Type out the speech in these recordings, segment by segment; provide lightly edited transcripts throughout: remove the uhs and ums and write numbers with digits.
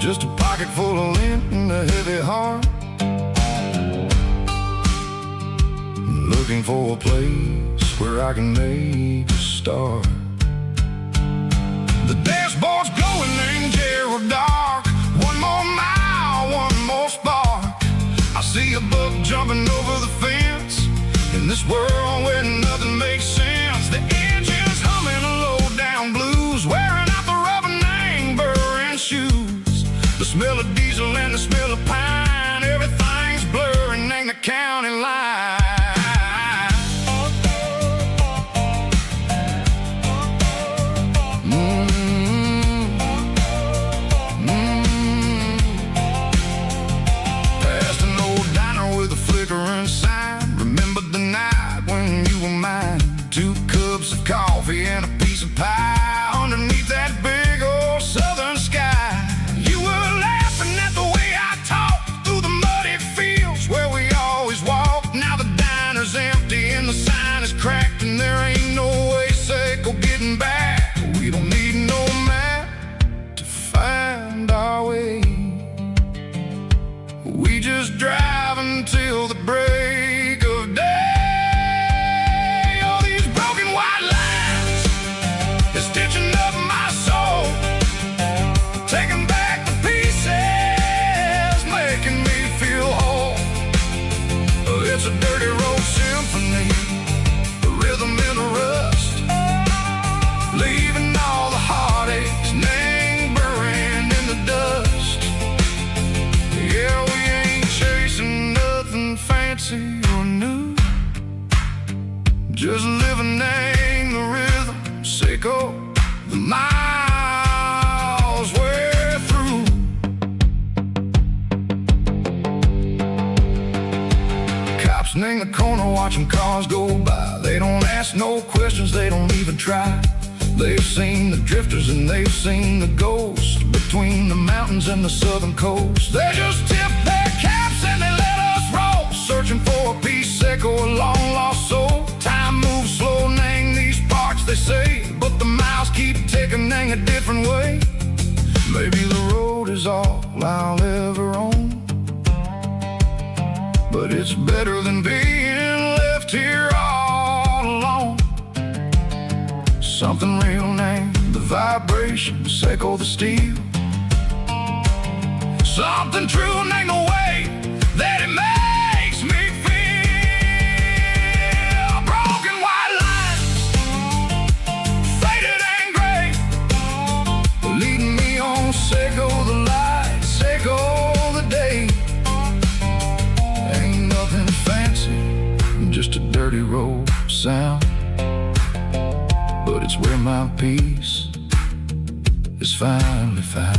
just a pocket full of lint and a heavy heart. Looking for a place where I can make a start. The dashboard's glowing in Gerald dark. One more mile, one more spark. I see a buck jumping over the fence. In this world where nothing makes sense, the engine's humming a low-down blues, wearing out the rubber-nang burring shoes. The smell of diesel and the smell of pine, everything's blurring in the county line. Past an old diner with a flickering sign. Remember the night when you were mine. 2 cups of coffee and a piece of pie underneath that big old southern sky. You were laughing at the way I talked through the muddy fields where we always walked. Now the diner's empty and the sign is cracked, and there ain't no way safe or getting back. We don't need no map to find our way. We just drive until the break of day. All these broken white lines is stitching up my soul, taking back the pieces, making me feel whole. It's a dirty road symphony, the rhythm in the rust, leaving all the heartaches lingering in the dust. Yeah, we ain't chasing nothing fancy or new, just living in the rhythm, sicko, the miles we're through. Cops in the corner watching cars go by. They don't ask no questions, they don't even try. They've seen the drifters and they've seen the ghosts between the mountains and the southern coast. They just tip their caps and they let us roll, searching for a piece second or a long lost soul. Time moves slow, nang these parts they say, but the miles keep ticking nang a different way. Maybe the road is all I'll ever own, but it's better than being left here all alone. Something real name, the vibration, echo the steel. Something true name, the way that it makes me feel. Broken white lines, faded and gray, leading me on, sicko the light, sicko the day. Ain't nothing fancy, just a dirty road sound, but it's where my peace is finally found.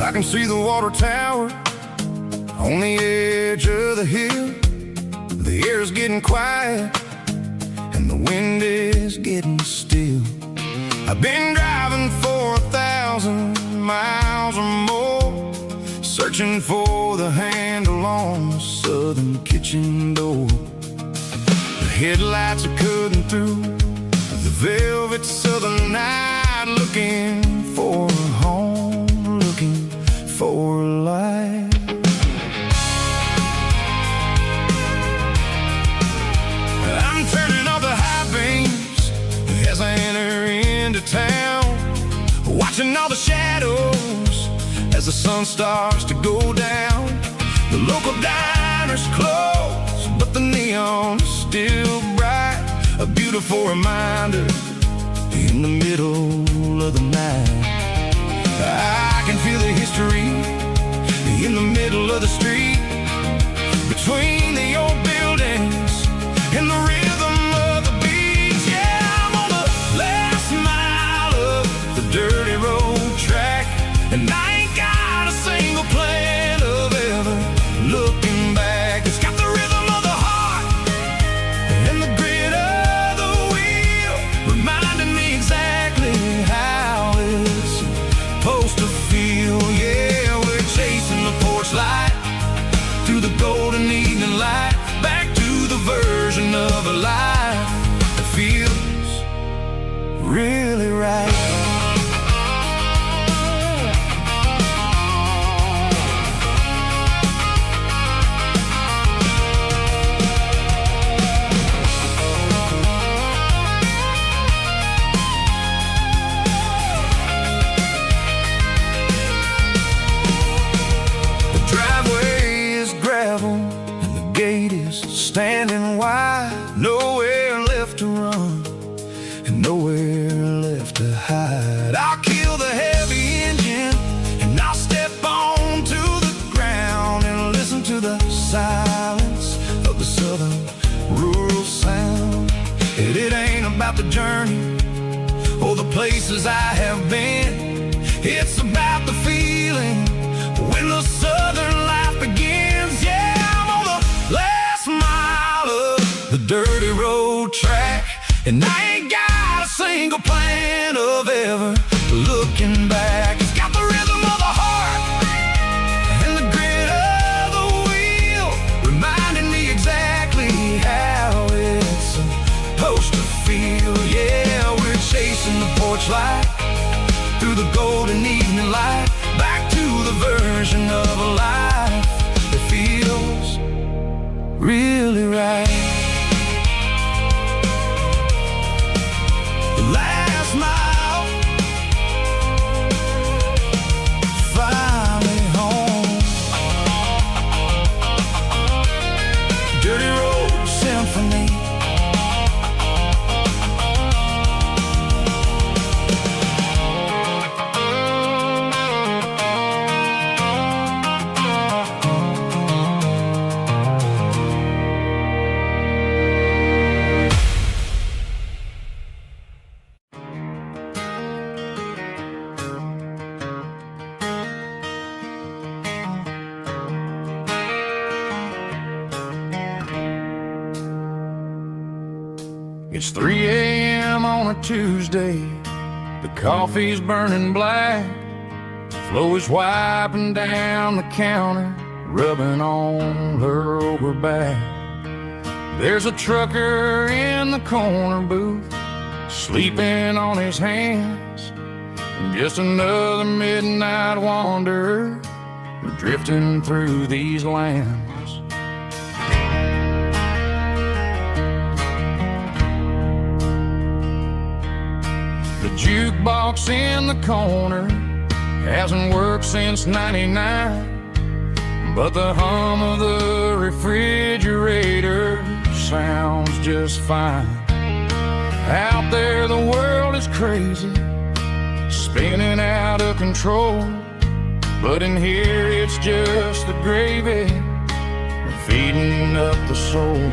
I can see the water tower on the edge of the hill. The air's getting quiet and the wind is getting still. I've been driving for 1,000 miles or more, searching for the handle on the southern kitchen door. The headlights are cutting through the velvet southern night, looking for a home, looking for life. I'm turning off the high beams as I enter into town, watching all the shadows as the sun starts to go down. The local diner's closed, but the neon's still bright, a beautiful reminder in the middle of the night. I can feel the history in the middle of the street, between the old buildings and the rhythm of the beats. Yeah, I'm on the last mile of the dirty road track, and I ain't got a single plan of ever looking back. It's got the rhythm of the heart and the grit of the wheel, reminding me exactly how it's supposed to feel. Yeah, we're chasing the porch light through the golden evening light, back to the version of a life that feels really right. Standing wide, nowhere left to run and nowhere left to hide. I'll kill the heavy engine and I'll step onto the ground and listen to the silence of the southern rural sound. And it ain't about the journey or the places I have been, it's about the feeling when the southern life begins. Yeah, I'm on the last mile of the dirty road track, and I ain't got a single plan of ever looking back. It's got the rhythm of the heart and the grit of the wheel, reminding me exactly how it's supposed to feel. Yeah, we're chasing the porch light through the golden evening light, back to the version of a life that feels really right. The last mile, finally home. Dirty Road Symphony. It's 3 a.m. on a Tuesday. The coffee's burning black. Flo is wiping down the counter, rubbing on her over back. There's a trucker in the corner booth, sleeping on his hands. And just another midnight wanderer, drifting through these lands. The jukebox in the corner hasn't worked since '99, but the hum of the refrigerator sounds just fine. Out there the world is crazy, spinning out of control, but in here it's just the gravy feeding up the soul.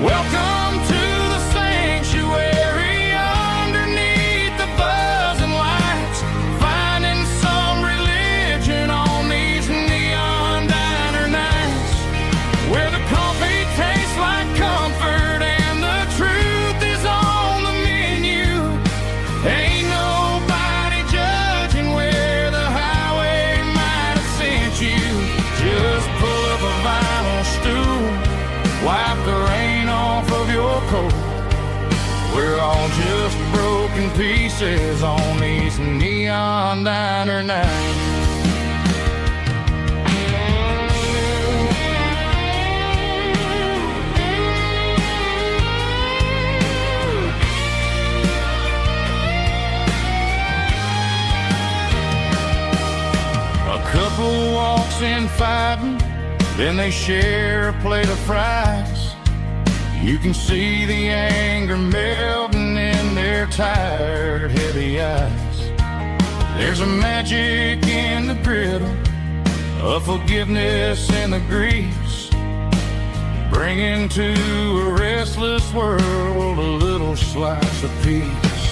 Welcome to the sanctuary, underneath the buzzing lights, finding some religion on these neon diner nights, where the coffee tastes like comfort and the truth is on the menu. Ain't nobody judging where the highway might have sent you. Just pull up a vinyl stool, wipe the rain off of your coat. We're all just broken pieces on these neon diner nights. A couple walks in fighting, then they share a plate of fries. You can see the anger melting in their eyes. There's a magic in the griddle, a forgiveness in the grease, bringing to a restless world a little slice of peace.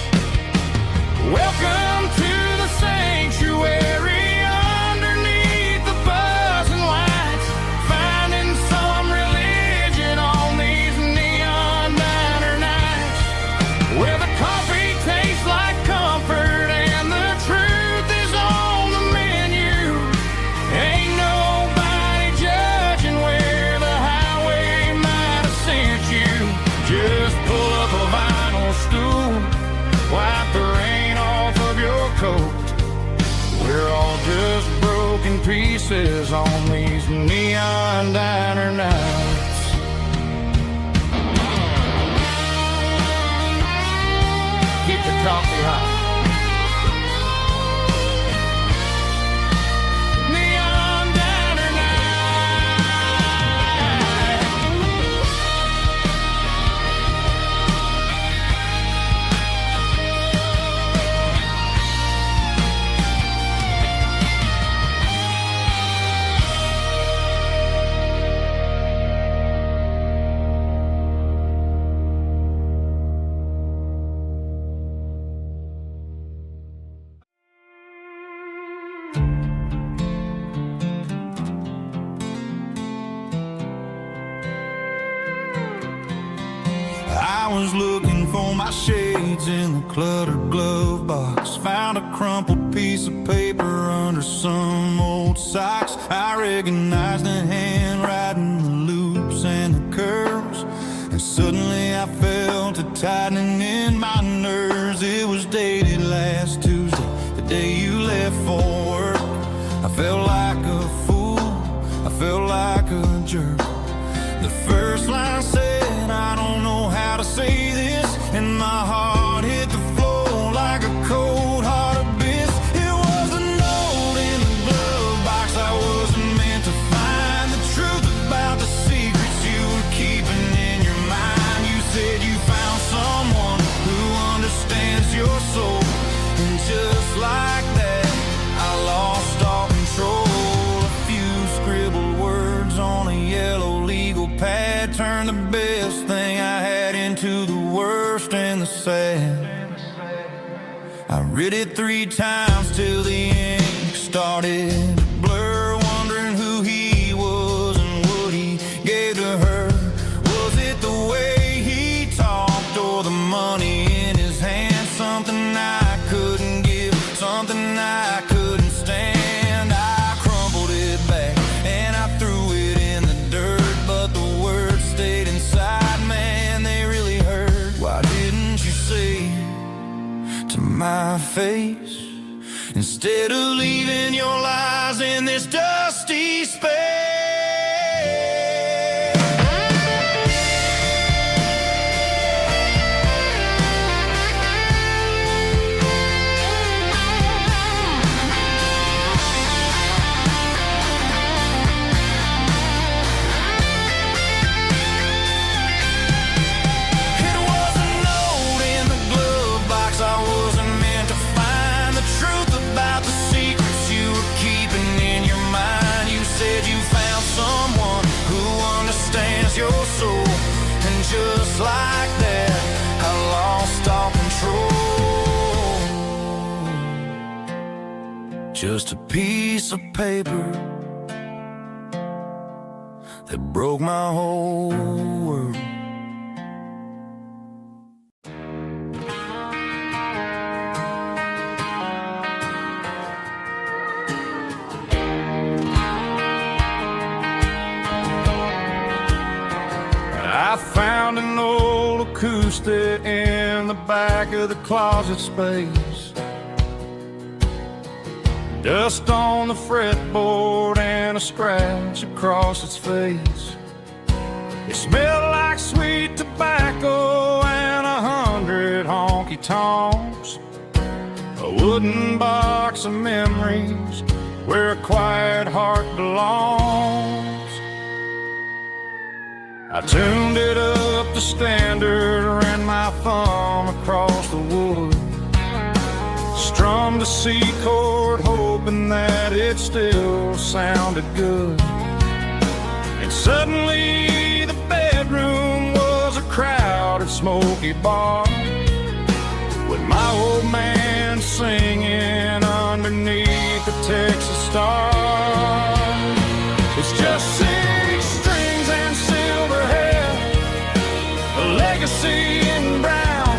Welcome to the sanctuary underneath the buzzing lights, finding some religion on these neon diner nights, where the coffee tastes like comfort and the truth is on the menu. Ain't nobody judging where the highway might have sent you. Just pull up a vinyl stool, wipe the rain off of your coat. We're all just broken pieces on these neon diner nights. Keep the coffee hot. Neon diner night. I was looking for my shades in the cluttered glove box, found a crumpled piece of paper under some old socks. I recognized the handwriting, the loops and the curves, and suddenly I felt a tightening in my nerves. It was dated last Tuesday, the day you left for work. I felt like a fool, I felt like a jerk. The first line said, I don't know how to say this, and my heart hit the floor like a cold hard abyss. It was a note in the glove box I wasn't meant to find, the truth about the secrets you were keeping in your mind. You said you found someone who understands your soul, and just like that I lost all control. A few scribbled words on a yellow legal pad turned the best thing I had into the worst and the sad. I read it 3 times till the ink started to blur, wondering who he was and what he gave to her. Was it the way he talked or the money in his hand? Something I couldn't give, something I couldn't stand. I crumpled it back and I threw it in the dirt, but the words stayed inside, man, they really hurt. Why didn't you say to my face, instead of leaving your lies in this dusty space? It was a note in the glove box I wasn't meant to find, the truth about the secrets you were keeping in your mind. You said you found someone who understands your soul, and just like that I lost all control. Just a piece of paper that broke my whole world. I found an old acoustic in the back of the closet space, dust on the fretboard and a scratch across its face. It smelled like sweet tobacco and 100 honky-tonks, a wooden box of memories where a quiet heart belongs. I tuned it up to standard, ran my thumb across the wood. strummed a C chord, hoping that it still sounded good. And suddenly the bedroom was a crowded, smoky bar, with my old man singing underneath the Texas stars. It's just 6 strings and silver hair, a legacy in brown,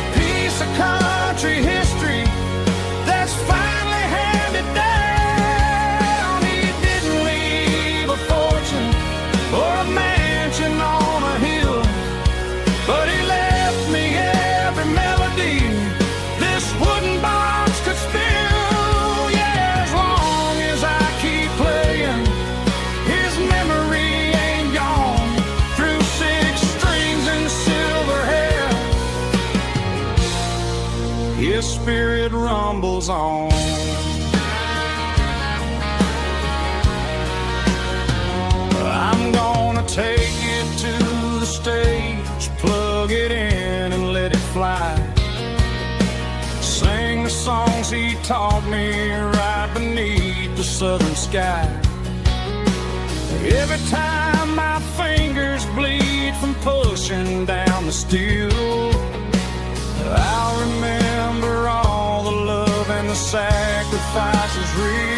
a piece of country history that's finally handed down. He didn't leave a fortune or a mansion on a hill, but he left me every melody this wooden box could spill. Yeah, as long as I keep playing, his memory ain't gone. Through 6 strings and silver hair, his spirit rumbles on. I'm gonna take it to the stage, plug it in and let it fly. Sing the songs he taught me right beneath the southern sky. Every time my fingers bleed from pushing down the steel, I'll remember all the love and the sacrifices real.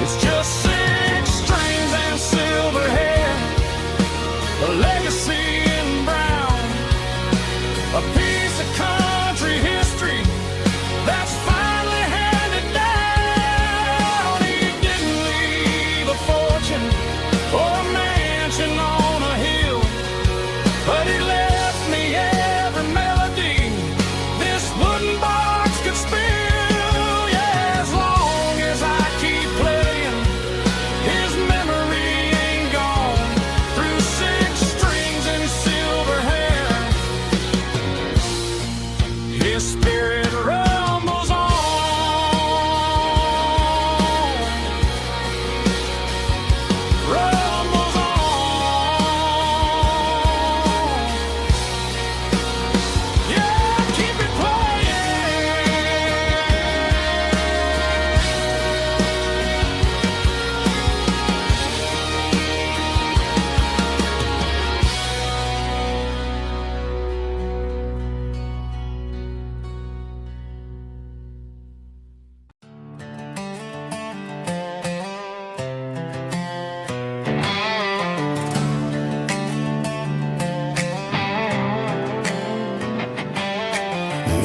It's just 6 strings and silver hair, a legacy in brown, a piece of country history that's finally handed down. He didn't leave a fortune or a mansion on a hill, but he left me every melody this wooden box could spill. Yeah, as long as I keep playing, his memory ain't gone. Through 6 strings and silver hair, his spirit rumbles on. Rumbles on. Yeah, keep it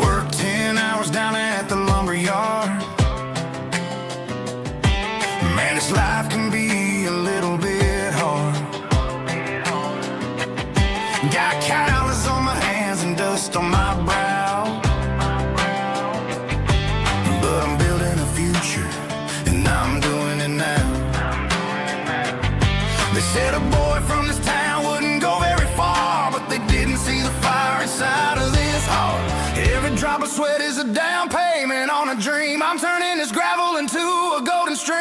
Worked 10 hours down at the lumber yard. Man, this life can be a little bit hard. Got calluses on my hands and dust on my brow, but I'm building a future, and I'm doing it now. They said a boy from this town wouldn't go very far, but they didn't see the fire inside of this heart. Every drop of sweat is a down payment on a dream. I'm turning this gravel into a golden stream.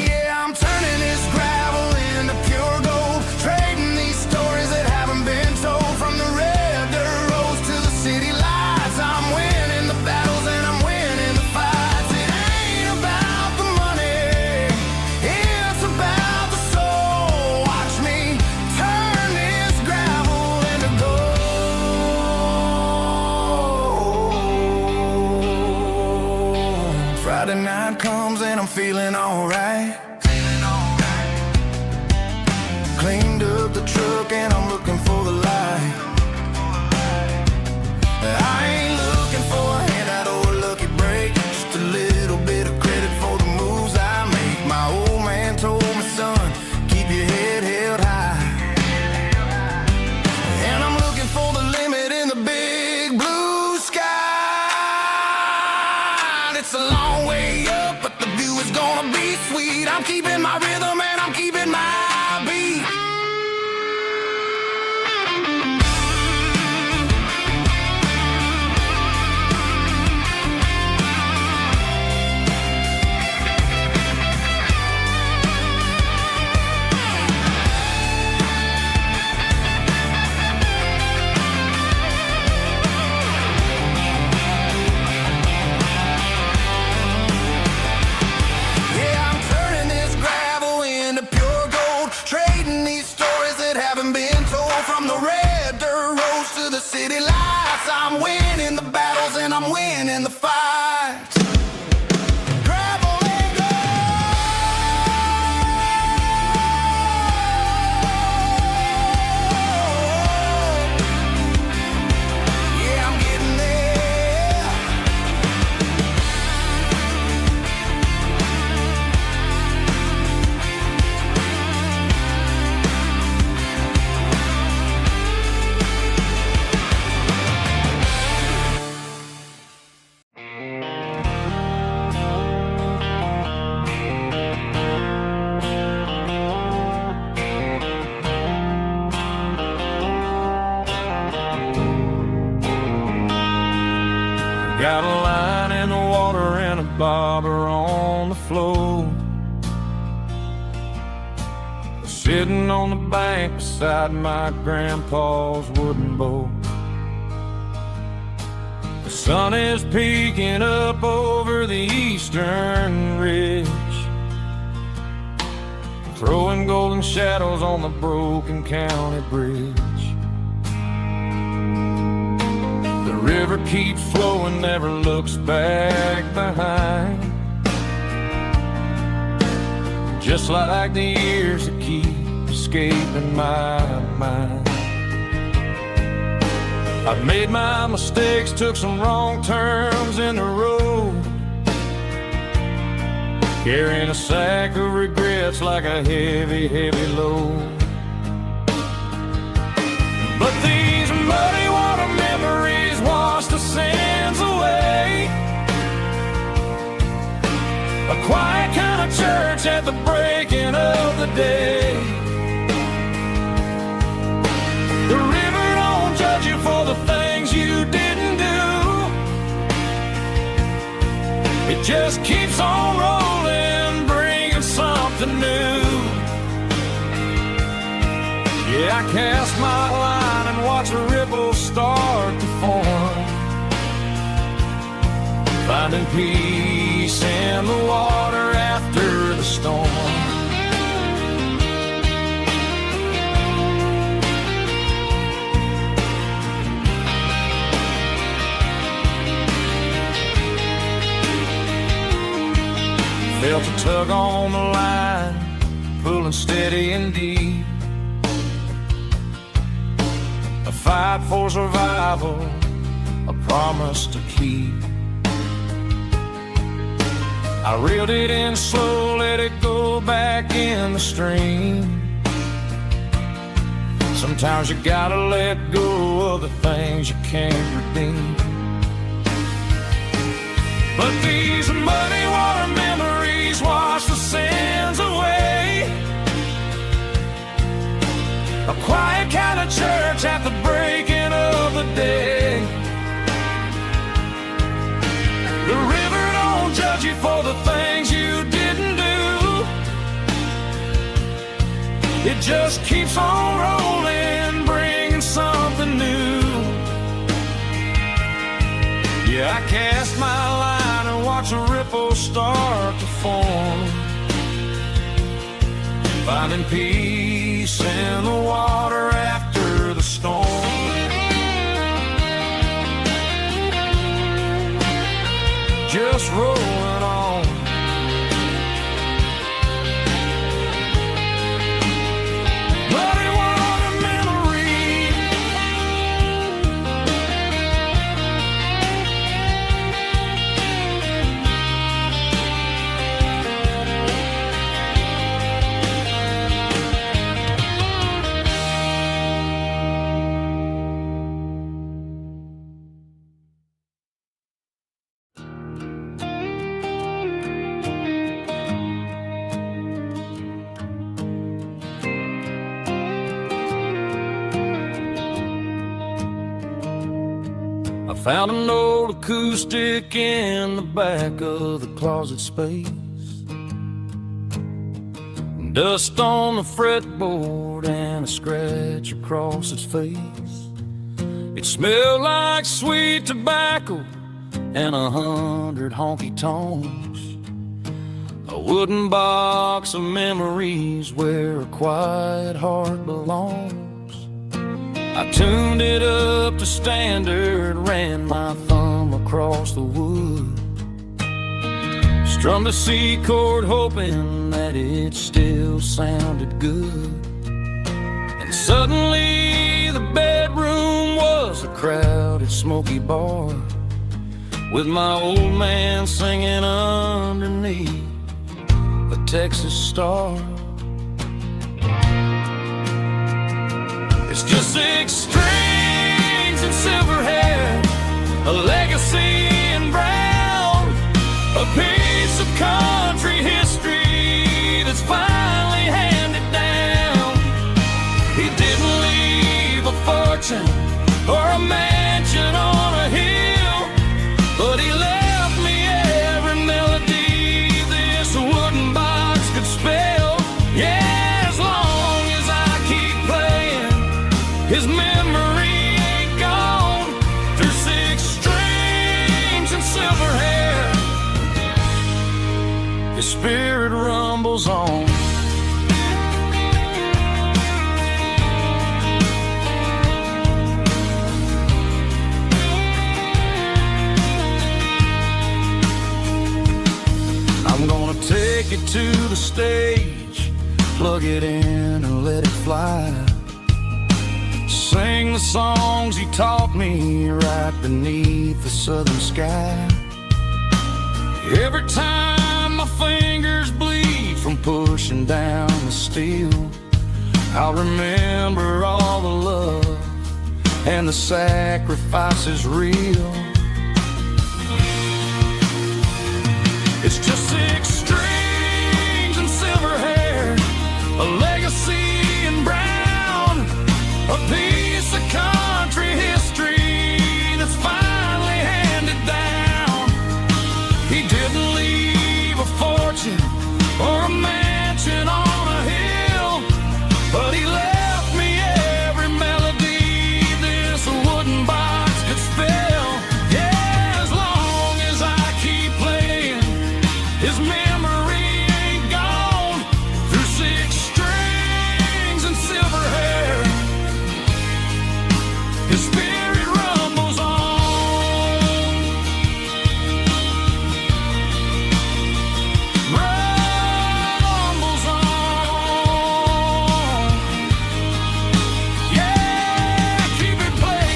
Yeah, I'm turning this gravel into pure gold, trading these stories that haven't been told. From the red dirt roads to the city lights, I'm winning the battles and I'm winning the fights. It ain't about the money, it's about the soul. Watch me turn this gravel into gold. Friday night comes and I'm feeling alright. Cleaned up the truck and I'm looking for the light. I ain't looking for a handout or a lucky break, just a little bit of credit for the moves I make. My old man told me, son, keep your head held high. And I'm looking for the limit in the big blue sky. It's a long way up, but the view is gonna be sweet. I'm keeping my rhythm and I'm keeping my beat. From the red dirt roads to the city lights, I'm winning the battles and I'm winning the fights. Gravel and gold. Yeah, I'm getting there. Got a line in the water and a bobber on the floor, sitting on the bank beside my grandpa's wooden boat. The sun is peeking up over the eastern ridge, throwing golden shadows on the broken county bridge. The river keeps flowing, never looks back behind, just like the years that keep escaping my mind. I've made my mistakes, took some wrong turns in the road, carrying a sack of regrets like a heavy, heavy load. But these muddy water memories wash the sins away. A quiet kind of church at the breaking of the day. The river don't judge you for the things you didn't do. It just keeps on rolling, bringing something new. Yeah, I cast my line and watch a ripple start to form, finding peace in the water after the storm. Felt a tug on the line, pulling steady and deep. A fight for survival, a promise to keep. I reeled it in slow, let it go back in the stream. Sometimes you gotta let go of the things you can't redeem. But these muddy water memories wash the sins away. A quiet kind of church at the breaking of the day. The river don't judge you for the things you didn't do. It just keeps on rolling, bringing something new. Yeah, I cast my line and watch a ripple start to form, finding peace in the water after the storm. Just rolling on. Muddy water memory. I found an old acoustic in the back of the closet space. Dust on the fretboard and a scratch across its face. It smelled like sweet tobacco and 100 honky-tonks. A wooden box of memories where a quiet heart belongs. I tuned it up to standard, ran my thumb across the wood, strummed a C chord hoping that it still sounded good. And suddenly the bedroom was a crowded, smoky bar, with my old man singing underneath a Texas star. It's just 6 strings and silver hair, a legacy in brown, a piece of country history that's finally handed down. He didn't leave a fortune or a mansion on a hill, but he left me every melody this wooden box could spell. Yeah, as long as I keep playing, his memory ain't gone. Through 6 strings and silver hair, his spirit rumbles on. I'm gonna take it to the stage, plug it in and let it fly. Sing the songs he taught me right beneath the southern sky. Every time my fingers bleed from pushing down the steel, I'll remember all the love and the sacrifices real. It's just 6 strings and silver hair, a legacy in brown, a piece of country history that's finally handed down. He didn't leave a fortune or a mansion on a hill, but he left me every melody this wooden box could spell. Yeah, as long as I keep playing, his memory ain't gone. Through 6 strings and silver hair, his spirit rumbles on. Rumbles on. Yeah, keep it playing.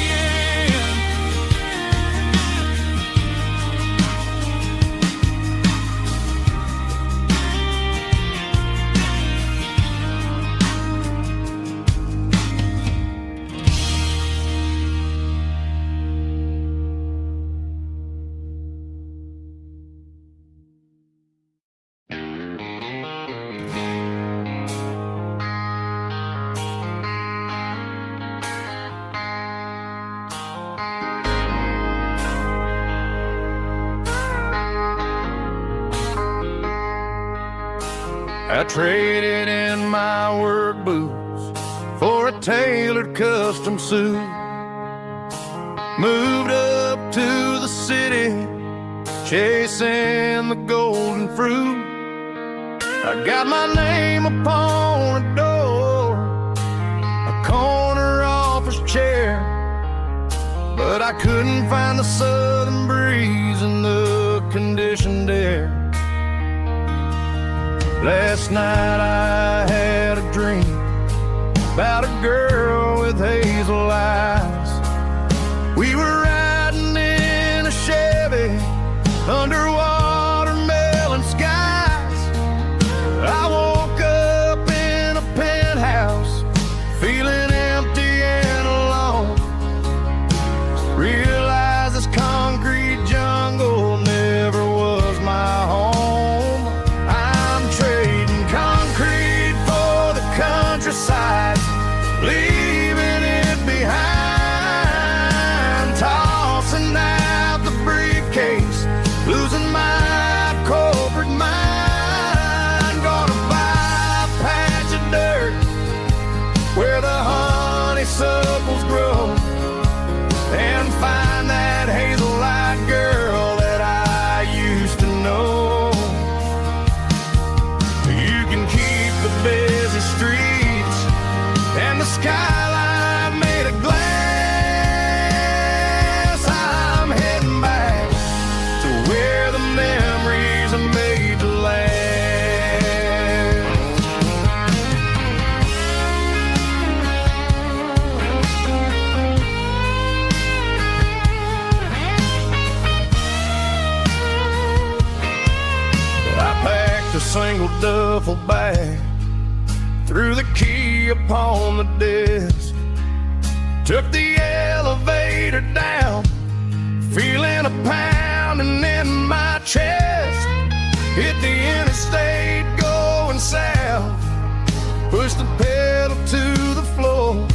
I traded in my work boots for a tailored custom suit. Moved up to the city, chasing the golden fruit. I got my name upon a door, a corner office chair, but I couldn't find the southern breeze in the conditioned air. Last night I had a dream about a girl with hazel eyes. We were riding in a Chevy under watermelon skies. I woke up in a penthouse, feeling empty and alone. Realized this concrete jungle never was my home. I'm trading concrete for the countryside, leaving it behind. Tossing out the briefcase, losing my corporate mind. Gonna buy a patch of dirt where the honeysuckles grow, and find that hazel-eyed girl that I used to know. You can keep the busy streets and the skyline made of glass. duffel bag, threw the key upon the desk, took the elevator down, feeling a pounding in my chest. Hit the interstate going south, pushed the pedal to the floor.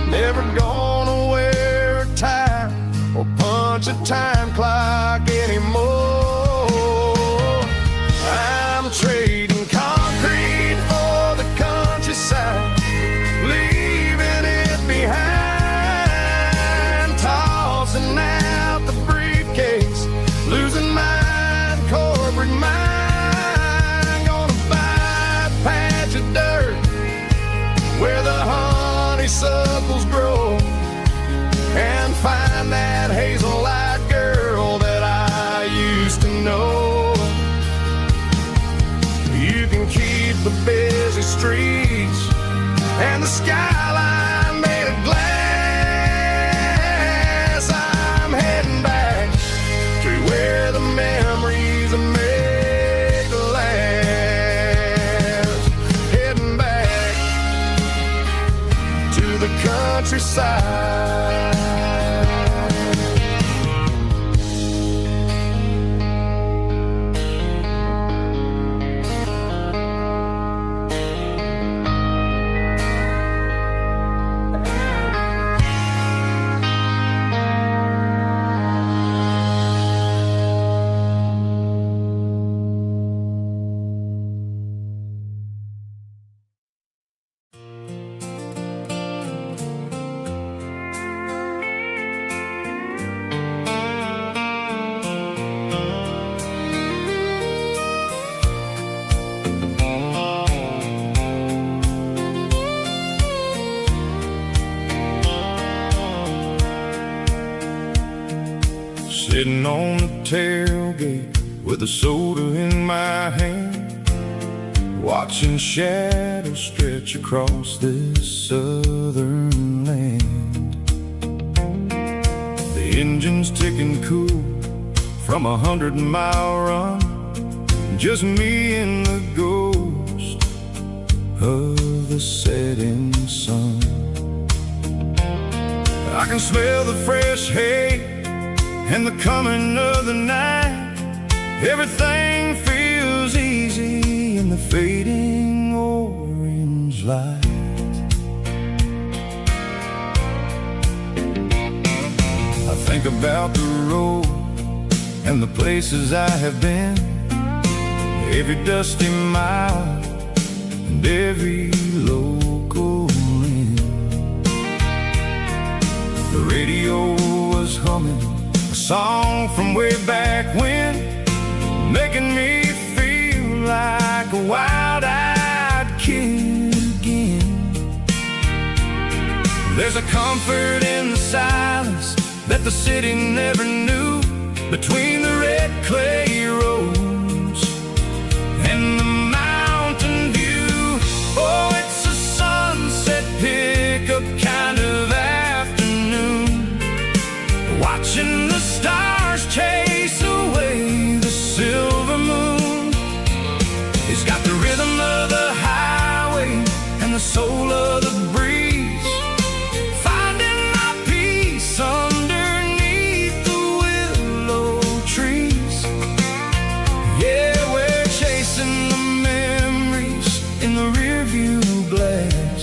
Never gonna wear a tie or punch a time clock anymore. I'm trading concrete for the countryside, leaving it behind, tossing out the briefcase, losing my corporate mind. Gonna buy a patch of dirt where the honeysuckles grow, and find that hazel-eyed girl that I used to know. You can keep the busy streets and the skyline made of glass. I'm heading back to where the memories are made to last. Heading back to the countryside. Sitting on the tailgate with a soda in my hand, watching shadows stretch across this southern land. The engine's ticking cool from 100-mile run, just me and the ghost of the setting sun. I can smell the fresh hay and the coming of the night. Everything feels easy in the fading orange light. I think about the road and the places I have been, every dusty mile and every local inn. The radio was humming a song from way back when, making me feel like a wild-eyed kid again. There's a comfort in the silence that the city never knew, between the red clay roads and the mountain view. Oh, it's a sunset pickup kind of afternoon, watching the stars chase away the silver moon. It's got the rhythm of the highway and the soul of the breeze, finding my peace underneath the willow trees. Yeah, we're chasing the memories in the rearview glass,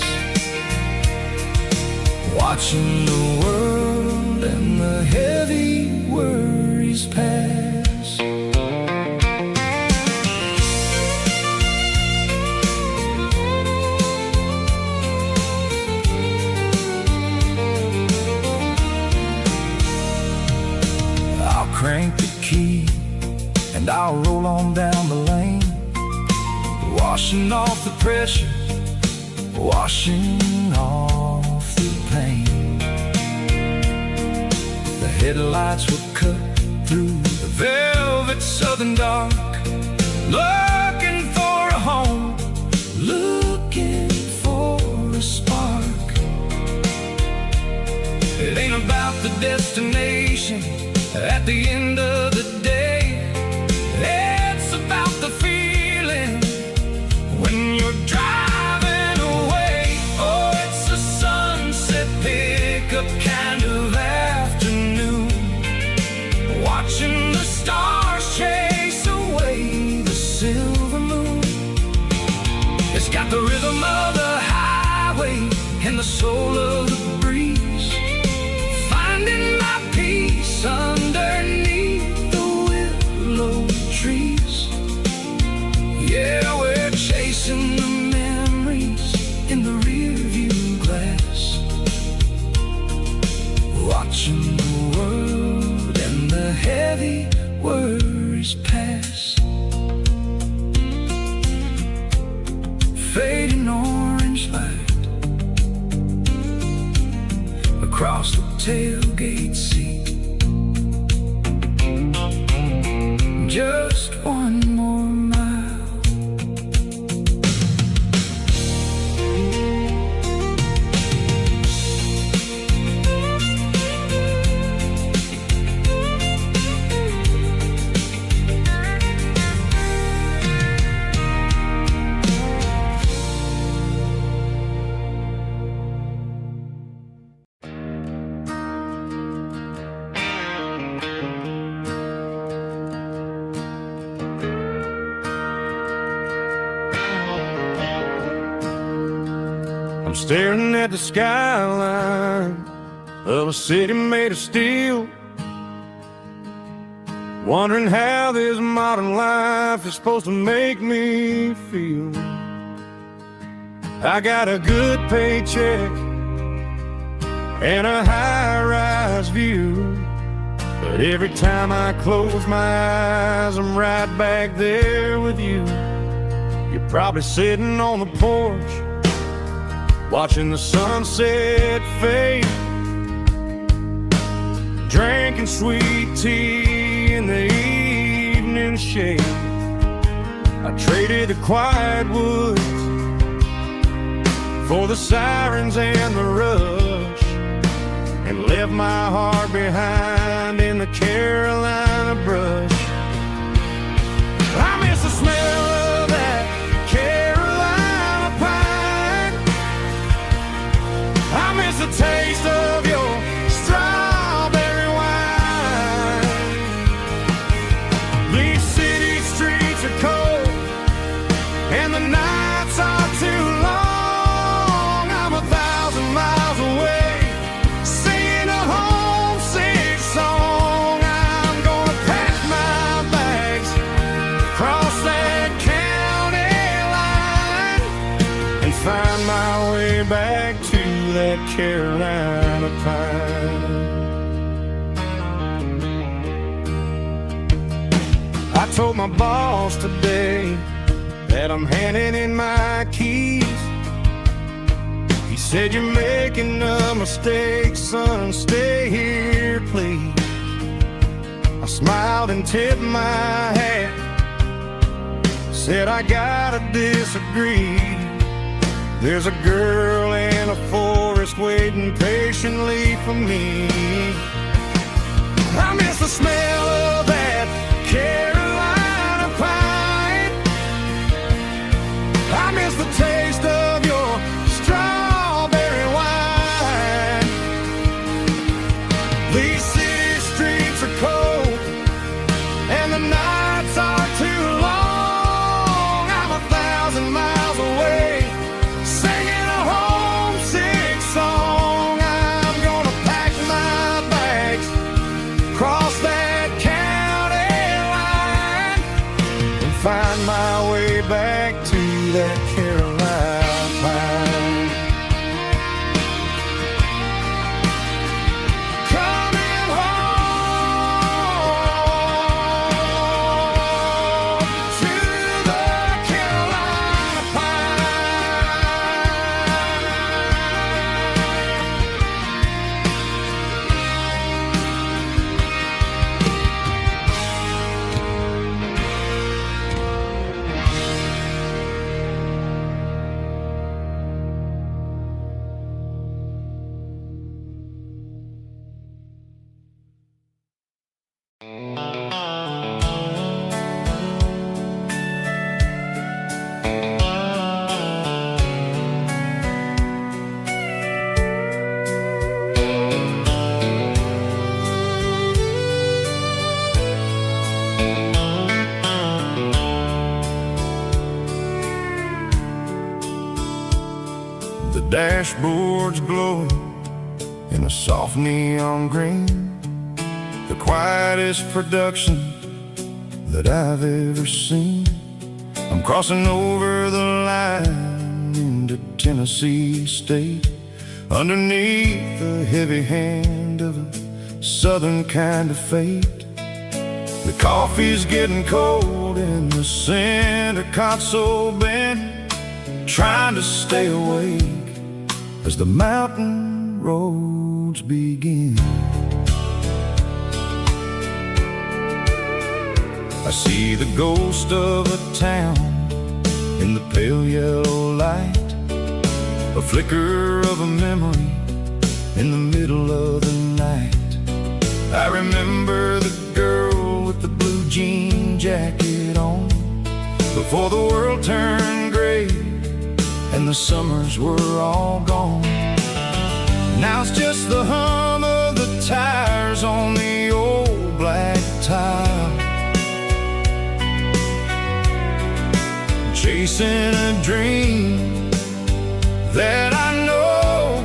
watching the world and the heavy worries pass. I'll crank the key and I'll roll on down the lane, washing off the pressure, washing off the pain. The headlights will cut through the velvet southern dark, looking for a home, looking for a spark. It ain't about the destination at the end of the day, it's about the feeling soul of the breeze, finding my peace underneath the willow trees. Yeah, we're chasing the memories in the rearview glass, watching the world and the heavy worries pass. Fading orange light across the tailgate seat. Just one more mile. I'm staring at the skyline of a city made of steel, wondering how this modern life is supposed to make me feel. I got a good paycheck and a high-rise view, but every time I close my eyes, I'm right back there with you. You're probably sitting on the porch, watching the sunset fade, drinking sweet tea in the evening shade. I traded the quiet woods for the sirens and the rush, and left my heart behind in the Carolina brush. I miss the smell of that Carolina pine. I miss the taste of your strawberry wine. These city streets are cold and the nights are too long. I'm 1,000 miles away, singing a homesick song. I'm gonna pack my bags, cross that county line, and find my way back to that Carolina pine. I told my boss today that I'm handing in my keys. He said, "You're making a mistake, son, stay here, please." I smiled and tipped my hat, said, "I gotta disagree. There's a girl in a forest waiting patiently for me." I miss the smell of that Carolina pine. I miss the taste of your strawberry wine. These city streets are cold and the nights are too long. I'm 1,000 miles away, singing a homesick song. I'm gonna pack my bags, cross that county line, and find my way back to that Carolina pine. Coming home to the Carolina dashboard's glowing in a soft neon green, the quietest production that I've ever seen. I'm crossing over the line into Tennessee State, underneath the heavy hand of a southern kind of fate. The coffee's getting cold in the center console bin, trying to stay awake as the mountain roads begin. I see the ghost of a town in the pale yellow light, a flicker of a memory in the middle of the night. I remember the girl with the blue jean jacket on, before the world turned gray and the summers were all gone. Now it's just the hum of the tires on the old black tile, chasing a dream that I know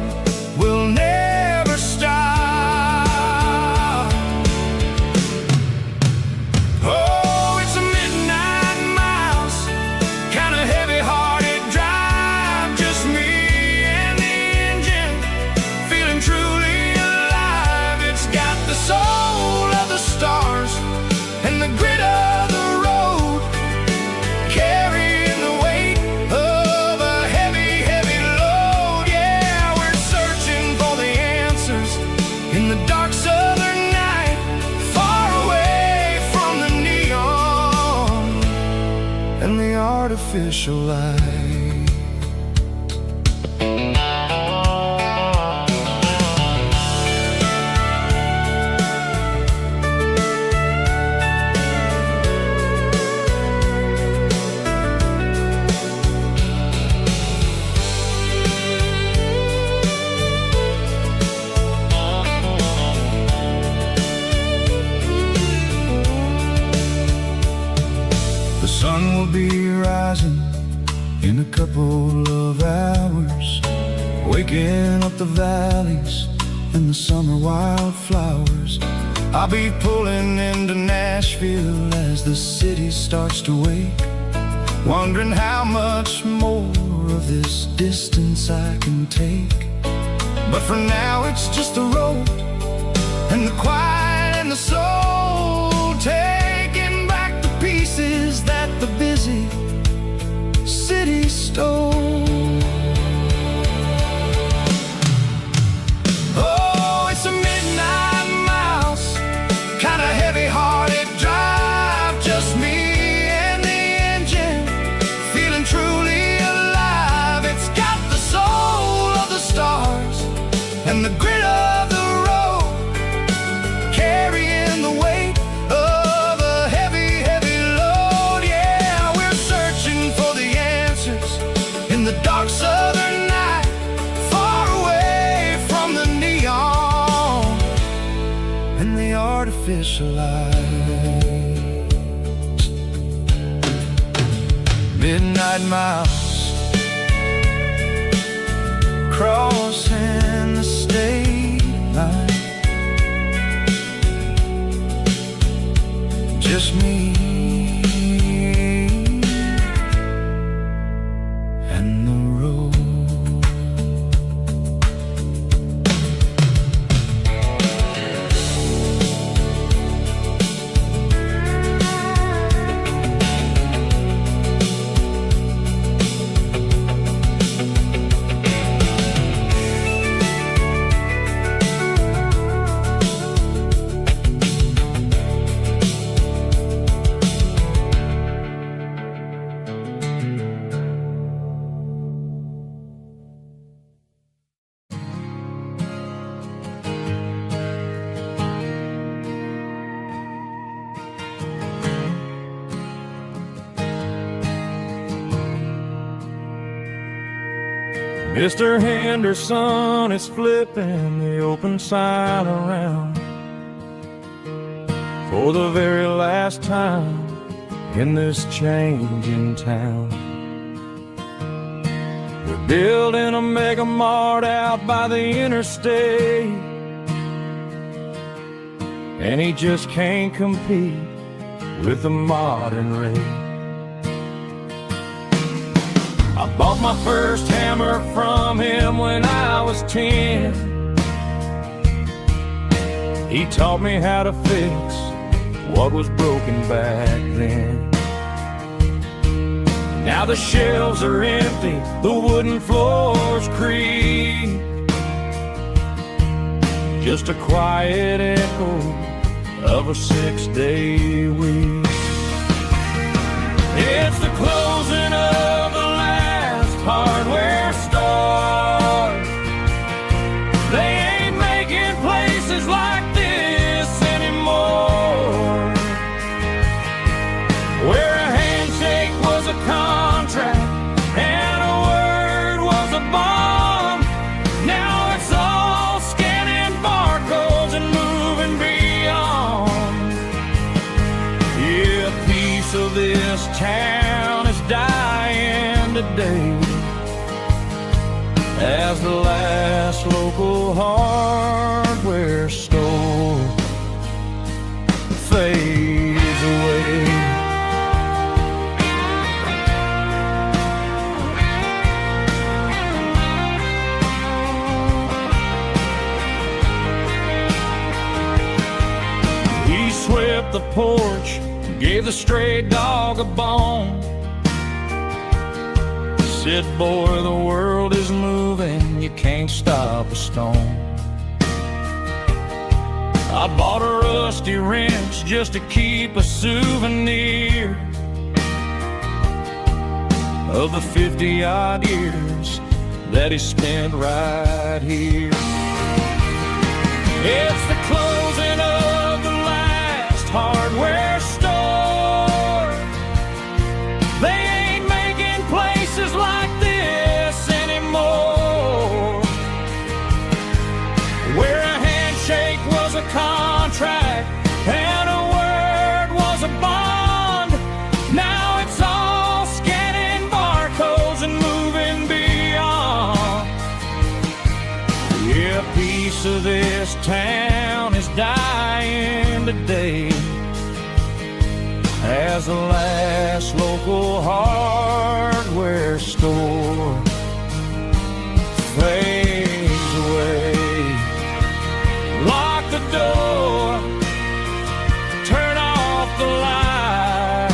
will never stop. Oh, it's a midnight miles, kinda heavy-hearted drive, just me and the engine, feeling truly alive. It's got the soul of the stars and the grit of the road, carrying the weight of a heavy, heavy load. Yeah, we're searching for the answers in the dark southern night, far away from the neon and the artificial light. The sun will be rising in a couple of hours, waking up the valleys and the summer wildflowers. I'll be pulling into Nashville as the city starts to wake, wondering how much more of this distance I can take. But for now it's just the road and the quiet and the soul, taking back the pieces that the busy city stole. Oh, it's a midnight miles, kinda heavy-hearted drive, just me and the engine, feeling truly alive. It's got the soul of the stars and the grit of the road, carrying the weight of a heavy, heavy load. Yeah, we're searching for the answers in the dark southern night, far away from the neon and the artificial light. Midnight miles, crossing the state line, just me and the road. Mr. Henderson is flipping the open sign around for the very last time in this changing town. The building a mega mart out by the interstate, and he just can't compete with the modern rate. I bought my first hammer from him when I was 10. He taught me how to fix what was broken back then. Now the shelves are empty, the wooden floors creak, just a quiet echo of a 6-day week. It's the closing of the last hardware store. They ain't making places like this anymore, where a handshake was a contract and a word was a bond. Now it's all scanning barcodes and moving beyond. Yeah, a piece of this town is dying today as the last local hardware store fades away. He swept the porch, gave the stray dog a bone, said, boy, the world is moving, you can't stop a stone. I bought a rusty wrench just to keep a souvenir of the 50-odd years that he spent right here. It's the closing of the last hardware store. They ain't making places like this anymore, where a handshake was a contract and a word was a bond. Now it's all scanning barcodes and moving beyond. Yeah, a piece of this town is dying today as the last local hardware store fades away. Lock the door, turn off the light.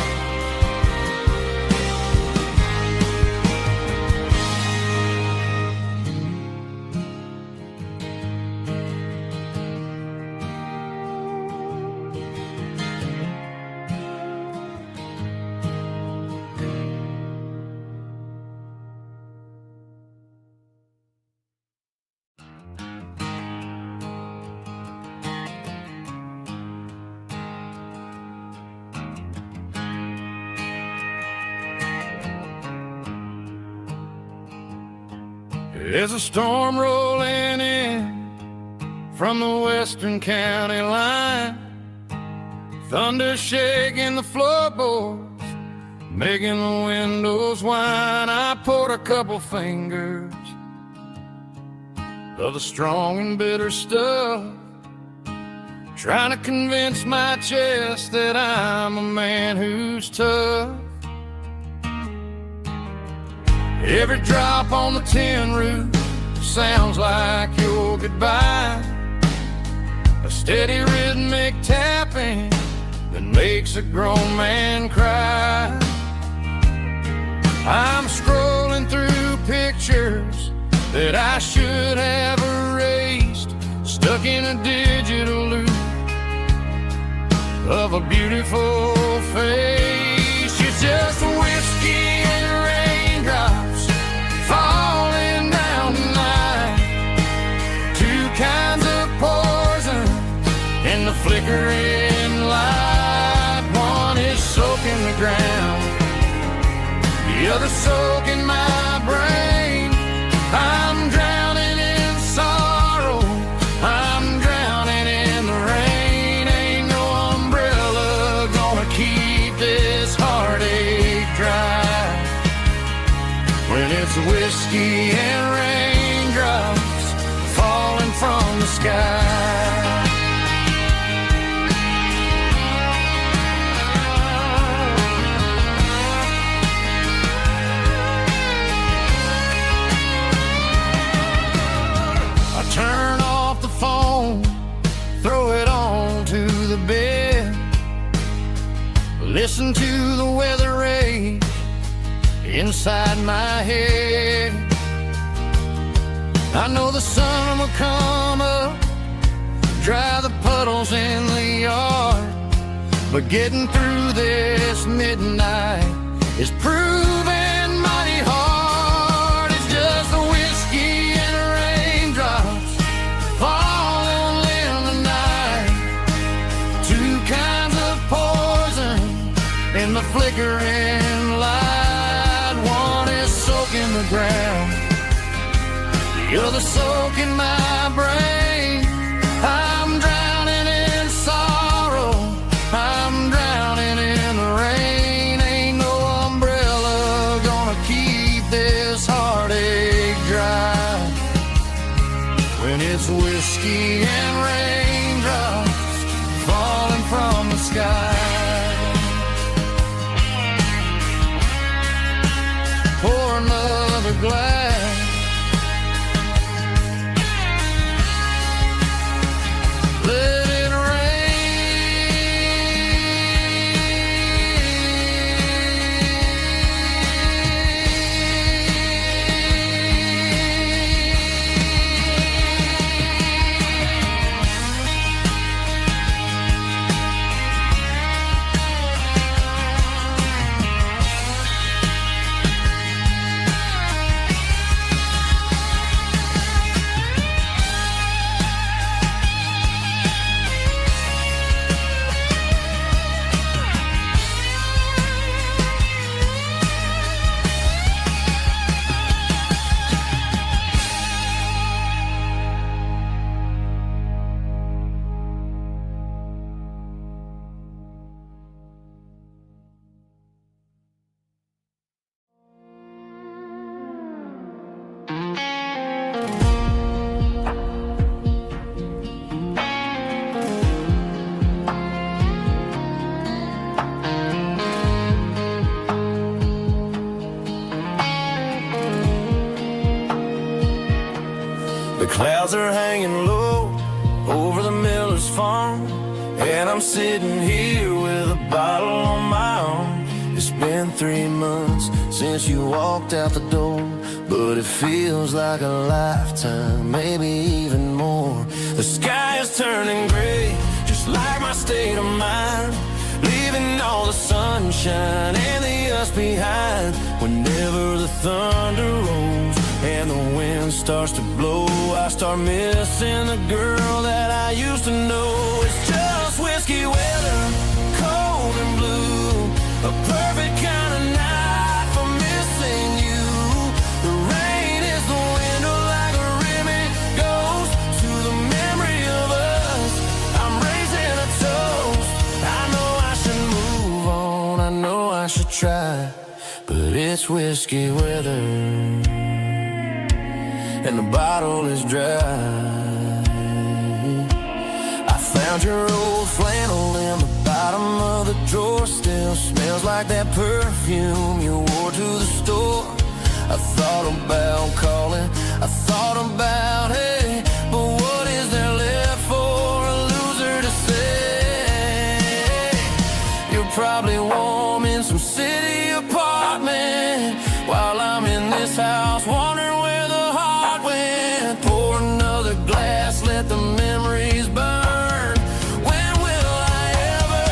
There's a storm rolling in from the western county line, thunder shaking the floorboards, making the windows whine. I poured a couple fingers of the strong and bitter stuff, trying to convince my chest that I'm a man who's tough. Every drop on the tin roof sounds like your goodbye, a steady rhythmic tapping that makes a grown man cry. I'm scrolling through pictures that I should have erased, stuck in a digital loop of a beautiful face. It's just whiskey and raindrops falling down tonight, two kinds of poison in the flickering light. One is soaking the ground, the other soaking my brain. I'm drowning in sorrow, I'm drowning in the rain. Ain't no umbrella gonna keep this heartache dry when it's It's whiskey and raindrops falling from the sky. I turn off the phone, throw it on to the bed, listen to the weather rage inside my head. I know the sun will come up, dry the puddles in the yard, but getting through this midnight is proving mighty hard. It's just the whiskey and raindrops falling in the night, two kinds of poison in the flickering light. One is soaking the ground, the other soaking my brain. I'm drowning in sorrow, I'm drowning in the rain. Ain't no umbrella gonna keep this heartache dry when it's whiskey and raindrops falling from the sky. Pour another glass, let it The clouds are hanging low over the miller's farm, and I'm sitting here with a bottle on my arm. It's been 3 months since you walked out the door, but it feels like a lifetime, maybe even more. The sky is turning gray, just like my state of mind, leaving all the sunshine and the us behind. Whenever the thunder rolls and the wind starts to blow, I start missing the girl that I used to know. It's just whiskey weather, cold and blue, a perfect kind of night for missing you. The rain is the window like a ribbon goes to the memory of us. I'm raising a toast. I know I should move on, I know I should try, but it's whiskey weather and the bottle is dry. I found your old flannel in the bottom of the drawer, still smells like that perfume you wore to the store. I thought about calling, I thought about, hey, but what is there left for a loser to say? You're probably warm in some city apartment while I'm in this house wondering where the heart went. Pour another glass, let the memories burn. When will I ever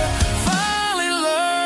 finally learn?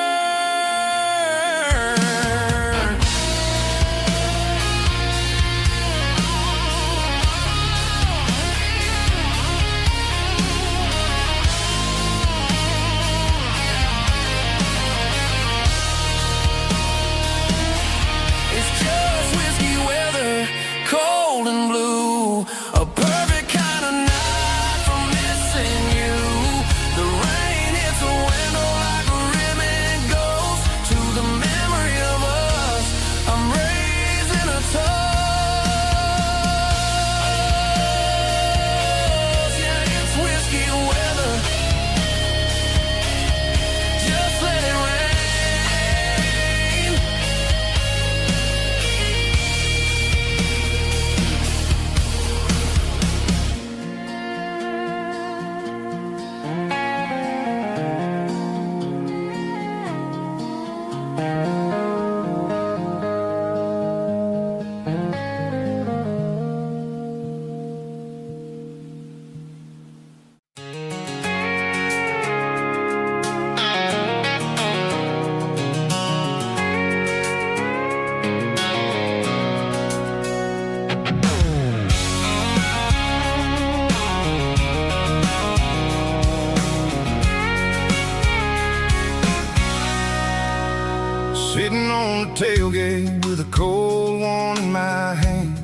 tailgate with a cold one in my hand,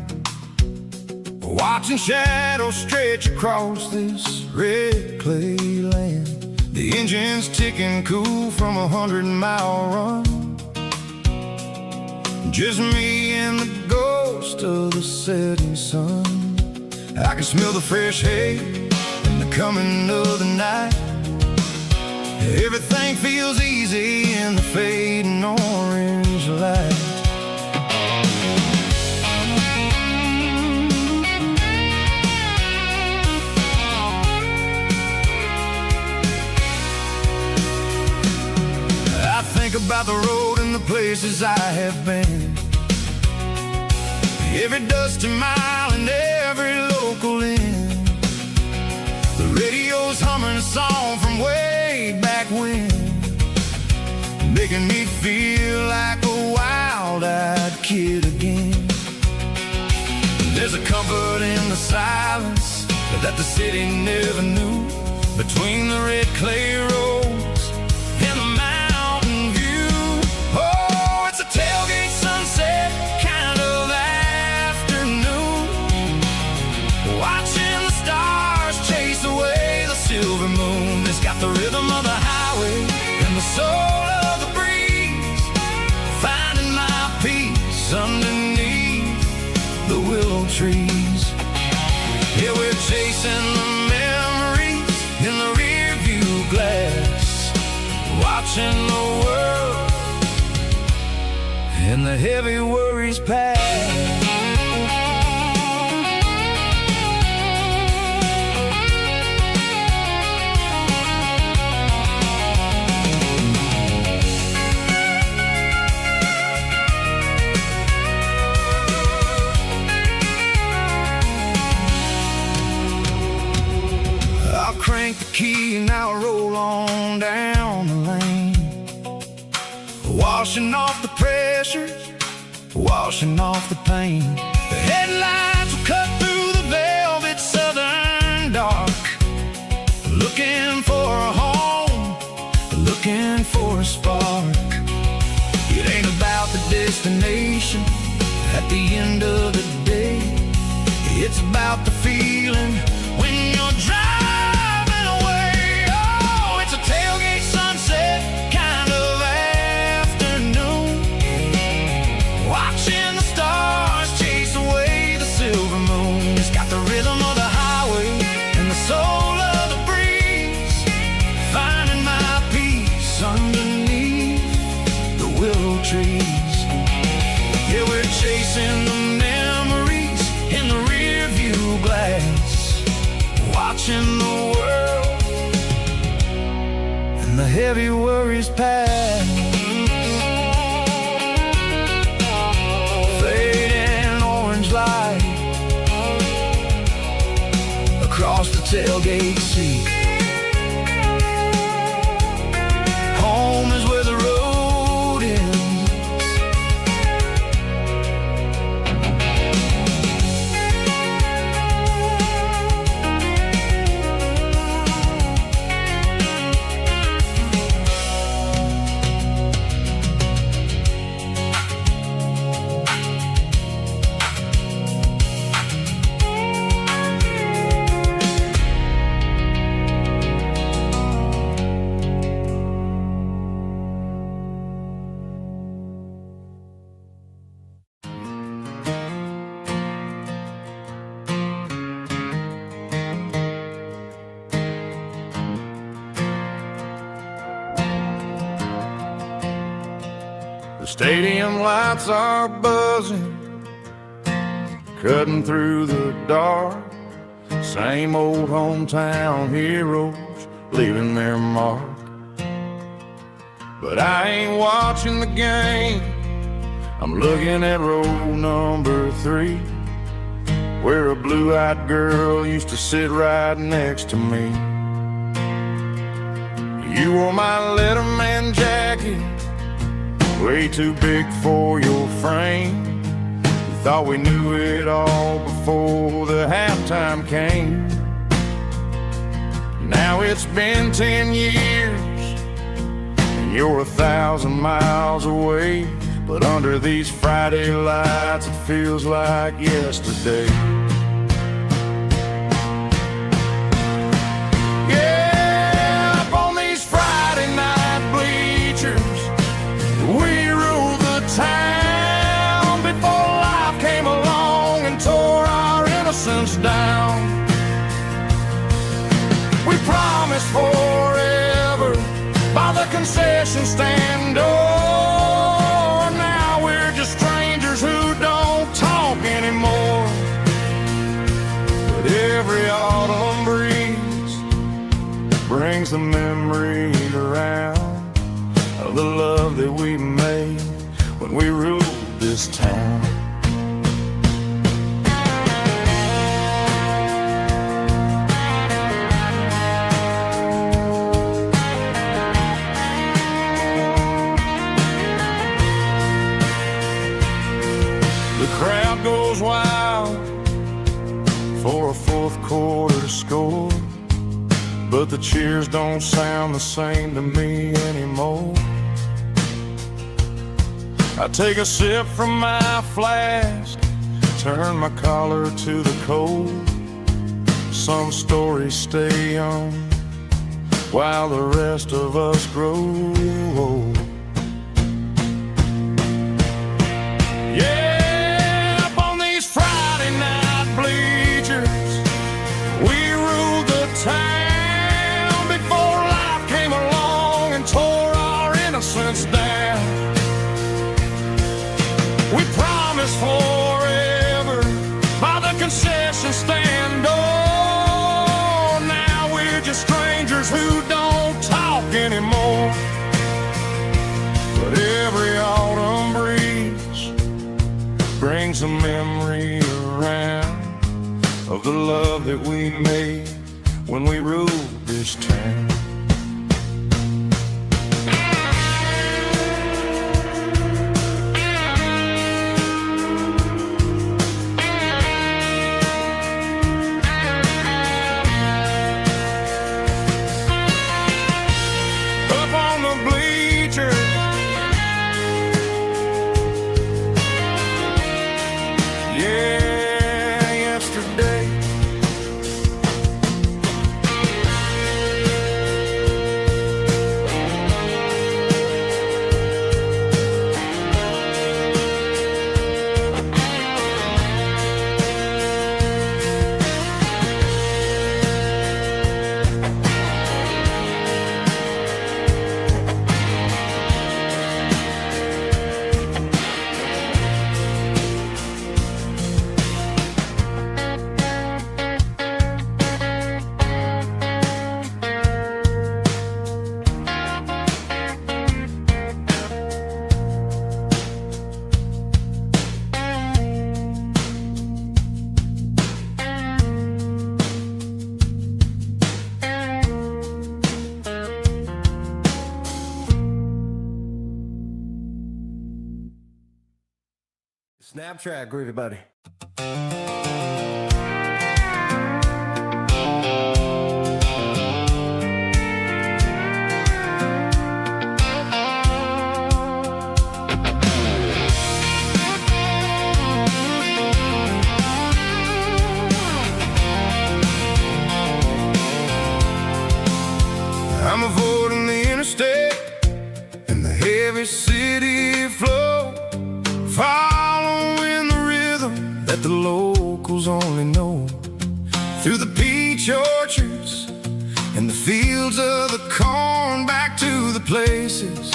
watching shadows stretch across this red clay land. The engine's ticking cool from a 100-mile run. Just me and the ghost of the setting sun. I can smell the fresh hay and the coming of the night. Everything feels easy in the fading orange light. I think about the road and the places I have been, every dusty mile and every local inn. The radio's humming a song from way back when, making me feel like a wild-eyed kid again. There's a comfort in the silence that the city never knew, between the red clay roads and the mountain view. Oh, it's a tailgate sunset kind of afternoon, watching the stars chase away the silver moon. It's got the rhythm of the highway and the soul of the breeze, finding my peace underneath the willow trees. Yeah, we're chasing the memories in the rear view glass, watching the world and the heavy worries pass. Crank the key and I'll roll on down the lane, washing off the pressure, washing off the pain. The headlights will cut through the velvet southern dark, looking for a home, looking for a spark. It ain't about the destination at the end of the day, it's about the feeling when you're driving. Tailgate sunset kind of afternoon, watching the stars chase away the silver moon. It's got the rhythm of the highway and the soul of the breeze, finding my peace underneath the willow trees. Yeah, we're chasing the memories in the rear view glass, watching the world and the heavy worries pass. Fading orange light across the tailgate seat. Home is where the road ends. The stadium lights are buzzing, cutting through the dark. Same old hometown heroes leaving their mark. But I ain't watching the game, I'm looking at row number 3, where a blue-eyed girl used to sit right next to me. You wore my Letterman jacket, way too big for your frame. We thought we knew it all before the halftime came. Now it's been 10 years and you're 1,000 miles away, but under these Friday lights it feels like yesterday. Yeah, up on these Friday night bleachers, we ruled the town before life came along and tore our innocence down. We promised forever by the concession stand door. Now we're just strangers who don't talk anymore. But every autumn breeze brings the memories around of the love that we made when we ruled this town. The crowd goes wild for a fourth quarter score, but the cheers don't sound the same to me anymore. I take a sip from my flask, turn my collar to the cold. Some stories stay young while the rest of us grow old. Yeah, up on these Friday night bleachers, we ruled the town before life came along and tore our innocence down. We promised forever by the concession stand door. Now we're just strangers who don't talk anymore. But every autumn breeze brings a memory around of the love that we made when we ruled this town. Up on the bleachers, yeah, yesterday. Snapchat, groovy buddy. I'm avoiding the interstate and the heavy city flow, following the rhythm that the locals only know. Through the peach orchards and the fields of the corn, back to the places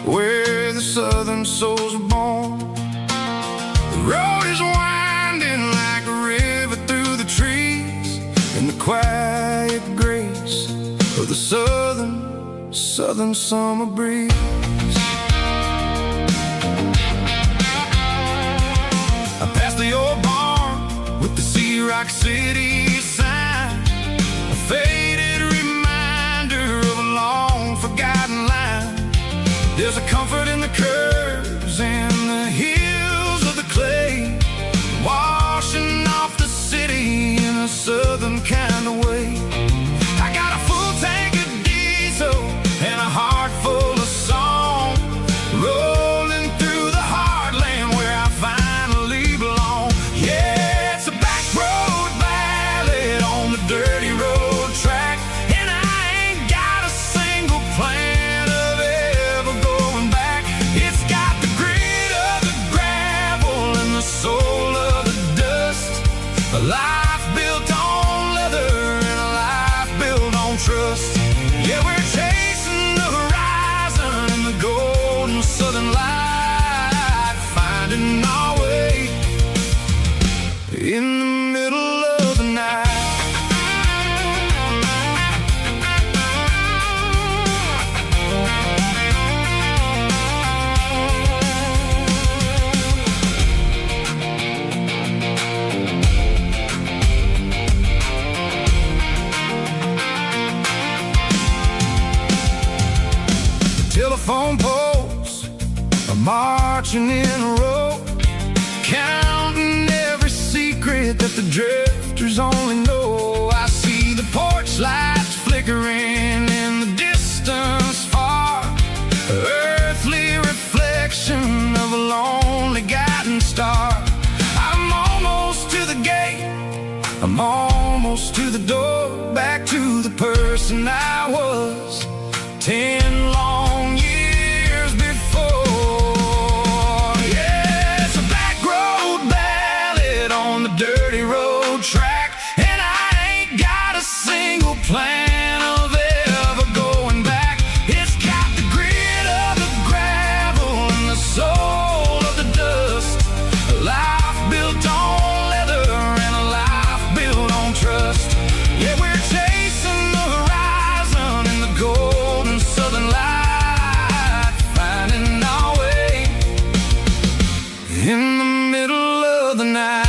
where the southern souls were born. The road is winding like a river through the trees, in the quiet grace of the southern summer breeze. I passed the old barn with the Sea Rock City sign, a faded reminder of a long forgotten line. There's a comfort in the curves and the hills of the clay, washing off the city in a southern kind of way. I got a full tank of diesel and a heart full of song, rolling through marching in a row, counting every secret that the drifters only know. I see the porch lights flickering in the distance far, earthly reflection of a lonely guiding star. I'm almost to the gate, I'm almost to the door, back to the person I was 10 long years before. Yeah, it's a back road ballad on the dirty road track, and I ain't got a single plan of ever going back. It's got the grit of the gravel and the soul of the dust, a life built on leather and a life built on trust. Yeah, we're chasing the horizon in the golden southern light, finding our way in the middle of the night.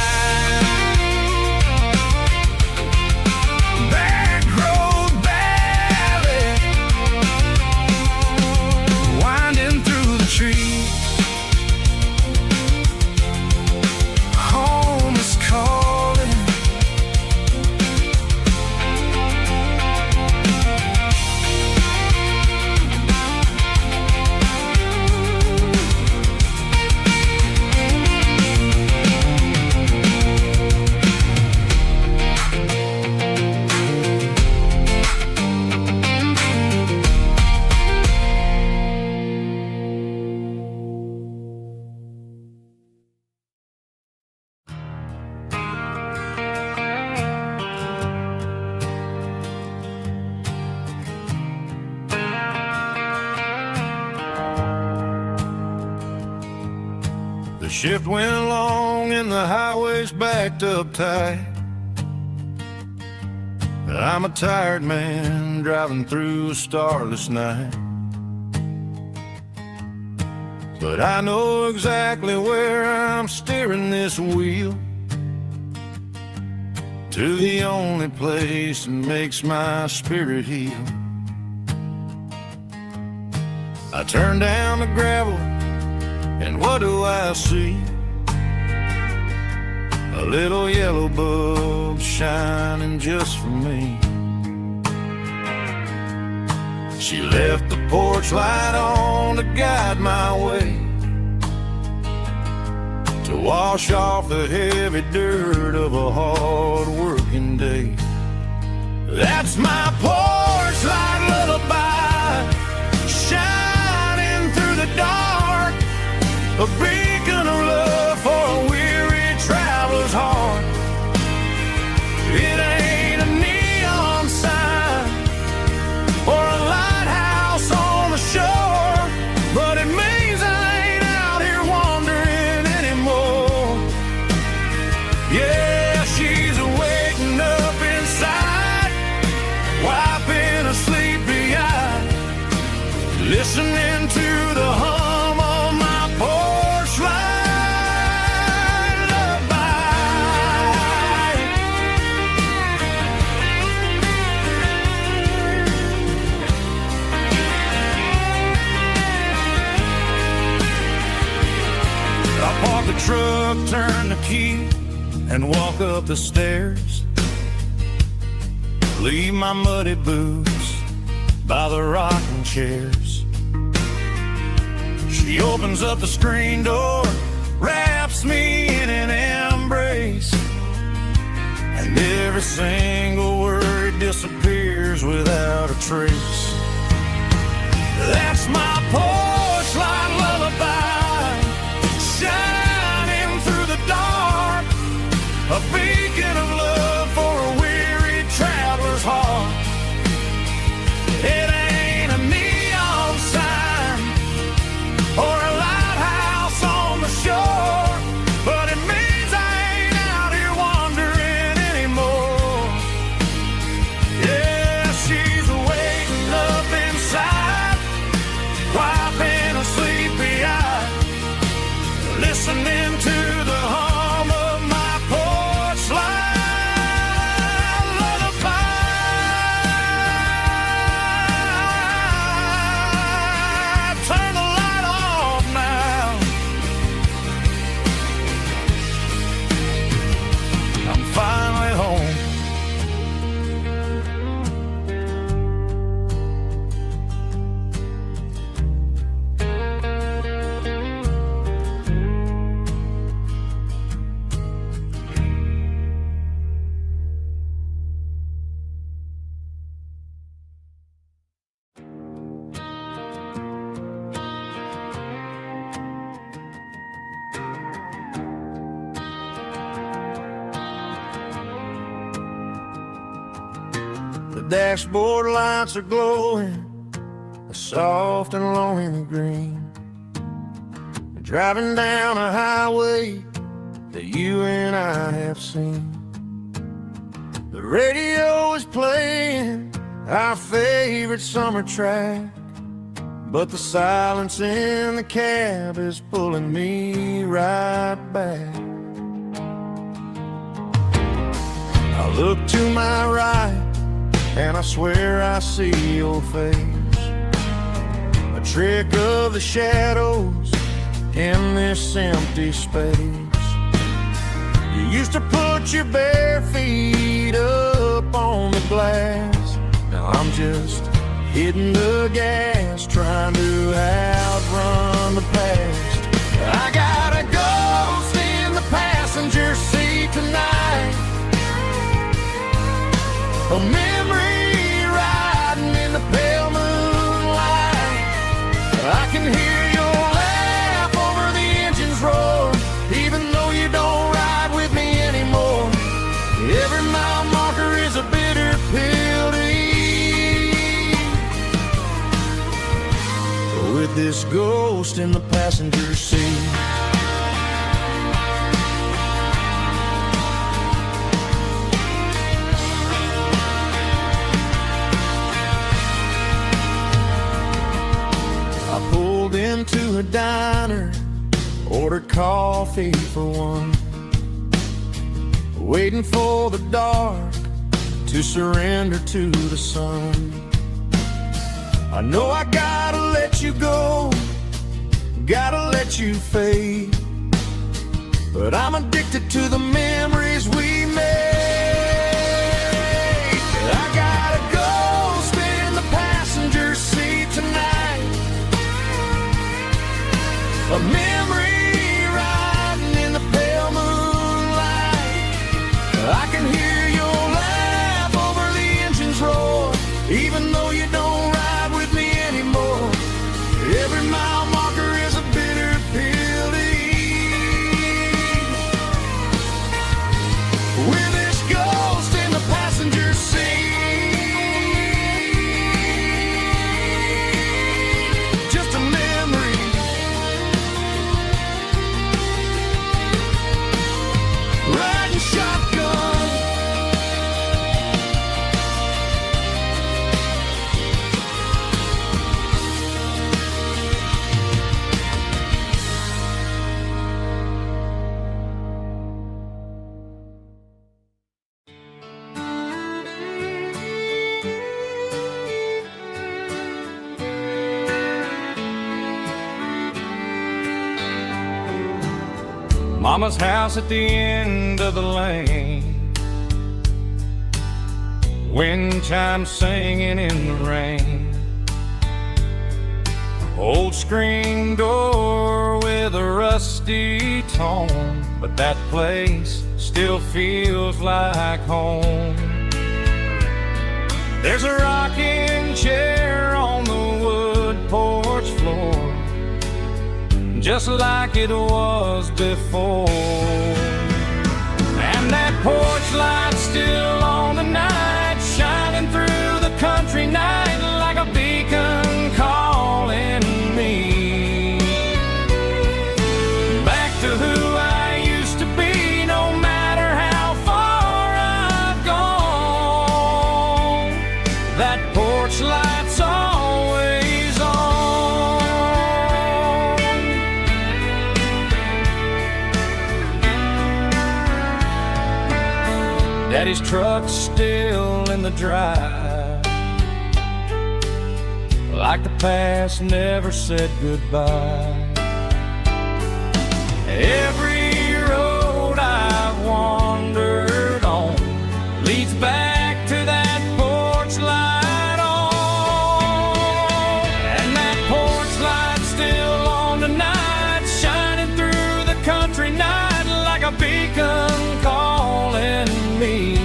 Back road ballad, winding through the trees. Home is calling. The shift went along and the highway's backed up tight. I'm a tired man driving through a starless night, but I know exactly where I'm steering this wheel, to the only place that makes my spirit heal. I turn down the gravel, and what do I see? A little yellow bulb shining just for me. She left the porch light on to guide my way, to wash off the heavy dirt of a hard-working day. That's my porch light lullaby, shining through the dark, a beacon of love for a weary traveler's heart. It ain't a neon sign or a lighthouse on the shore, but it means I ain't out here wandering anymore. Yeah, she's waking up inside, wiping a sleepy eye, listening to the hum of my porch light lullaby. I park the truck, turn the key, and walk up the stairs. Leave my muddy boots by the rocking chairs. She opens up the screen door, wraps me in an embrace, and every single word disappears without a trace. That's my porch light lullaby, shining through the dark, a beacon of love for a weary traveler's heart. It ain't a neon sign or a lighthouse on the shore, but it means I ain't out here wandering anymore. Yeah, she's waking The dashboard lights are glowing a soft and lonely green. Driving down a highway that you and I have seen. The radio is playing our favorite summer track, but the silence in the cab is pulling me right back. I look to my right and I swear I see your face, a trick of the shadows in this empty space. You used to put your bare feet up on the glass. Now I'm just hitting the gas, trying to outrun the past. I got a ghost in the passenger seat tonight, a memory riding in the pale moonlight. I can hear your laugh over the engine's roar, even though you don't ride with me anymore. Every mile marker is a bitter pill to eat, with this ghost in the passenger seat. I pulled into a diner, ordered coffee for one, waiting for the dark to surrender to the sun. I know I gotta let you go, gotta let you fade, but I'm addicted to the memories we made. I got a ghost in the passenger seat tonight, a memory riding in the pale moonlight. I can hear your laugh over the engine's roar, even though you don't ride with me anymore. Every mile marker is a bitter pill to eat, with this ghost in the passenger seat. Just a memory, riding shotgun. Mama's house at the end of the lane, wind chimes singing in the rain. Old screen door with a rusty tone, but that place still feels like home. There's a rocking chair on the wood porch floor, just like it was before. And that porch light's still on the night, shining through the country night like a beacon calling me back to who I used to be. No matter how far I've gone, that porch light's always on. Daddy's truck's still in the drive, like the past never said goodbye. Every road I've wandered on leads back to that porch light on. And that porch light's still on tonight, shining through the country night like a beacon calling me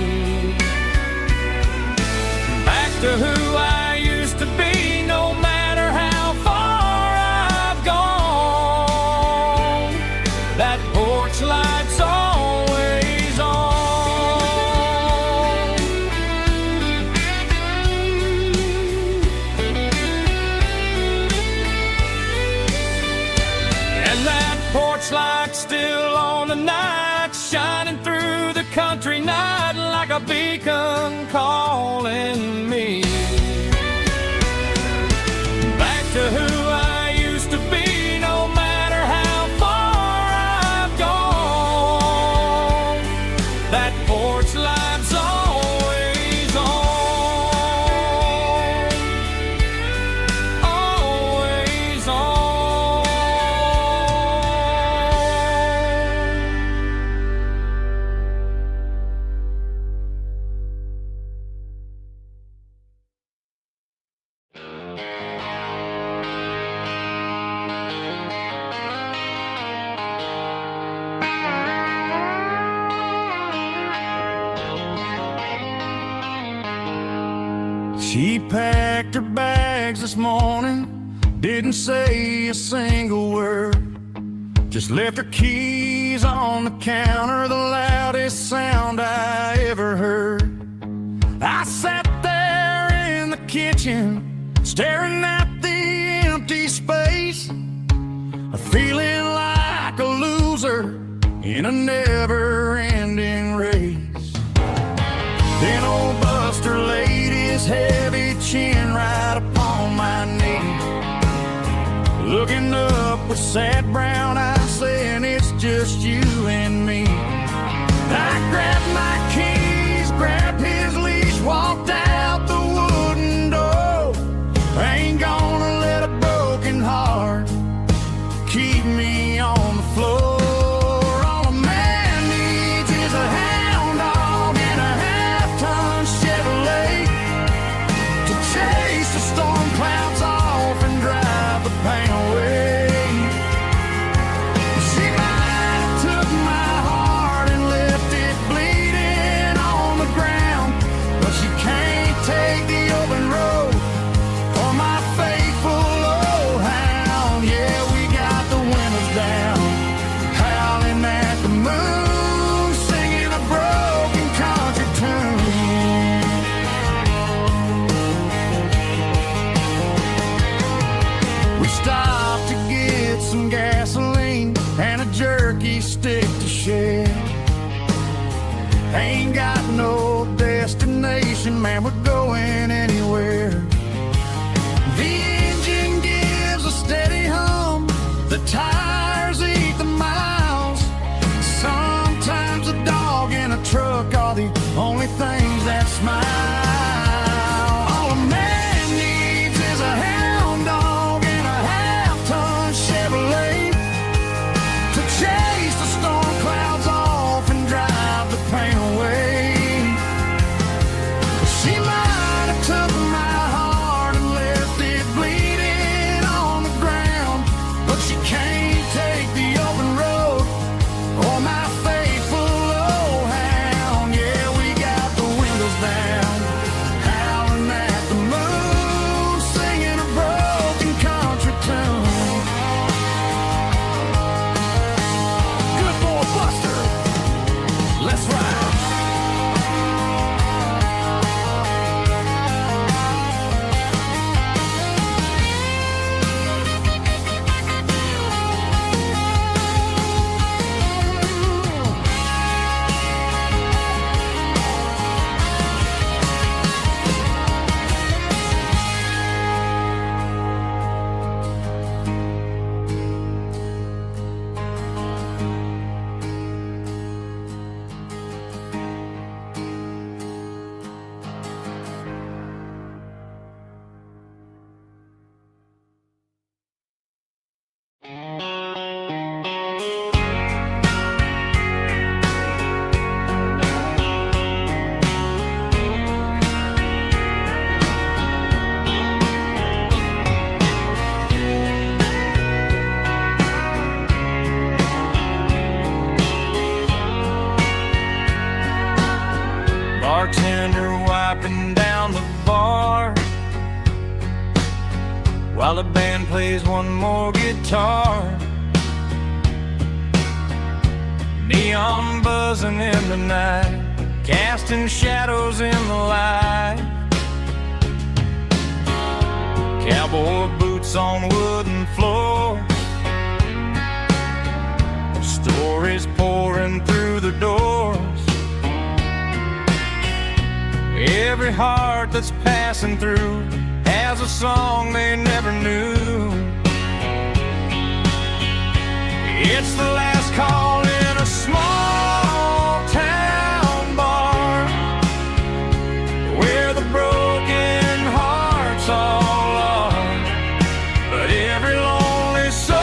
back to who I used to be. No matter how far I've gone, that porch light's always on. on the night, shining through the country night like a beacon calling me back to who I used to be, no matter how far I've gone. That porch light's always on, always on. She packed her bags this morning, didn't say a single word, just left her keys on the counter, the loudest sound I ever heard. I sat there in the kitchen, staring at the empty space, feeling like a loser in a never-ending race. Then old Buster laid his heavy chin right upon my knee, looking up with sad brown eyes, saying it's just you and me. I grabbed my keys, grabbed his leash, walked out the wooden door. I ain't gonna let a broken heart keep me on the floor. All a man needs is a hound dog and a half-ton Chevrolet to chase the storm clouds off and drive the pain away. She might have took my heart and left it bleeding on the ground, but she can't take the open road for my faithful old hound. Yeah, we got the windows down, howling at the moon, singing a broken country tune. We stopped to get some gasoline and a jerky stick to share. Ain't got no destination, man, we're going anywhere. The engine gives a steady hum, the tires eat the miles. Sometimes a dog and a truck are the only things that smile. All a man needs is a hound dog and a half-ton Chevrolet to chase the storm clouds off and drive the pain away. She might have took my heart and left it bleeding on the ground, but she can't take the open road or my faithful old hound. Yeah, we got the windows down, howling at the moon, singing a broken country tune. Good boy Buster, let's ride. Bartender wiping down the bar while the band plays one more guitar. Neon buzzing in the night, casting shadows in the light. Cowboy boots on wooden floors, stories poured every heart that's passing through has a song they never knew. It's the last call in a small town bar where the broken hearts all are. But every lonely soul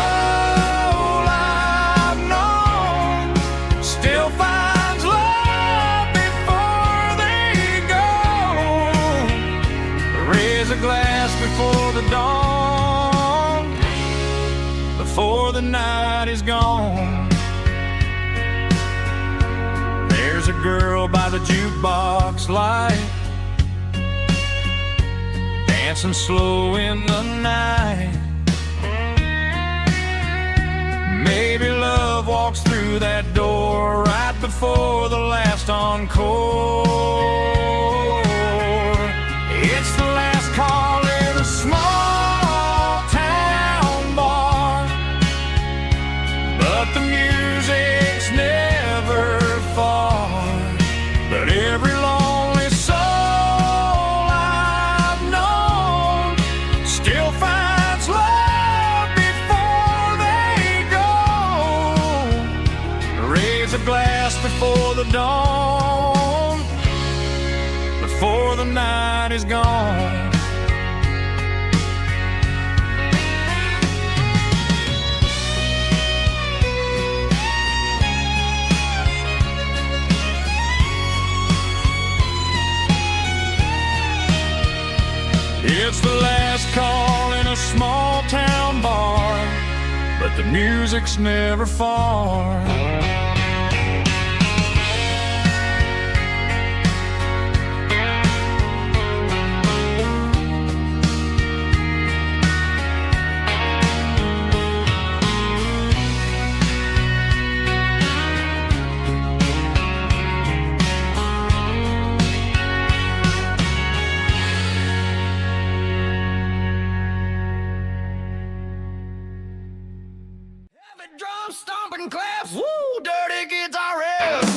I've known still finds love before they go. Raise a glass before the dawn, before the night is gone. There's a girl by the jukebox light, dancing slow in the night. Maybe love walks through that door right before the last encore. It's the last call in a small town bar, but the music's never far. But every lonely soul I've known still finds love before they go. Raise a glass before the dawn, before the night is gone. It's the last call in a small town bar, but the music's never far. Drum stomping claps, woo, dirty guitar riffs.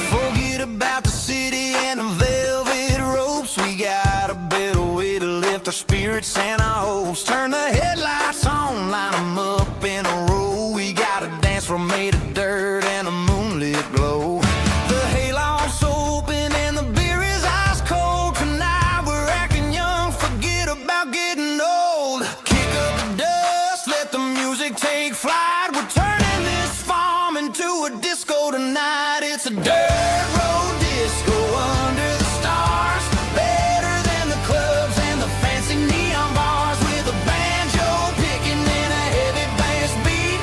Forget about the city and the velvet ropes. We got a better way to lift our spirits and our hopes. Turn the headlights on, line them up in a row. We got a dance floor made of dirt and a moonlit glow. The hayloft's open and the beer is ice cold. Tonight we're acting young, forget about getting old. Kick up the dust, let the music take flight. We're turning this farm into a disco tonight. It's a dirt road disco under the stars. Better than the clubs and the fancy neon bars, with a banjo picking and a heavy bass beat.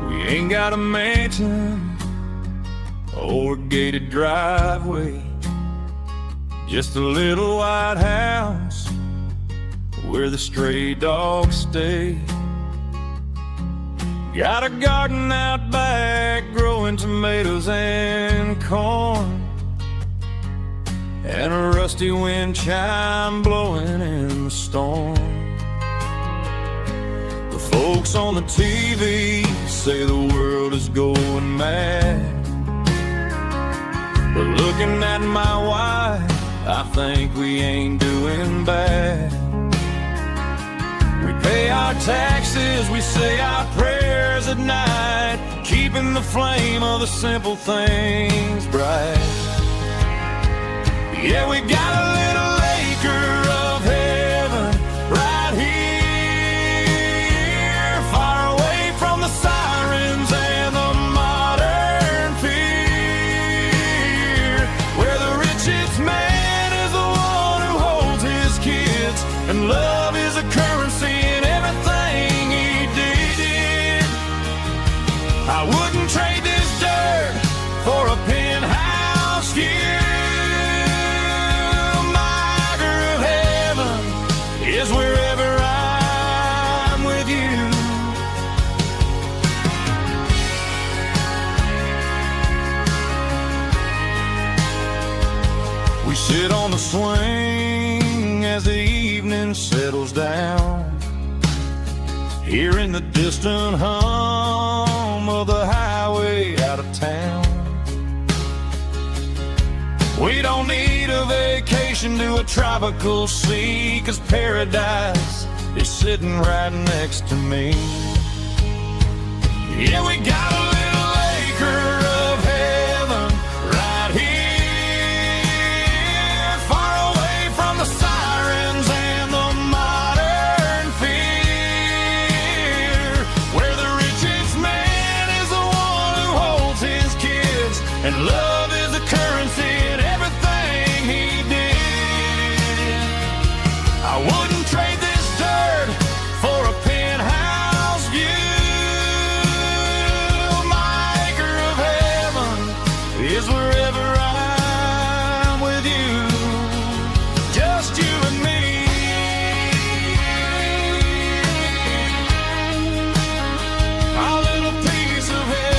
We ain't got a mansion or a gated driveway, just a little white house where the stray dogs stay. Got a garden out back growing tomatoes and corn, and a rusty wind chime blowing in the storm. The folks on the TV say the world is going mad, but looking at my wife, I think we ain't doing bad. We pay our taxes, we say our prayers at night, keeping the flame of the simple things bright. Yeah, we got a little acre of heaven right here, far away from the sirens and the modern fear, where the richest man is the one who holds his kids, and love is a currency in everything he did. I wouldn't trade this dirt for a penthouse view. Is wherever I'm with you. We sit on the swing as the evening settles down, hearing the distant hum of the highway out of town. We don't need a vacation to a tropical sea, 'cause paradise is sitting right next to me. Yeah, we got a little acre of heaven right here, far away from the sirens and the modern fear, where the richest man is the one who holds his kids, and love is the currency in everything he did. I wouldn't trade this dirt for a penthouse view. My acre of heaven is wherever I'm with you, just you and me. Our little piece of heaven.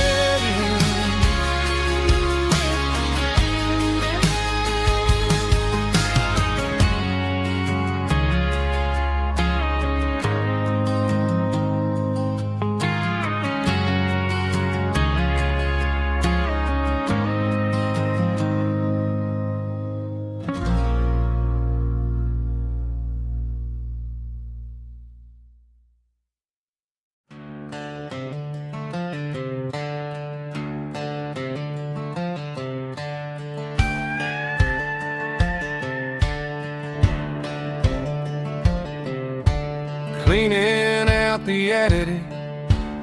Cleaning out the attic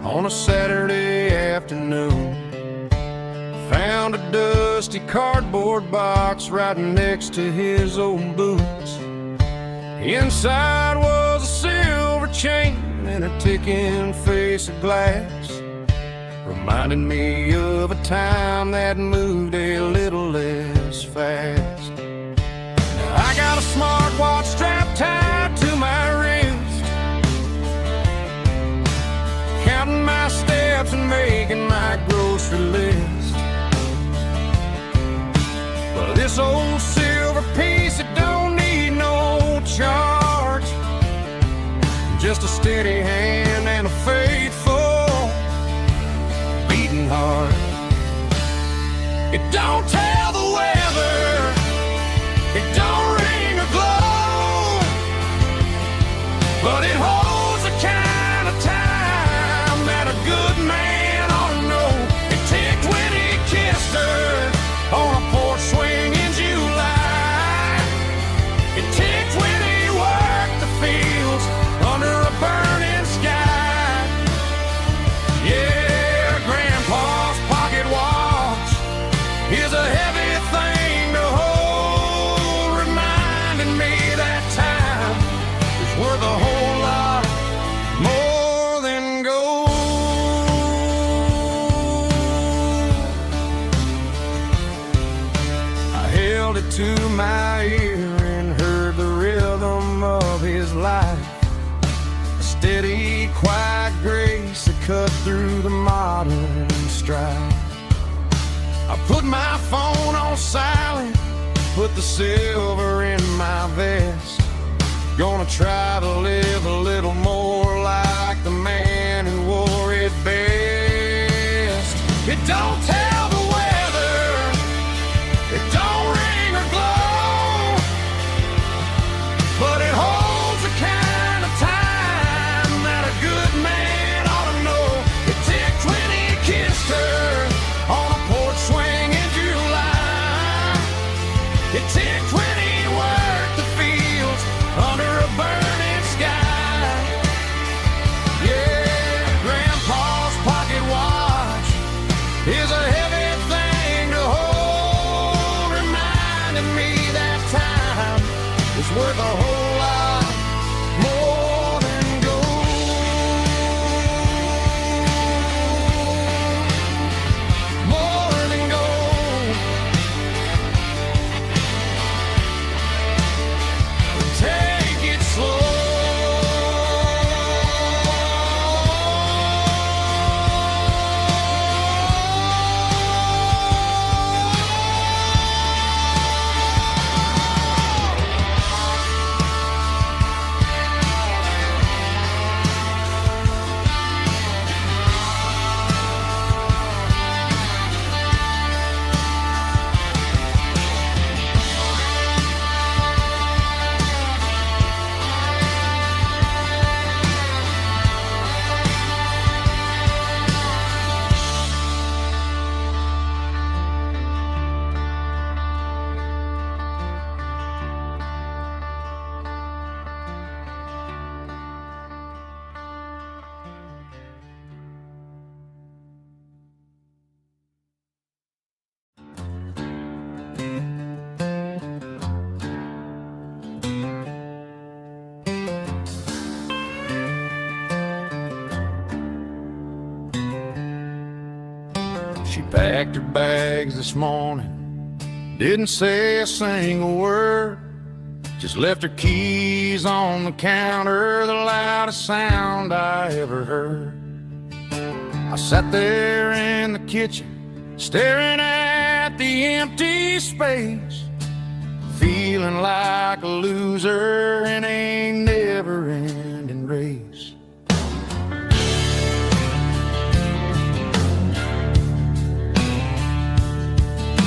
on a Saturday afternoon, found a dusty cardboard box right next to his old boots. Inside was a silver chain and a ticking face of glass, reminding me of a time that moved a little less fast. Now I got a smartwatch strapped tied to my wrist, counting my steps and making my grocery list. But this old silver piece, it don't need no charge, just a steady hand and a faithful beating heart. It don't tell the weather, it don't ring or glow, but it holds the kind of time that a good man ought to know. It ticked when he kissed her on a porch swing in July. It ticked when he worked the fields under a burning sky. cut through the modern strife. I put my phone on silent, put the silver in my vest. Gonna try to live a little more like the man who wore it best. It don't tell the weather, it don't ring or glow, but it holds the kind of time that a good man ought to know. It ticked when he kissed her on a porch swing in July. It ticked when he worked the fields under a burning sky. Yeah, Grandpa's pocket watch is a heavy thing to hold, reminding me that time is worth a whole lot more than gold. More than gold. Take it slow. She packed her bags this morning, didn't say a single word, just left her keys on the counter, the loudest sound I ever heard. I sat there in the kitchen, staring at the empty space, feeling like a loser in a never-ending race.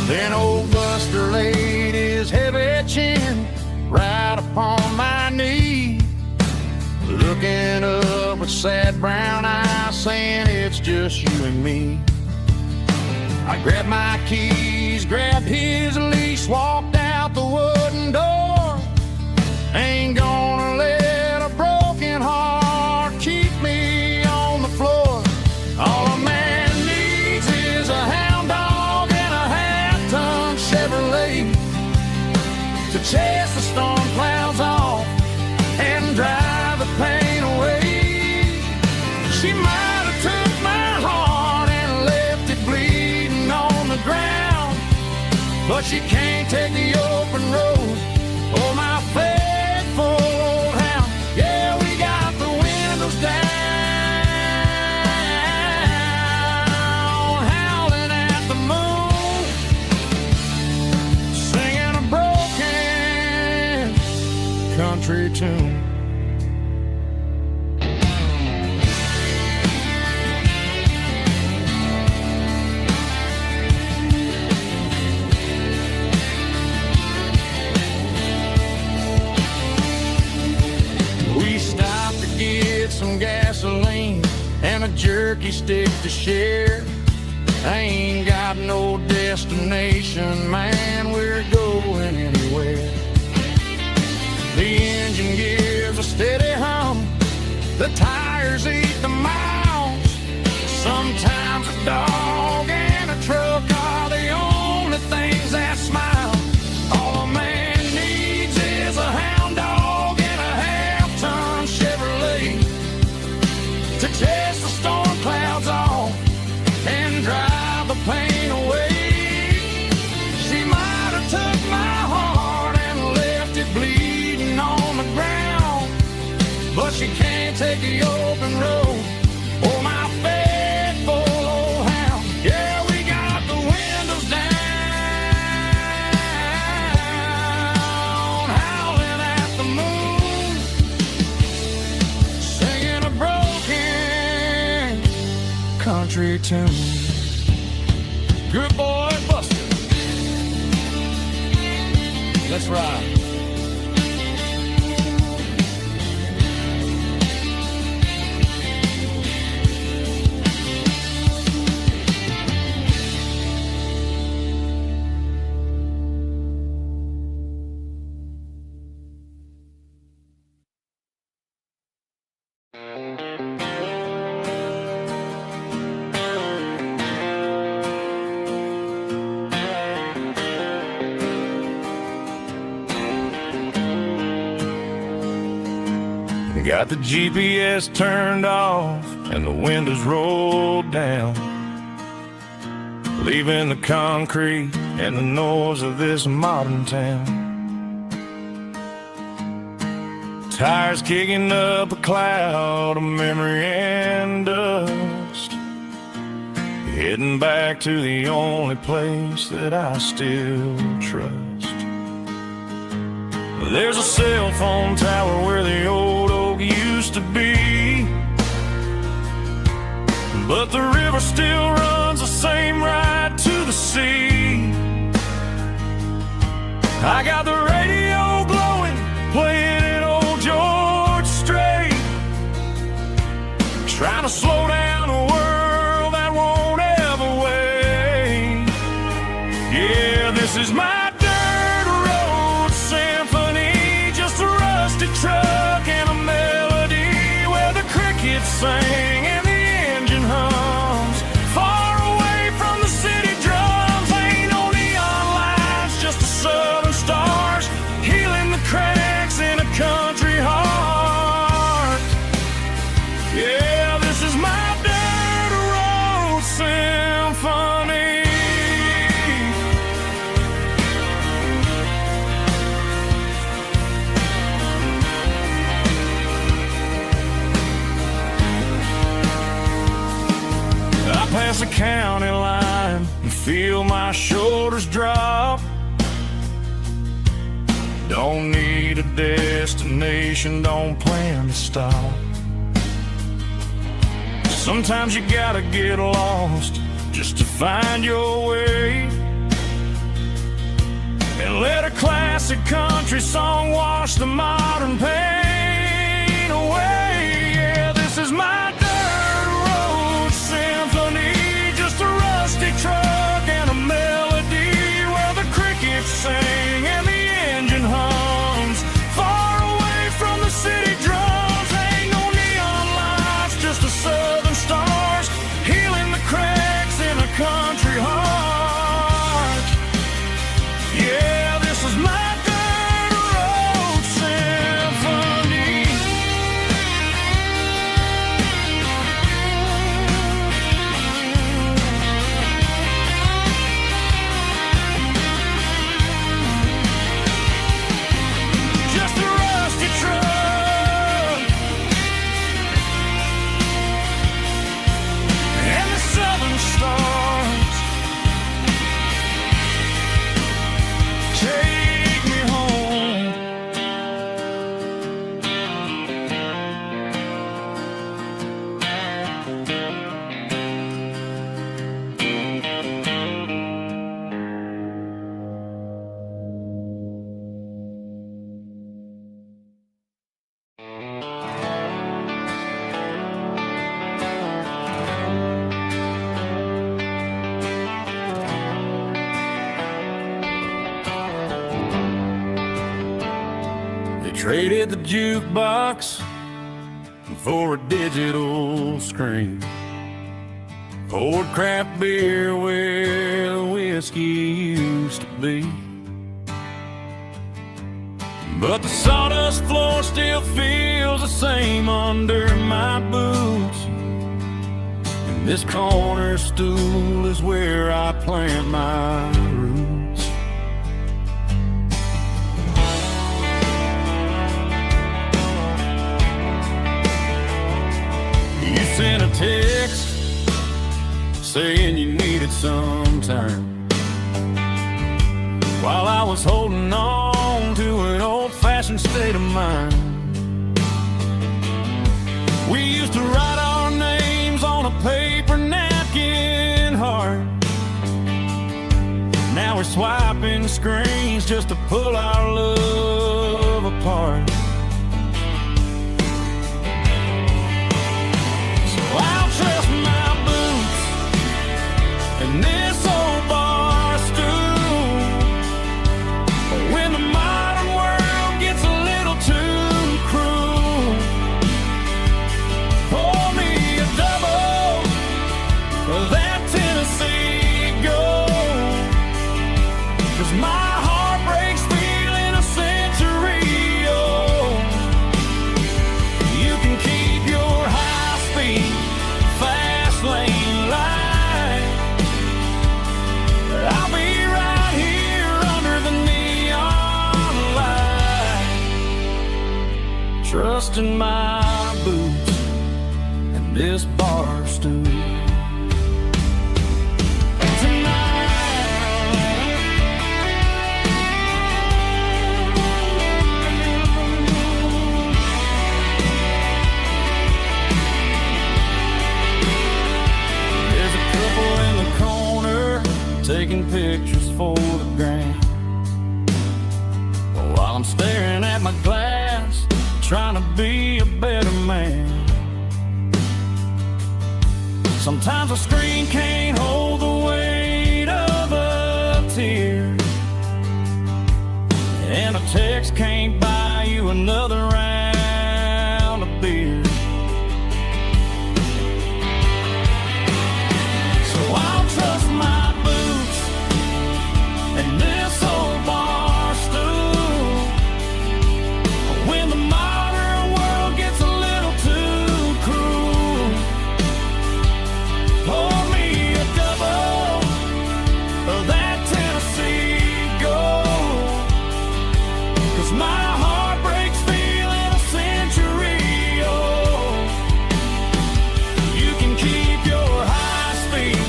Then old Buster laid his heavy chin right upon my knee, looking up with sad brown eyes, saying it's just you and me. I grabbed my keys, grabbed his leash, walked out the wooden door. Ain't gonna let a broken heart keep me on the floor. All a man needs is a hound dog and a half-ton Chevrolet to chase the storm clouds off and drive the pain away. She might have took my heart and left it bleeding on the ground, but she can't take the open road. Oh, my faithful old hound. Yeah, we got the windows down, howling at the moon, singing a broken country tune. We stopped to get some gasoline and a jerky stick to share. I ain't got no destination, man, we're going anywhere. The engine gives a steady hum, the tires eat the miles. Sometimes a dog and a truck are the only things that smile. All a man needs is a hound dog and a half-ton Chevrolet to chase the storm clouds off and drive the pain away. She might have took my heart and left it bleeding on the ground, but she can't take the open road. Oh, my faith. country tune. Good boy, Buster. Let's ride. Got the GPS turned off and the windows rolled down, leaving the concrete and the noise of this modern town. Tires kicking up a cloud of memory and dust, heading back to the only place that I still trust. There's a cell phone tower where the old oak used to be, but the river still runs the same right to the sea. I got the radio glowing, playing an old George Strait, trying to slow down a world that won't ever wait. Yeah, this is my truck and a melody where the crickets sing and the engine hums, far away from the city drums. Ain't no neon lights, just the southern stars healing the cracks in a country heart. Yeah, this is my dirt road symphony. Past the county line and feel my shoulders drop. Don't need a destination, don't plan to stop. Sometimes you gotta get lost just to find your way, and let a classic country song wash the modern pain away. Yeah, this is my truck and a melody where the crickets sing and the engine hums, far away from the city drums. Ain't no neon lights, just the southern stars healing the cracks in a country heart. Yeah, this is my dirt road symphony. Traded the jukebox for a digital screen, poured craft beer where the whiskey used to be, but the sawdust floor still feels the same under my boots, and this corner stool is where I plant my roots. You sent a text saying you needed some time, while I was holding on to an old-fashioned state of mind. We used to write our names on a paper now we're swiping screens just to pull our love apart. So I'll trust my boots and this old bar stool. But when the modern world gets a little too cruel, pour me a double of that Tennessee Gold. 'Cause my heart breaks feeling a century old. You can keep your high-speed, fast lane light. I'll be right here under the neon light, trusting my boots and this bar stool. Taking pictures for the gram, while I'm staring at my glass, trying to be a better man. Sometimes a screen can't hold the weight of a tear, and a text can't buy you another round of beer. So I'll trust my and this old bar stool. When the modern world gets a little too cruel, pour me a double of that Tennessee Gold. 'Cause my heart breaks feeling a century old. You can keep your high-speed,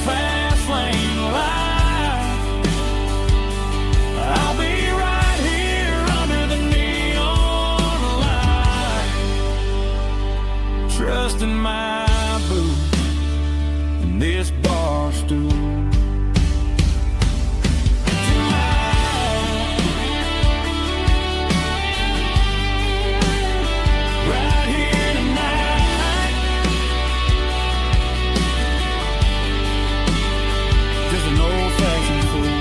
fast lane light. I'll be right here under the neon light, trusting my boots and this bar stool. Right here tonight, just an old-fashioned fool.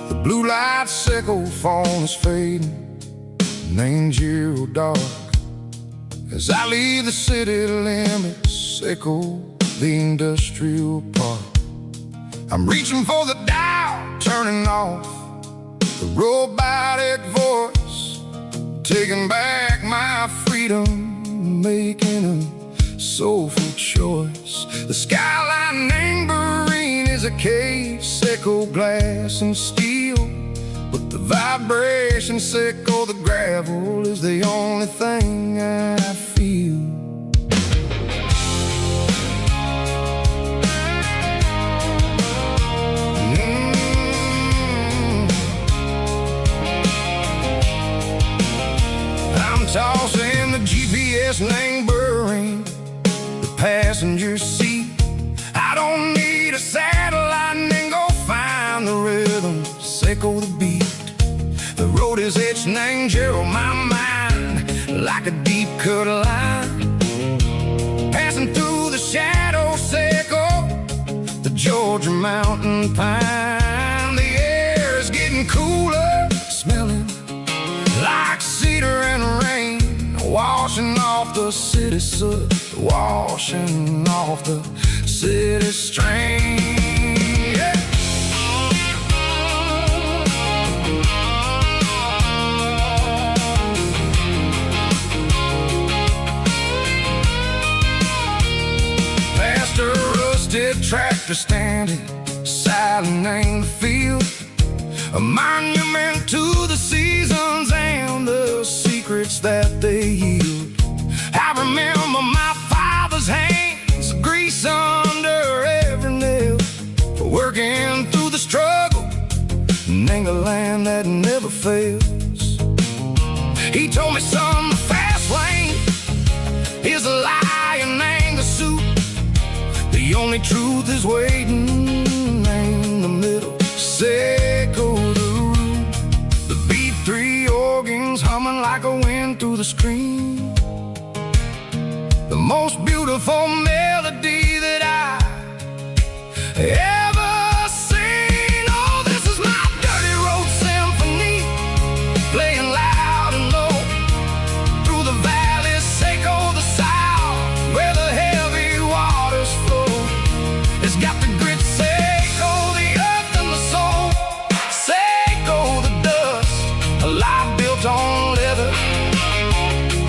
The blue light sickle phone is fading, named Giro dark. As I leave the city limits, sickle the industrial park. I'm reaching for the dial, turning off the robotic voice, taking back my freedom, making a soulful choice. The skyline named Marine is a cave, sickle glass and steel, but the vibration sickle, the gravel, is the only thing I feel. I'm tossing the GPS named Burring, the passenger seat. I don't need a satellite and go find the rhythm, sickle the beat. The road is etched named Gerald, my mind, like a deep cut line. Passing through the shadow sickle, the Georgia mountain pine. The air is getting cooler, smelling like cedar and rain, washing off the city soot, washing off the city strain. Yeah. Past a rusted tractor standing silent name the field, a monument to the seasons and the secrets that they yield. I remember my father's hands, grease under every nail, working through the struggle, name a land that never fails. He told me, son, the fast lane is a lie and ain't the suit. The only truth is waiting in the middle. Seco the root, the B3 organs humming like a wind through the screen. The most beautiful melody that I ever seen. Oh, this is my dirty road symphony, playing loud and low through the valleys, Seco the south, where the heavy waters flow. It's got the grit, Seco the earth and the soul, Seco the dust, a life built on leather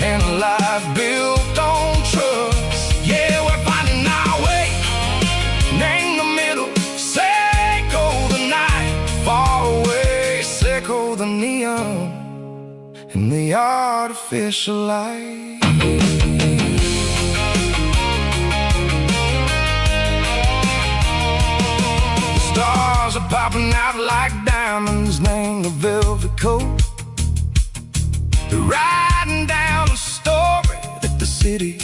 and a life built on trust. Yeah, we're finding our way, name the middle, Seco the night, far away, Seco the neon and the artificial light. The stars are popping out like diamonds, name the velvet coat. They're riding down a story that the city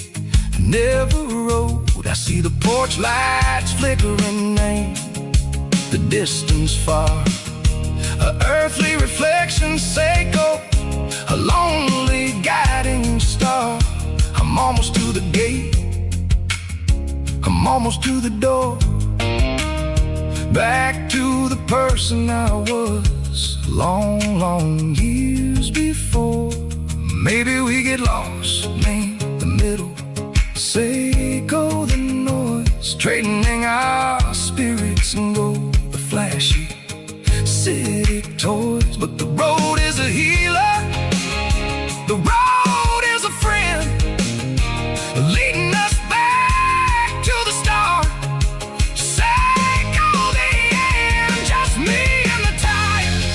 never wrote. I see the porch lights flickering, name the distance far, a earthly reflection, Seco, a lonely guiding star. I'm almost to the gate, I'm almost to the door, back to the person I was long, long years before. Maybe we get lost, name the middle, Seco the noise, trading our spirits and go the flashy city toys. But the road is a healer, the road is a friend, leading us back to the start. Seco the end, just me and the tires,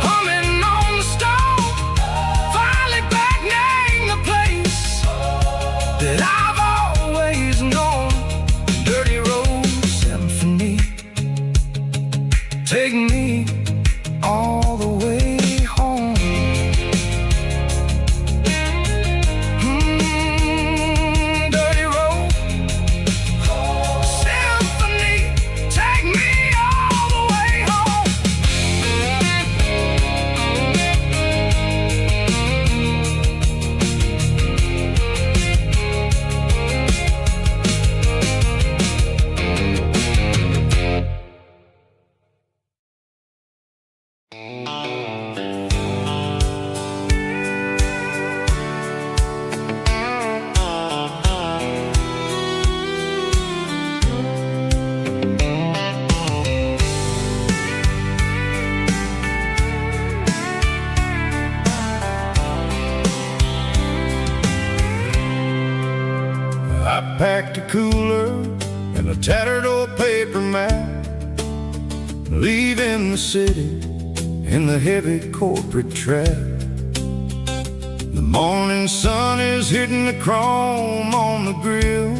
humming on the stone. Finally back, name the place that I've always known. Dirty road symphony, take me all the way home. Dirty road symphony, take me all the way home. I packed a cooler and a tattered old paper map, leaving the city in the heavy corporate trap. The morning sun is hitting the chrome on the grill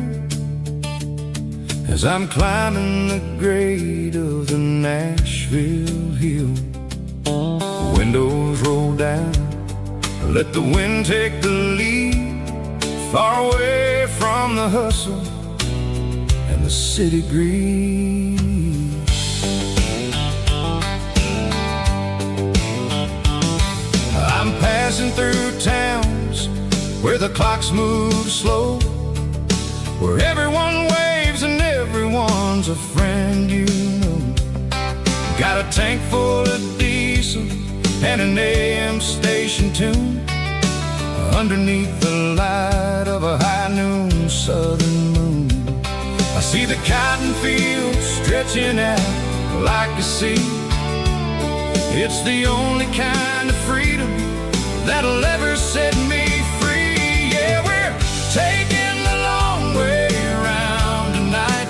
as I'm climbing the grade of the Nashville hill. Windows roll down, let the wind take the lead, far away from the hustle and the city breeze. I'm passing through towns where the clocks move slow, where everyone waves and everyone's a friend you know. Got a tank full of diesel and an AM station tune, underneath the light of a high noon southern moon. I see the cotton fields stretching out like a sea. It's the only kind of freedom that'll ever set me free. Yeah, we're taking the long way around tonight,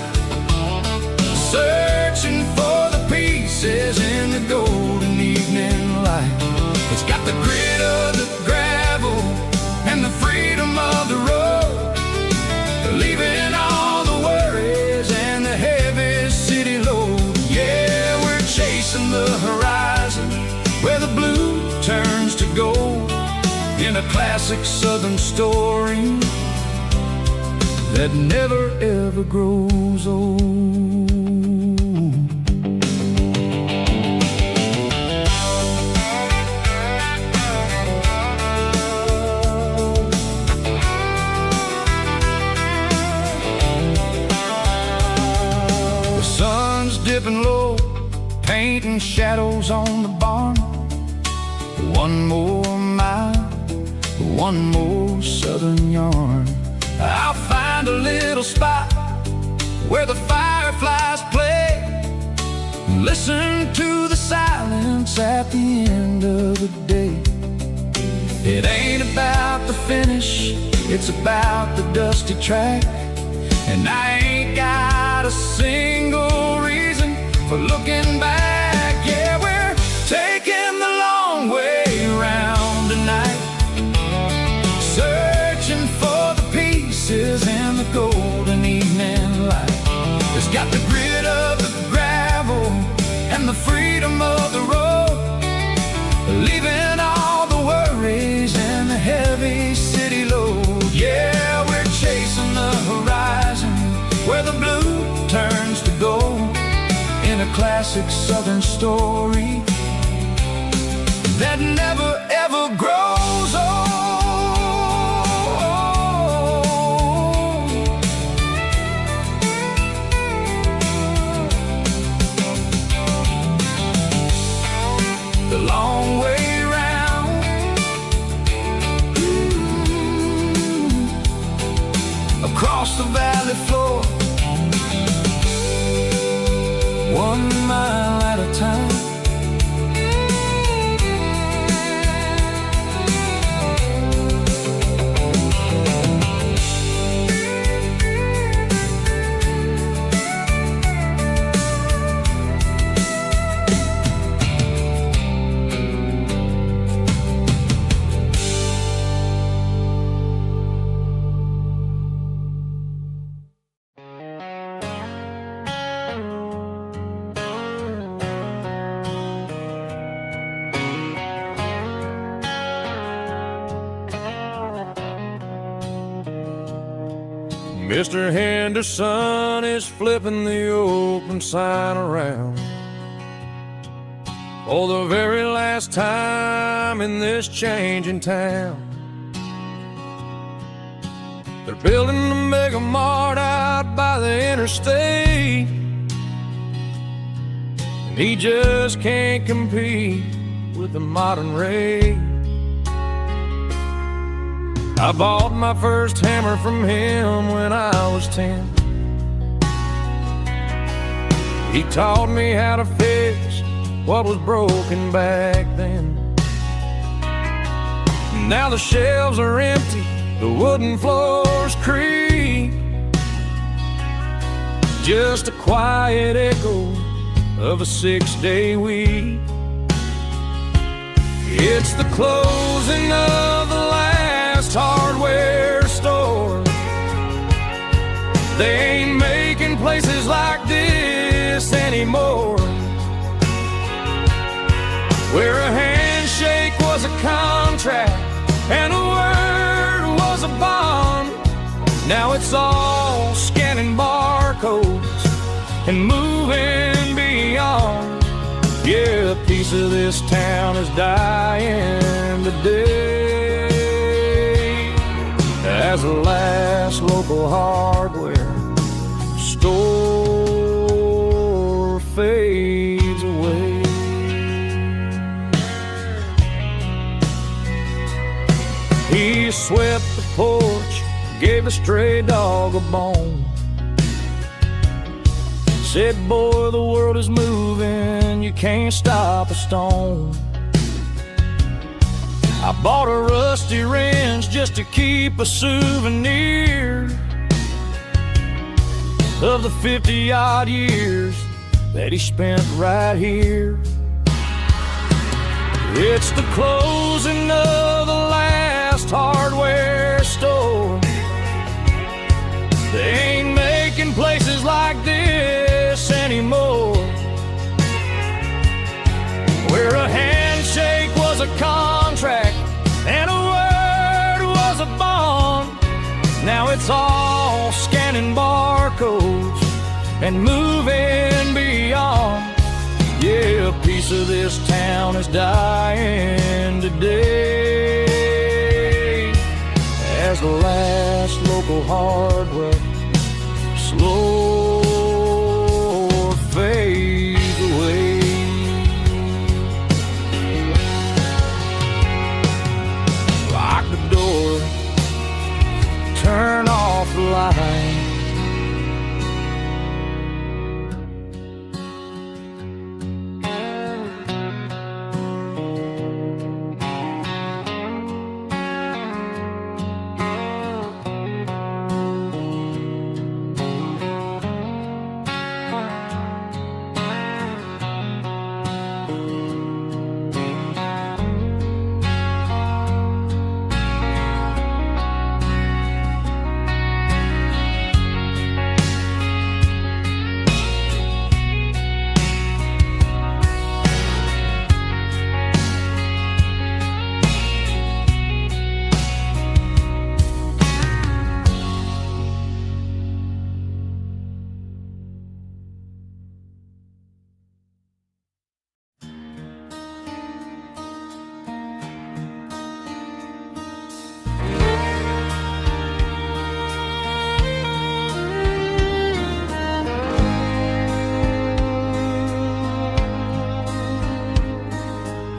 classic southern story that never ever grows old. The sun's dipping low, painting shadows on the barn. One more mile, one more southern yarn. I'll find a little spot where the fireflies play, listen to the silence at the end of the day. It ain't about the finish, it's about the dusty track. And I ain't got a single reason for looking back. Yeah, we're taking the long way around tonight, searching for the pieces in the golden evening light. It's got the grit of the gravel and the freedom of the road, leaving all the worries and the heavy city load. Yeah, we're chasing the horizon where the blue turns to gold, in a classic southern story that never ever grows old. The long way round, across the valley floor, 1 mile at a time. Mr. Henderson is flipping the open sign around for the very last time in this changing town. They're building a mega mart out by the interstate, and he just can't compete with the modern rate. I bought my first hammer from him when I was 10. He taught me how to fix what was broken back then. Now the shelves are empty, the wooden floors creak, just a quiet echo of a 6-day week. It's the closing of the last hardware store. They ain't making places like this anymore, where a handshake was a contract and a word was a bond. Now it's all scanning barcodes and moving beyond. Yeah, a piece of this town is dying today as the last local hardware store fades away. He swept the porch, gave a stray dog a bone, said, boy, the world is moving, you can't stop a stone. I bought a rusty wrench just to keep a souvenir of the 50-odd years that he spent right here. It's the closing of the last hardware store. They ain't making places like this anymore, where a handshake was a contract and a word it's all scanning barcodes and moving beyond. Yeah, a piece of this town is dying today as the last local hardware slow fades away. Lock the door, turn off the light.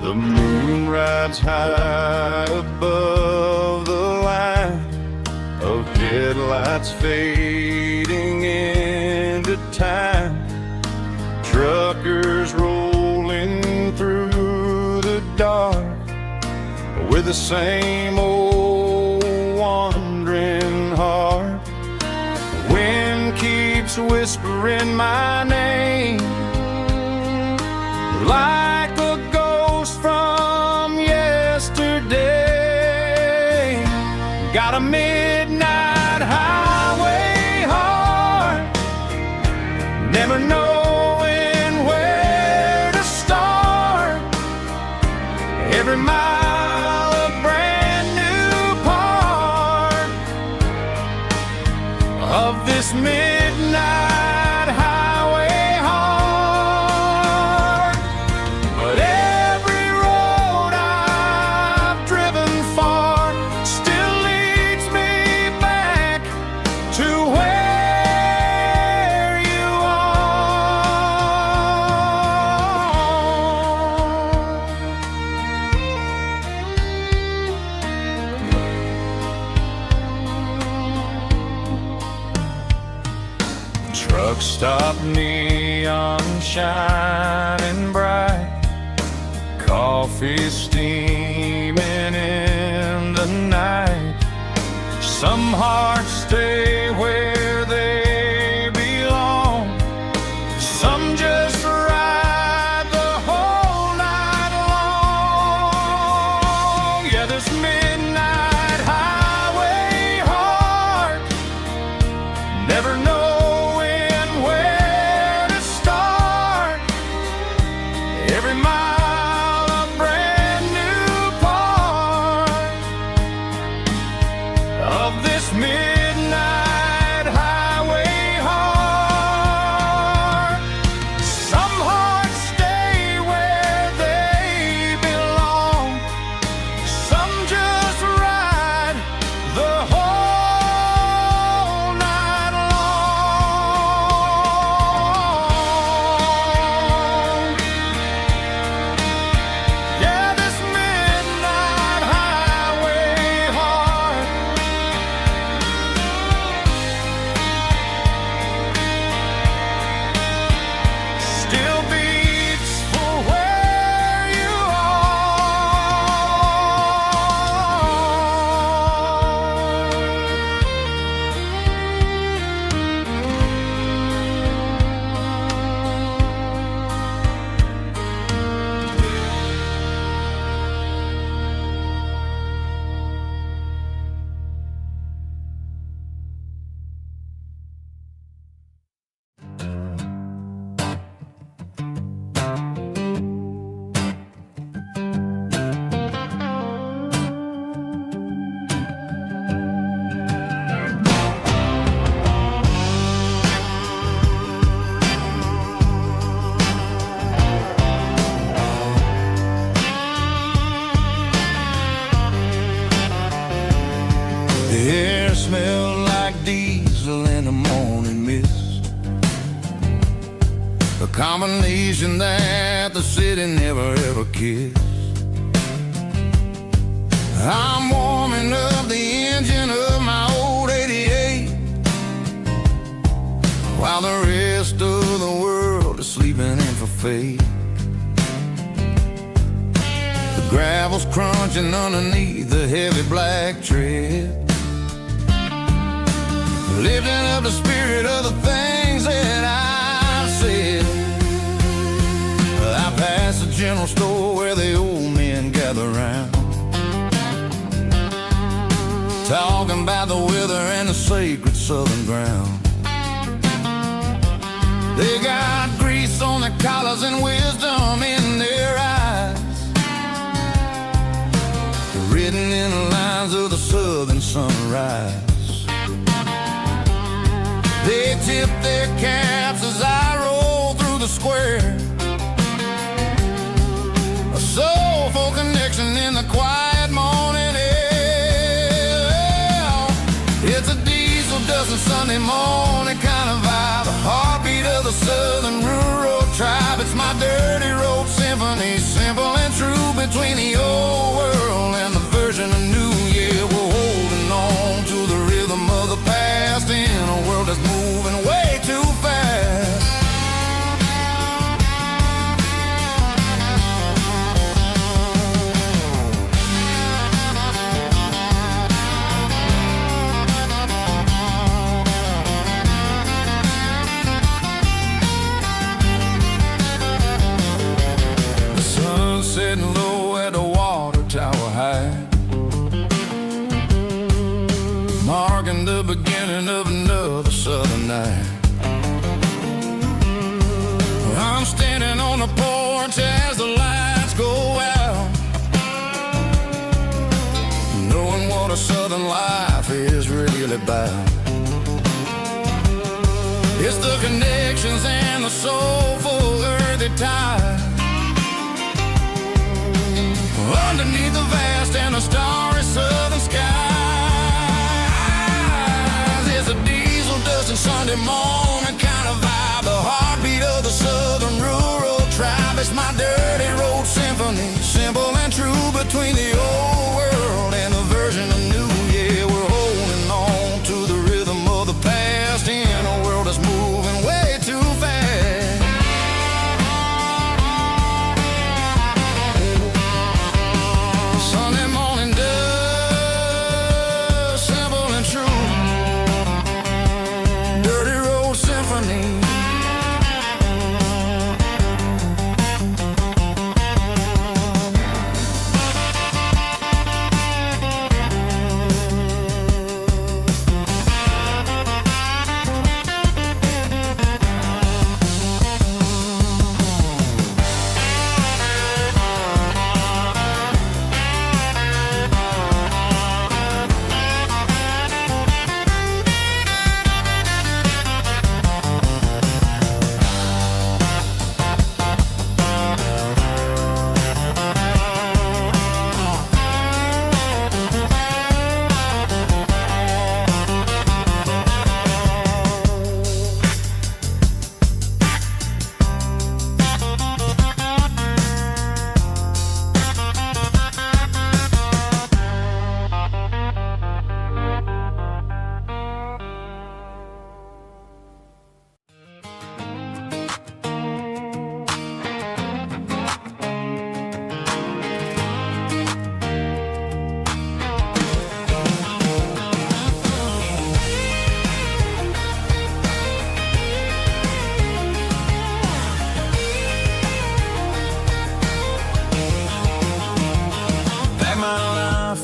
The moon rides high above the line of headlights fading into time. Truckers rolling through the dark with the same old wandering heart. The wind keeps whispering my name like a ghost from yesterday. Got a midnight highway heart, never knowing where to start. Every mile a brand new part of this midnight highway heart. But every road I've driven far still leads me back to where you are. Truck stop, neon shining bright, coffee steaming in the night. Some hearts stay where they belong, some just ride the whole night long. Yeah, this midnight highway heart, never knowing where to start. Every mile a brand new part of this midnight diesel in the morning mist, a combination that the city never ever kissed. I'm warming up the engine of my old 88, while the rest of the world is sleeping in for fate. The gravel's crunching underneath the heavy black tread, lifting up the spirit of the things that I said. I passed the general store where the old men gather round, talking about the weather and the sacred southern ground. They got grease on their collars and wisdom in their eyes, written in the lines of the southern sunrise. They tip their caps as I roll through the square, a soulful connection in the quiet morning air. It's a diesel dusting Sunday morning kind of vibe, a heartbeat of the southern rural tribe. It's my dirty road symphony, simple and true, between the old world and the version of new. Yeah, we're holding on to the rhythm of the past in a world that's moving way too fast. The sun's setting low at the water tower high, marking the beginning of another southern night. I'm standing on the porch as the lights go out, knowing what a southern life is really about. It's the connections and the soulful earthy tide, underneath the vast and the starry southern skies. It's a diesel dusting Sunday morning kind of vibe, the heartbeat of the southern rural tribe. It's my dirty road symphony, simple and true, between the old world and the version of new. Yeah, we're holding on to the rhythm of the past in a world that's moving way too fast. Sunday morning dust, simple and true, dirty road symphony.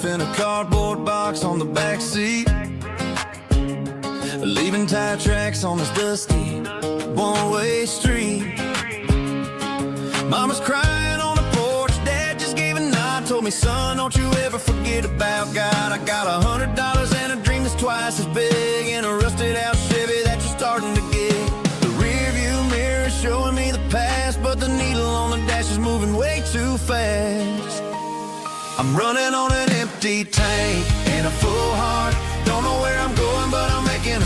In a cardboard box on the back seat, leaving tire tracks on this dusty one-way street. Mama's crying on the porch, Dad just gave a nod, told me, son, don't you ever forget about God. I got $100 and a dream that's twice as big, in a rusted out Chevy that you're starting to get. The rear view mirror is showing me the past, but the needle on the dash is moving way too fast. I'm running on an empty tank and a full heart. Don't know where I'm going, but I'm making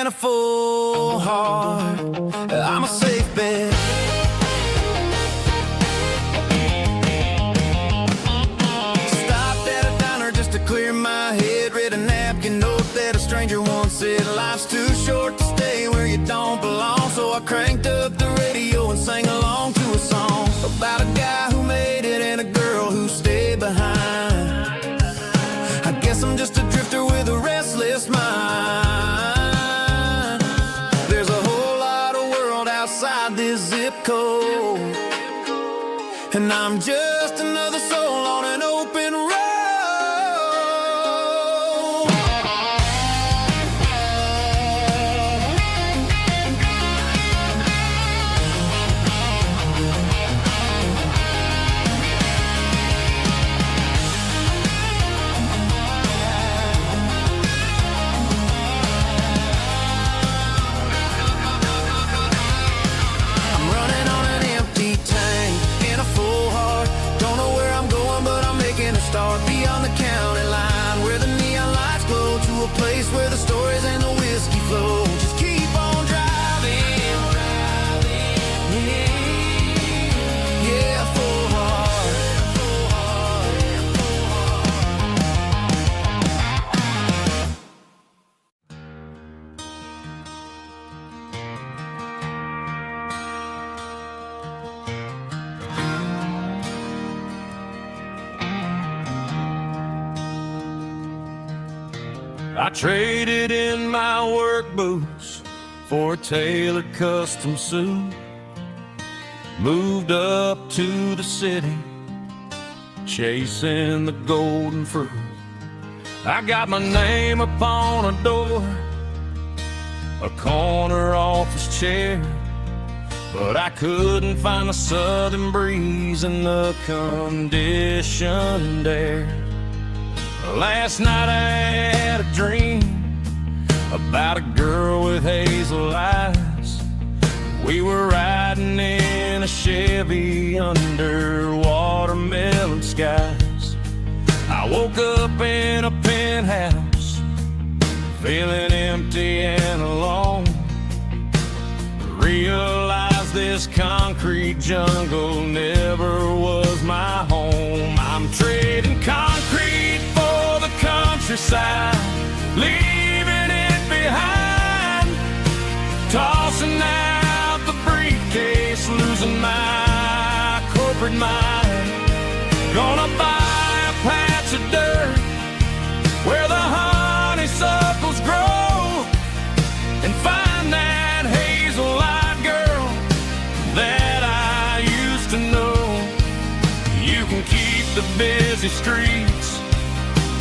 and a full heart, I'm a safe bet. Stopped at a diner just to clear my head. Read a napkin note that a stranger once said, life's too short to stay where you don't belong. So I cranked up the radio and sang along to a song about a guy who made it and a girl who stayed behind. I guess I'm just a drifter with a restless mind. There's a whole lot of world outside this zip code, and I'm just another soul on an open road. Start beyond the county line, where the neon lights glow, to a place where the stories and the whiskey flow. Just keep on driving, yeah, full heart, full heart, full I traded in my work boots for a tailored custom suit. Moved up to the city, chasing the golden fruit. I got my name upon a door, a corner office chair, but I couldn't find the southern breeze in the conditioned air. Last night I had a dream about a girl with hazel eyes. We were riding in a Chevy under watermelon skies. I woke up in a penthouse, feeling empty and alone. Realized this concrete jungle never was my home. I'm trading concrete for the countryside, leaving it behind. Tossing out the briefcase, losing my corporate mind. Gonna buy a patch of dirt where the honeysuckles grow, and find that hazel-eyed girl that I used to know. You can keep the busy streets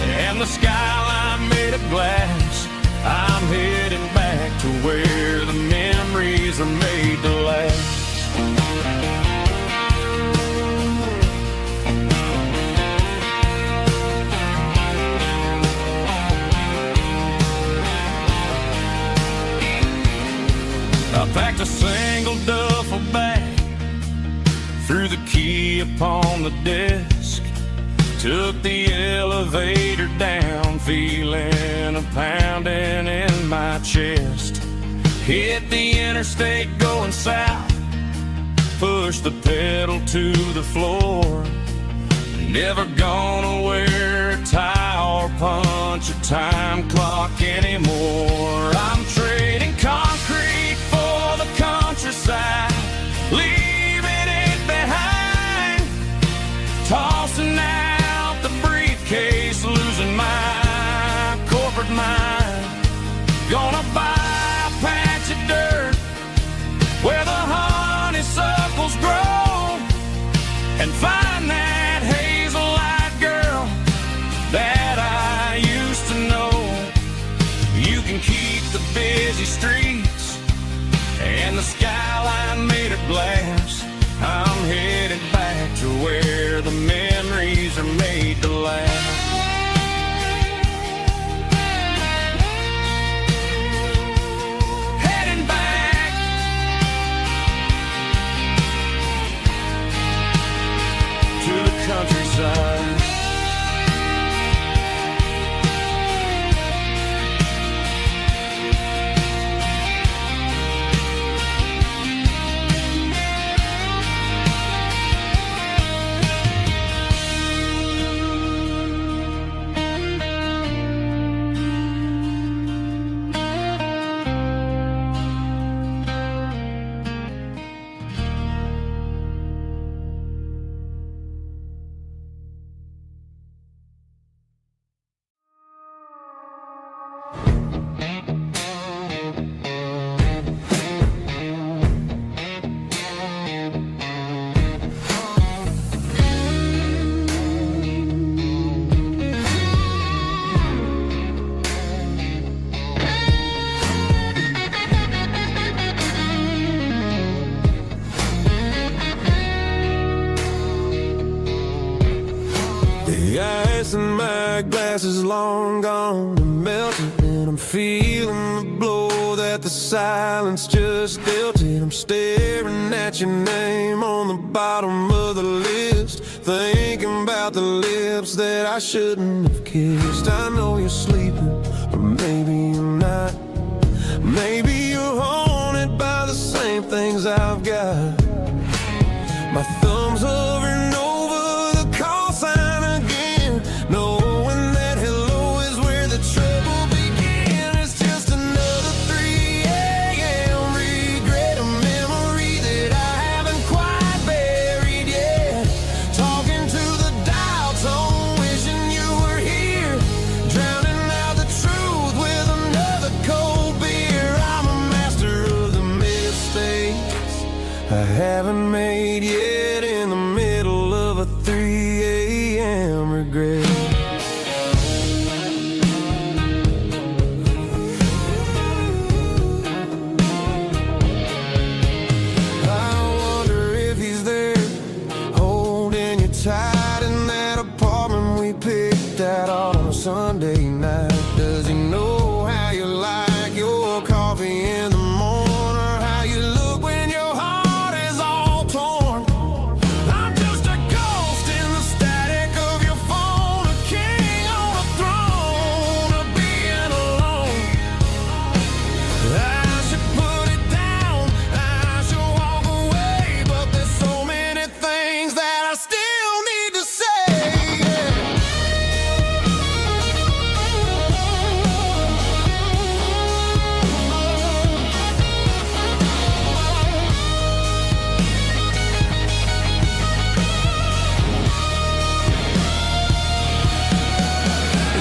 and the skyline made of glass. I'm heading back to where the memories are made to last. I packed a single duffel bag, threw the key upon the desk, took the elevator down, feeling a pounding in my chest. Hit the interstate going south, pushed the pedal to the floor. Never gonna wear a tie or punch a time clock anymore. I'm trading concrete for the countryside, leaving it behind. Tossing out the briefcase, losing my corporate mind. Gonna buy a patch of dirt where the honeysuckles grow, and find that hazel-eyed girl that I used to know. You can keep the busy streets and the skyline made of glass. I'm headed back to where the memories are made to last. Heading back to the countryside. ice in my glass is long gone and melted, and I'm feeling the blow that the silence just dealt it. I'm staring at your name on the bottom of the list, thinking about the lips that I shouldn't have kissed. I know you're sleeping, or maybe you're not. Maybe you're haunted by the same things I've got. My thumb's hovering over the call sign again, knowing that hello is where the trouble began. It's just another 3 a.m. regret, a memory that I haven't quite buried yet. Talking to the dial tone, wishing you were here, drowning out the truth with another cold beer. I'm a master of the mistakes I haven't made yet, in the middle of a 3 a.m. regret. I wonder if he's there, holding you tight in that apartment we picked out on a Sunday night. Does he know how you like your coffee in the morning, or how you look when your heart is all torn? I'm just a ghost in the static of your phone, a king on a throne, of being alone. I should put it down, I should walk away, but there's so many things that I still need to say.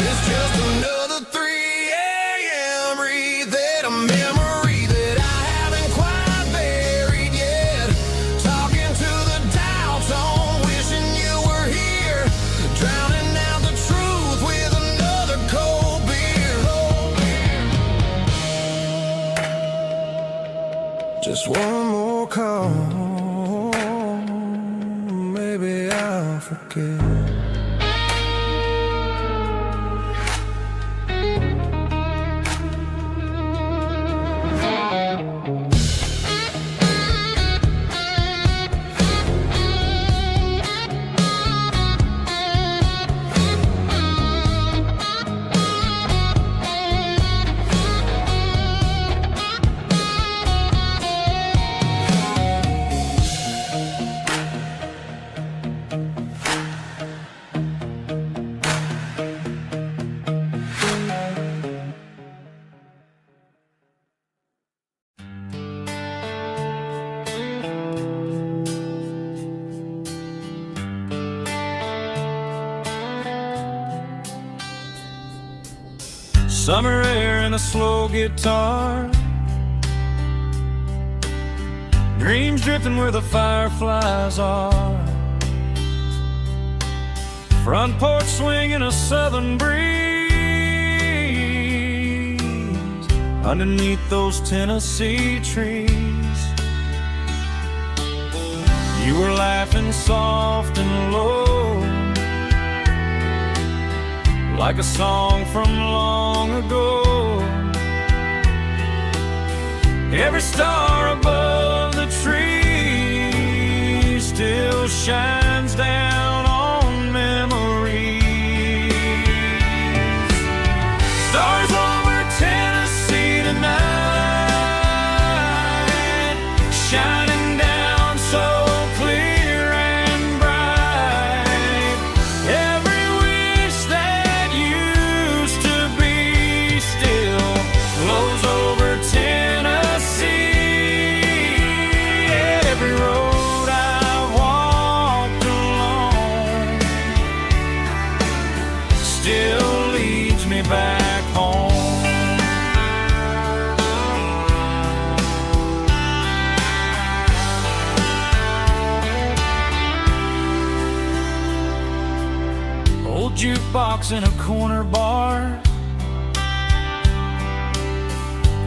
It's just another 3 a.m. read, a memory that I haven't quite buried yet. Talking to the dial tone, wishing you were here, drowning out the truth with another cold beer. Just one more call, maybe I'll forget. Summer air and a slow guitar, dreams drifting where the fireflies are. Front porch swinging a southern breeze, underneath those Tennessee trees. You were laughing soft and low, like a song from long ago. Every star above the tree still shines down on memories. Stars over Tennessee tonight, shining down so clear and bright. Every wish that used to be still flows over Tennessee. Every road I've walked along still leads me back home. Old jukebox in a corner bar,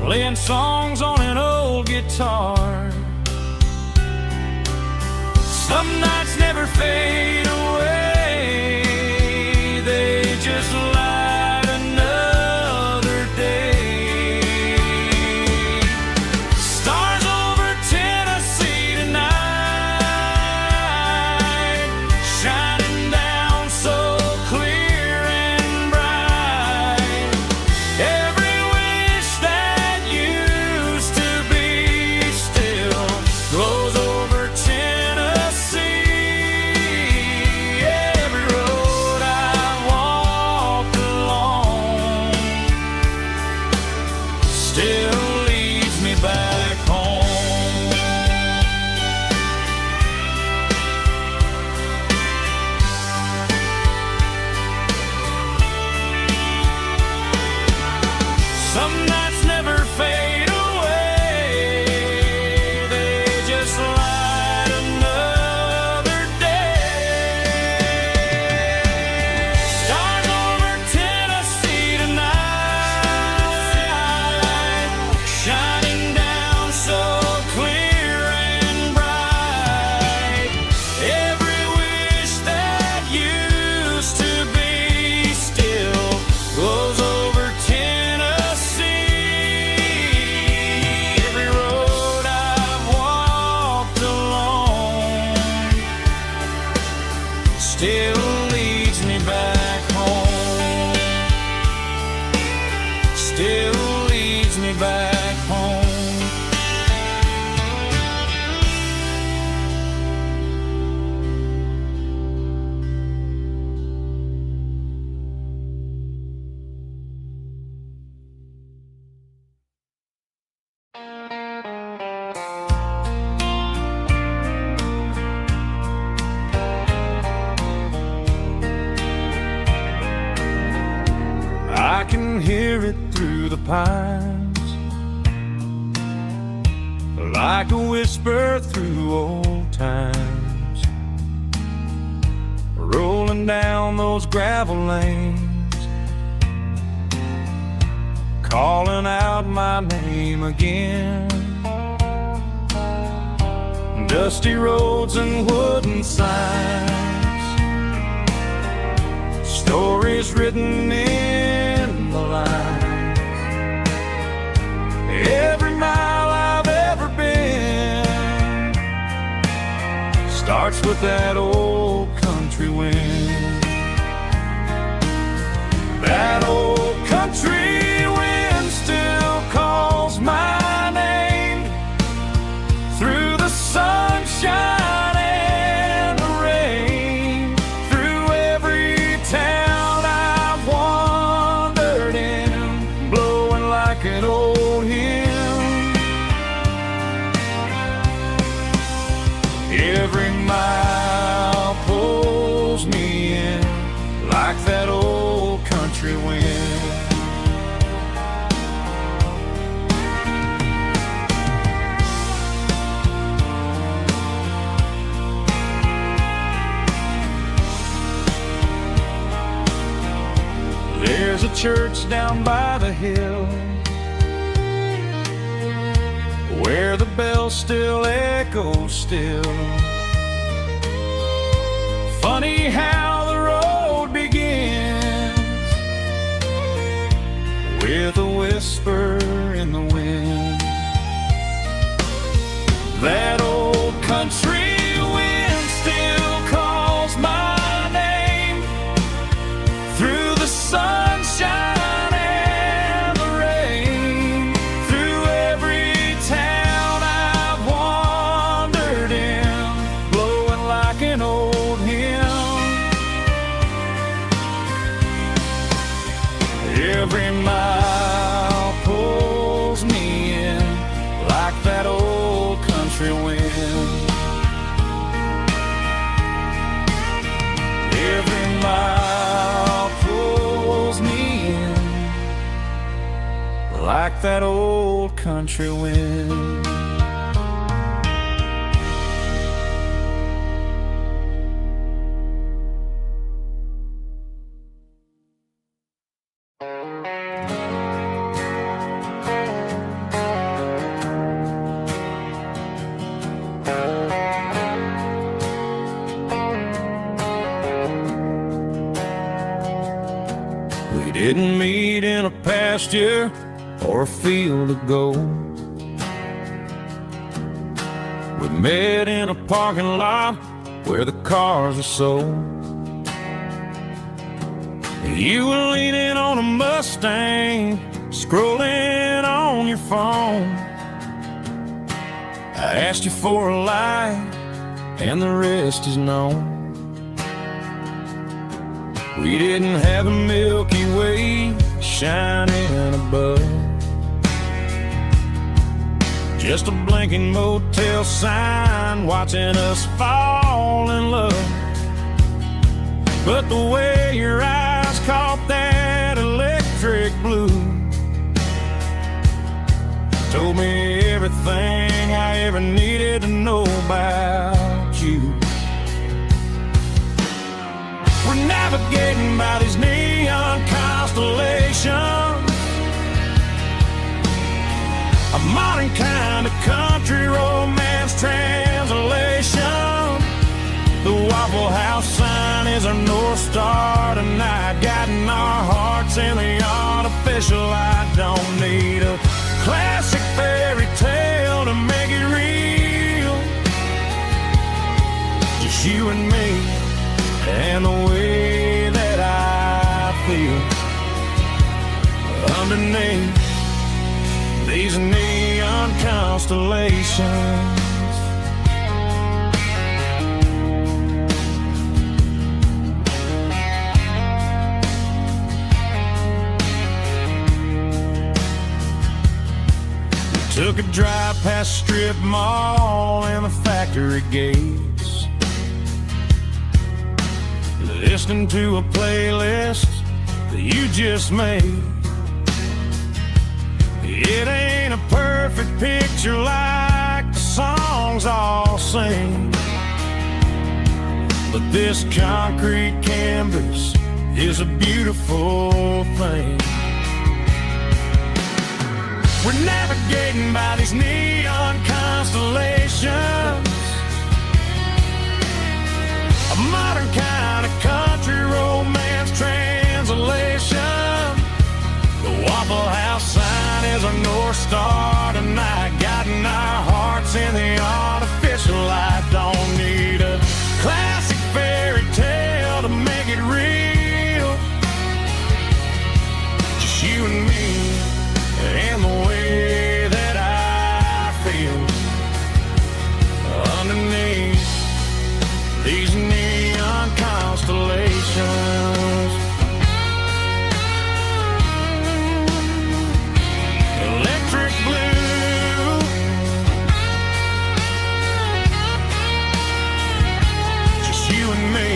playing songs on an old guitar. Some nights never fade away, they home. I can hear it through the pines, like a whisper through old times, rolling down those gravel lanes, calling out my name again. Dusty roads and wooden signs, stories written in the lines. Every mile I've ever been starts with that old country wind. That old country wind still calls my name through the sunshine and the rain, through every town I've wandered in, blowing like an old hymn. Every mile pulls me in like that old country wind. There's a church down by the hill where the bells still echo still. Funny how the road begins with a whisper in the wind. That old country wind still calls my name through the sunshine and the rain, through every town I've wandered in, blowing like an old hymn. Every mile pulls me in like that old country wind. Every mile pulls me in like that old country wind. We didn't meet in a pasture or a field of gold. We met in a parking lot where the cars are sold. You were leaning on a Mustang, scrolling on your phone. I asked you for a light, and the rest is known. We didn't have a Milky Way shining above, just a blinking motel sign watching us fall in love. But the way your eyes caught that electric blue told me everything I ever needed to know about you. We're navigating by these neon constellations, a modern kind of country romance translation. The Waffle House sign is our North Star tonight, guiding our hearts in the artificial light. Don't need a classic fairy tale to make it real, just you and me and the way that I feel underneath these neon constellations. Took a drive past strip mall and the factory gates, listening to a playlist that you just made. It ain't a perfect picture like the songs all sing, but this concrete canvas is a beautiful thing. We're navigating by these neon constellations, a modern kind of country romance translation. The Waffle House sign is our North Star tonight, guiding our hearts in the artificial light. Don't need a classic fairy tale to make it real, just you and me and the way that I feel underneath these neon constellations. Electric blue, just you and me.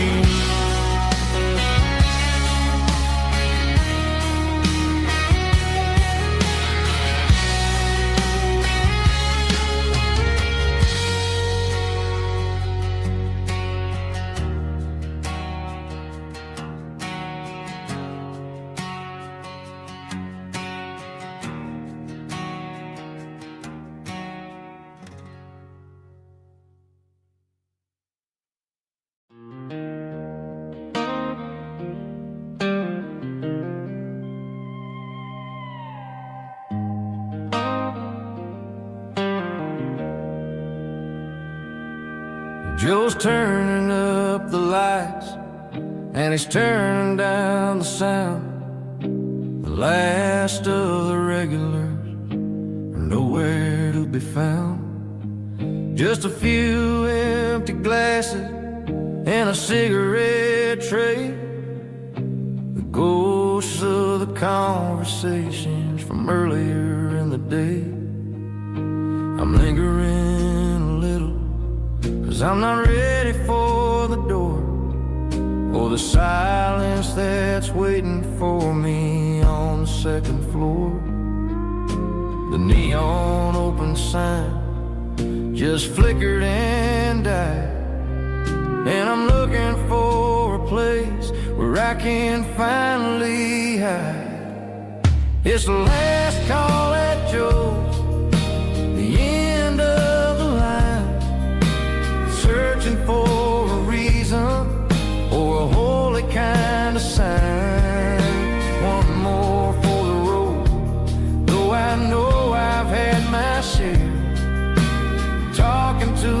Joe's turning up the lights and he's turning down the sound. The last of the regulars are nowhere to be found. Just a few empty glasses and a cigarette tray, the ghosts of the conversations from earlier in the day. I'm lingering a little, 'cause I'm not ready for the door, or the silence that's waiting for me on the second floor. The neon open sign just flickered and died, and I'm looking for a place where I can finally hide. It's the last call at Joe's, the end of the line, searching for a reason or a holy kind of sign. One more for the road, though I know I've had my share, talking to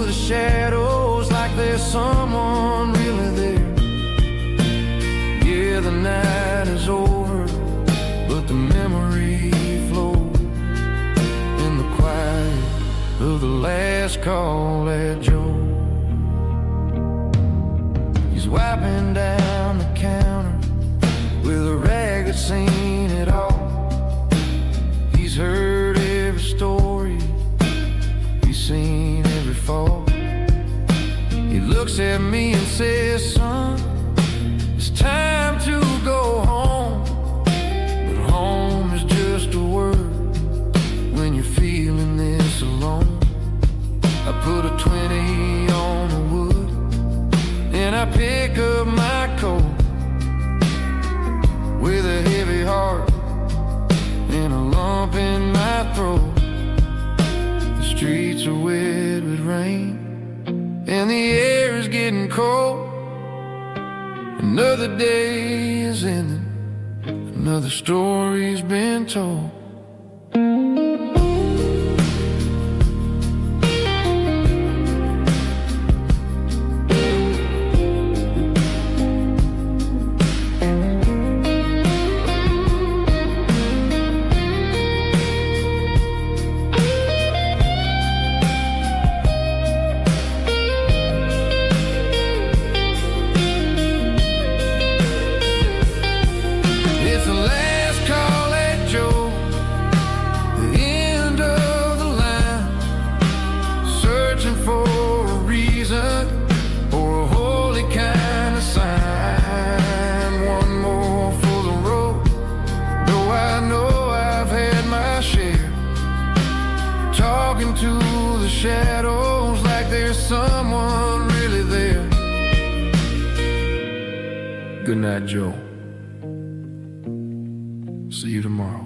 the shadows like there's someone really there. Yeah, the night is over, but the memory flows in the quiet of the last call at Joe. He's wiping down the counter with a rag that's seen it all. He's heard every story, he's seen every fall. He looks at me and says, son, it's time to go home. But home is just a word when you're feeling this alone. I put a 20 on the wood and I pick up my coat with a heavy heart and a lump in my throat. The streets are wet with rain and the air is getting cold. Another day is ending, another story's been told. into the shadows like there's someone really there. Good night, Joe. See you tomorrow.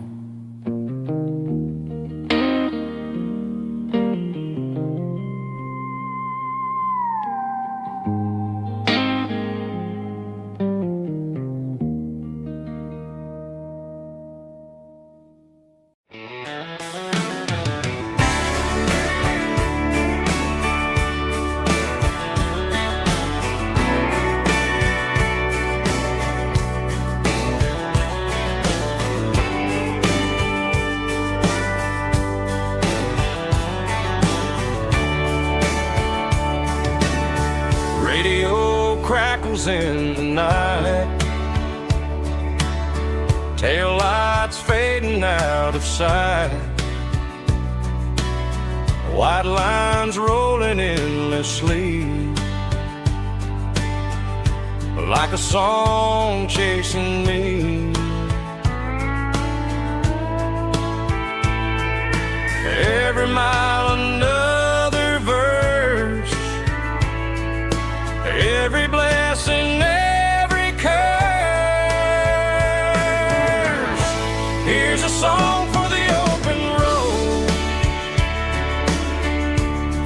Radio crackles in the night, tail lights fading out of sight, white lines rolling endlessly, like a song chasing me. Every mile another verse, every blessing, every curse. Here's a song for the open road,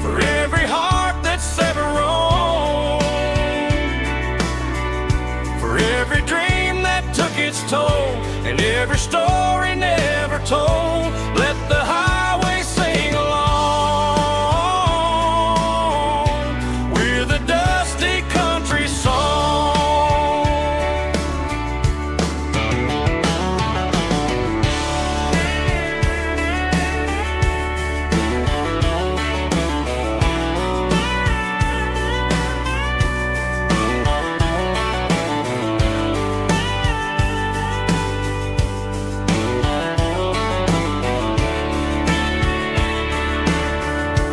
for every heart that's ever roamed, for every dream that took its toll, and every story never told. Let the highway sing along with a dusty country song.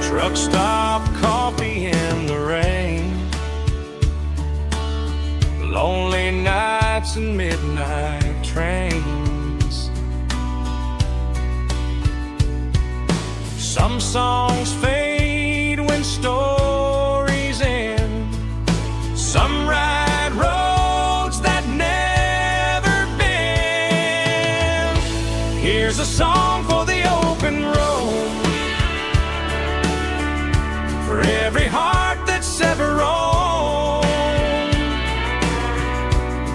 Truck stop, coffee in the rain, lonely nights and midnight trains. Some songs fade when stories end, some ride roads that never bend. Here's a song for the open road, for every heart that's ever roamed,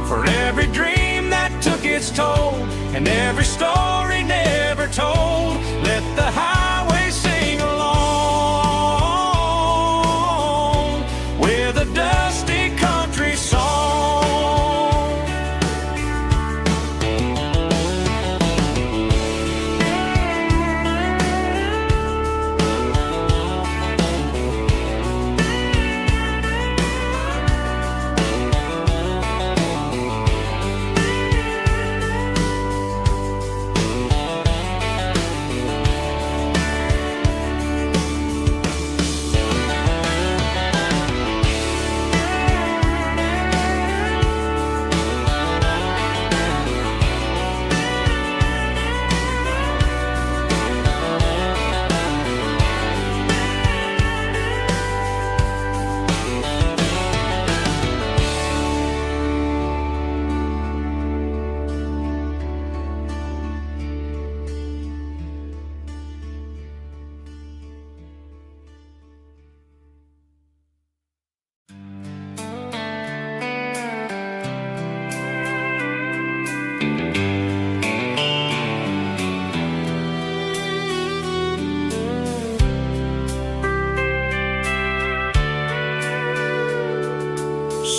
for every dream that took its toll, and every story never told. Let the highway sing along with a dusty country song.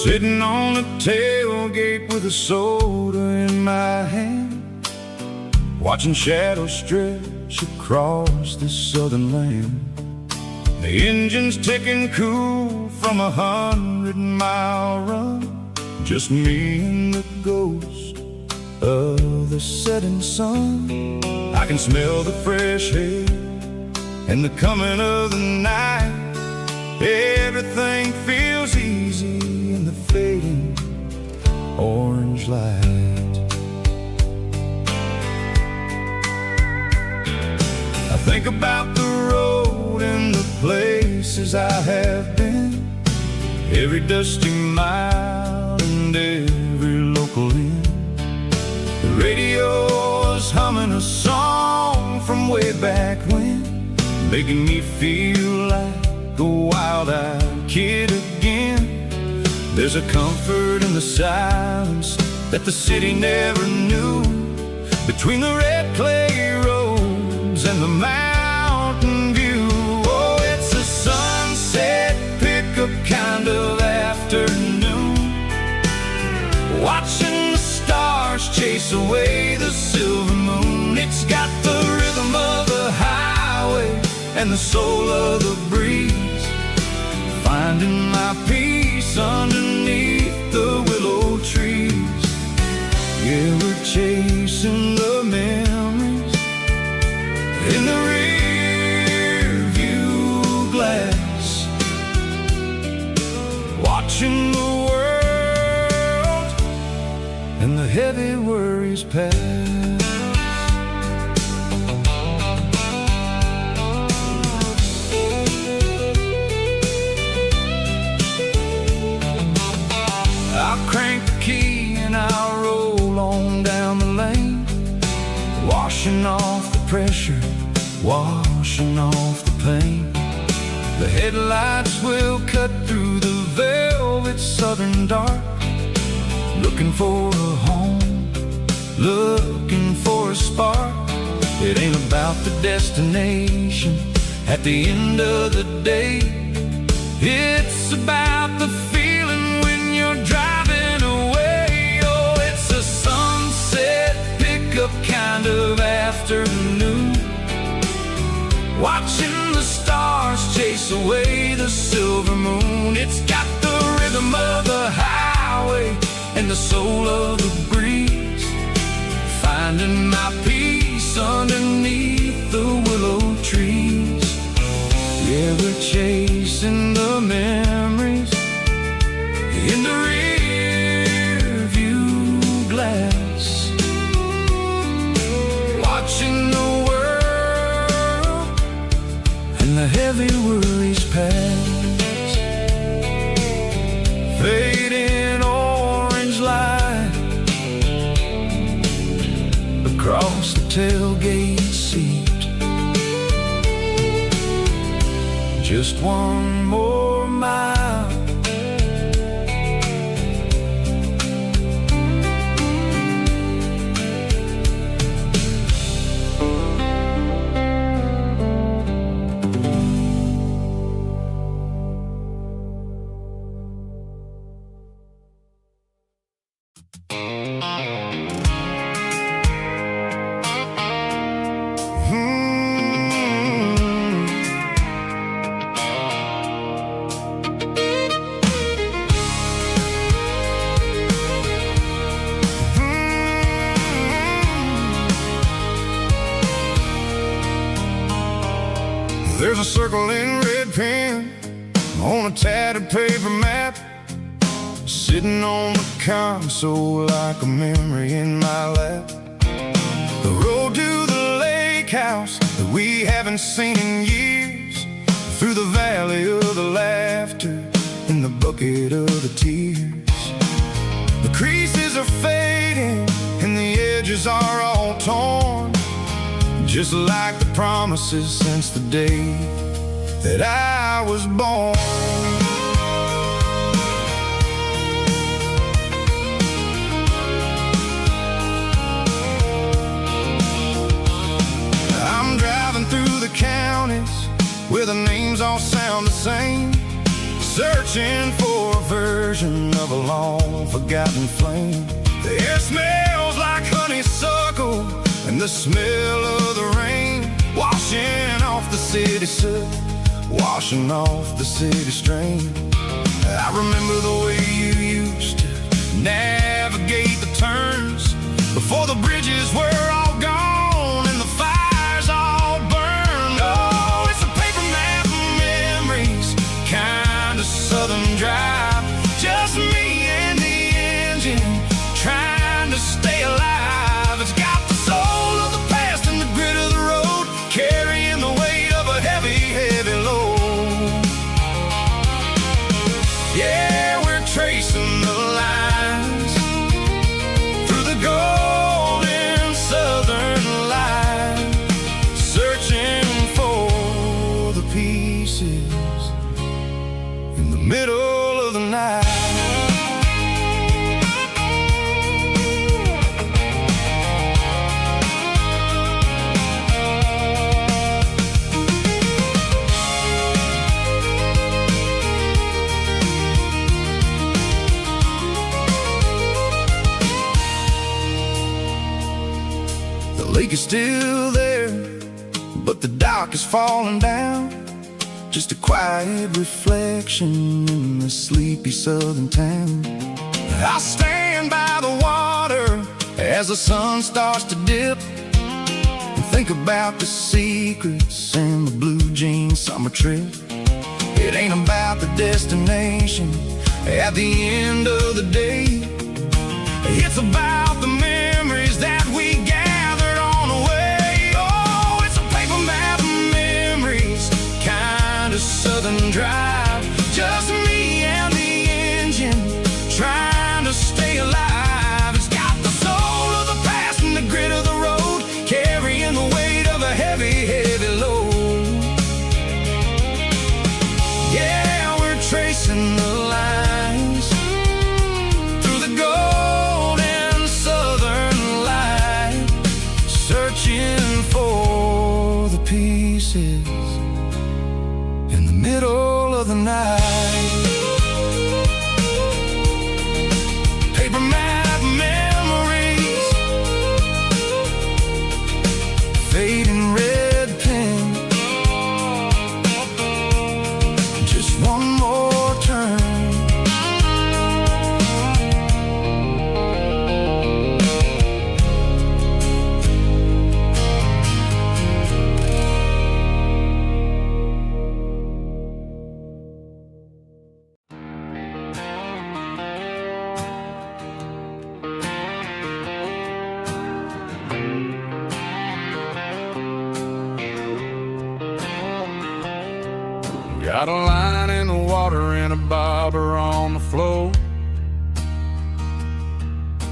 Sitting on the tailgate with a soda in my hand, watching shadows stretch across this southern land. The engine's ticking cool from 100-mile run, just me and the ghost of the setting sun. I can smell the fresh air and the coming of the night. Everything feels easy in the fading orange light. I think about the road places I have been, every dusty mile and every local inn. The radio was humming a song from way back when, making me feel like a wild-eyed kid again. There's a comfort in the silence that the city never knew, between the red clay roads and the mountain view. Oh, it's a sunset pickup kind of afternoon, watching the stars chase away the silver moon. It's got the rhythm of the highway and the soul of the breeze, finding my peace underneath the willow trees. Yeah, we're chasing the memories in the rear view glass, watching the world and the heavy worries pass. I'll crank the key and I'll roll on down the lane, washing off the pressure, washing off the pain. The headlights will cut through the velvet southern dark, looking for a home, looking for a spark. It ain't about the destination at the end of the day, it's about the feeling when you're driving away. Oh, it's a sunset pickup kind of afternoon, watching the stars chase away the silver moon. It's got the rhythm of the highway and the soul of the breeze, finding my peace underneath the willow trees. Yeah, we're chasing the memories in the rear view glass, watching the world and the heavy worries pass. Fading orange light across the tailgate seat, just one more mile. There's a circle in red pen on a tattered paper map, sitting on the console like a memory in my lap. The road to the lake house that we haven't seen in years, through the valley of the laughter in the bucket of the tears. The creases are fading and the edges are all torn, just like the promises since the day that I was born. I'm driving through the counties where the names all sound the same, searching for a version of a long forgotten flame. The air smells like honeysuckle and the smell of the rain, washing off the city soot, washing off the city strain. I remember the way you used to navigate the turns before the bridges were all gone and the fires all burned. Oh, it's a paper map of memories, kind of southern drive, just me and the engine trying to stay alive. It's got the soul of the past and the grit of the road, carrying the weight of a heavy, heavy load. still there, but the dock is falling down. Just a quiet reflection in the sleepy southern town. I stand by the water as the sun starts to dip, and think about the secrets and the blue jean summer trip. It ain't about the destination at the end of the day. It's about the memories that we gathered on the way. Oh, it's a paper map of memories, kind of southern drive. Just me and the engine, trying to stay alive. It's got the soul of the past and the grit of the road, carrying the weight of a heavy, heavy load. Yeah, we're tracing the lines through the golden southern light, searching for the pieces in the middle of the night. Paper map memories, fading red pen, just one more turn. Got a line in the water and a bobber on the floor,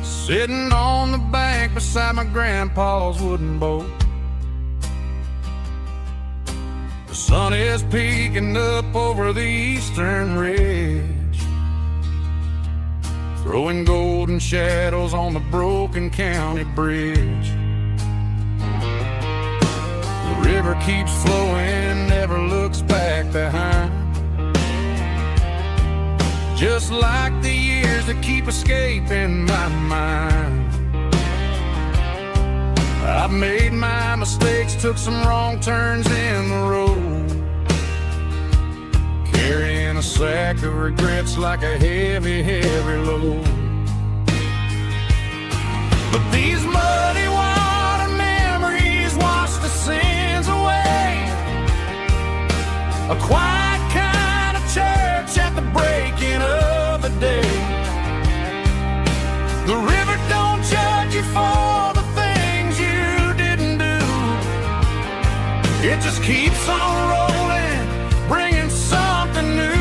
sitting on the bank beside my grandpa's wooden boat. The sun is peeking up over the eastern ridge, throwing golden shadows on the broken county bridge. The river keeps flowing, never looks back behind, just like the years that keep escaping my mind. I've made my mistakes, took some wrong turns in the road, carrying a sack of regrets like a heavy, heavy load. But these muddy water memories wash the sins away. A quiet kind of church at the breaking of the day. The river don't judge you for the things you didn't do. It just keeps on rolling, bringing something new.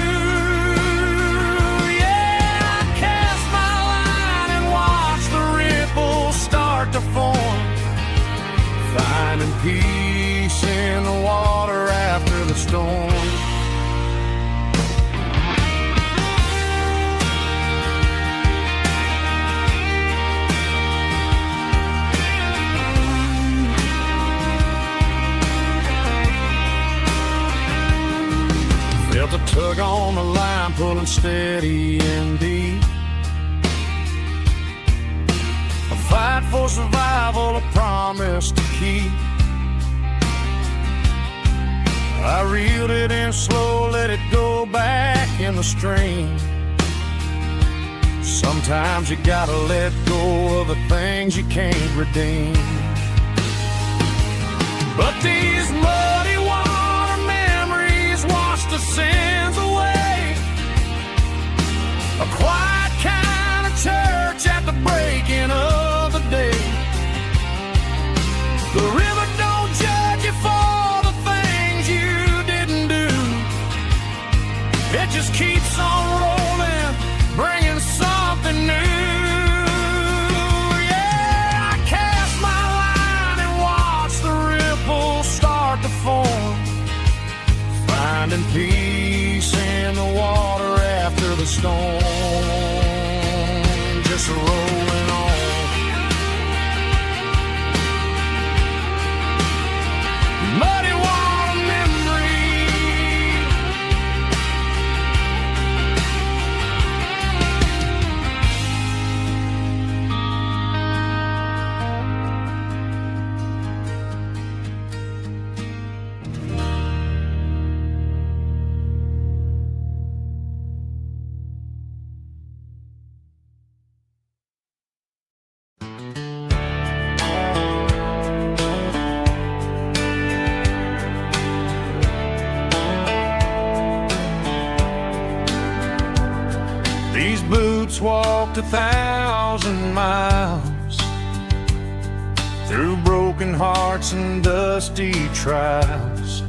Yeah, I cast my line and watch the ripples start to form, finding peace in the water after the storm. Felt a tug on the line, pulling steady and deep. A fight for survival, a promise to keep. I reeled it in slow, let it go back in the stream. Sometimes you gotta let go of the things you can't redeem. But these muddy water memories wash the sins away. A quiet kind of church at the breaking of the day. The river don't judge you for the things you didn't do. It just keeps on rolling, bringing something new. Yeah, I cast my line and watch the ripples start to form, finding peace in the water after the storm. Just rolling on. Muddy water memory. boots walked 1,000 miles through broken hearts and dusty trials,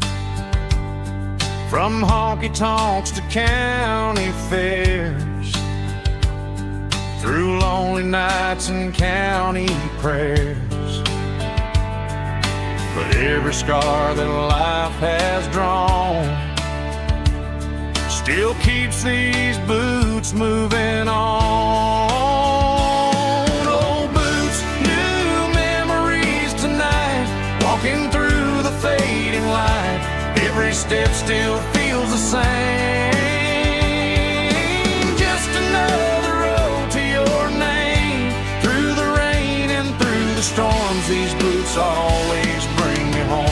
from honky-tonks to county fairs, through lonely nights and county prayers. But every scar that life has drawn still keeps these boots moving on. Old boots, new memories tonight, walking through the fading light. Every step still feels the same. Just another road to your name. Through the rain and through the storms, these boots always bring me home.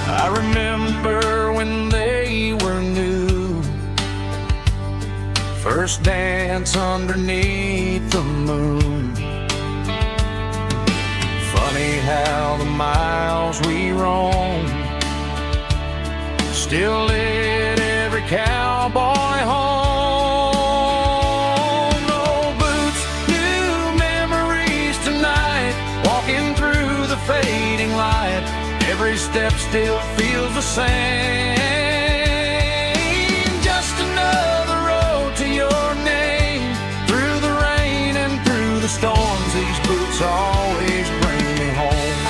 I remember when they were new, first dance underneath the moon. Funny how the miles we roam still lit every cowboy home. Old boots, new memories tonight, walking through the fading light. Every step still feels the same. Just another road to your name. Through the rain and through the storms, these boots always bring me home.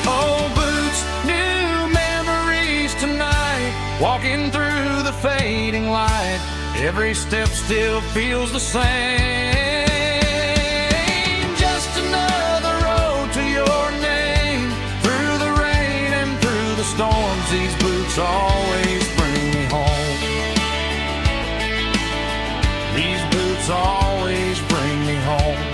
Old boots, new memories tonight, walking through the fading light. Every step still feels the same. Just another road to your name. Through the rain and through the storms, these boots always bring me home. These boots always bring me home.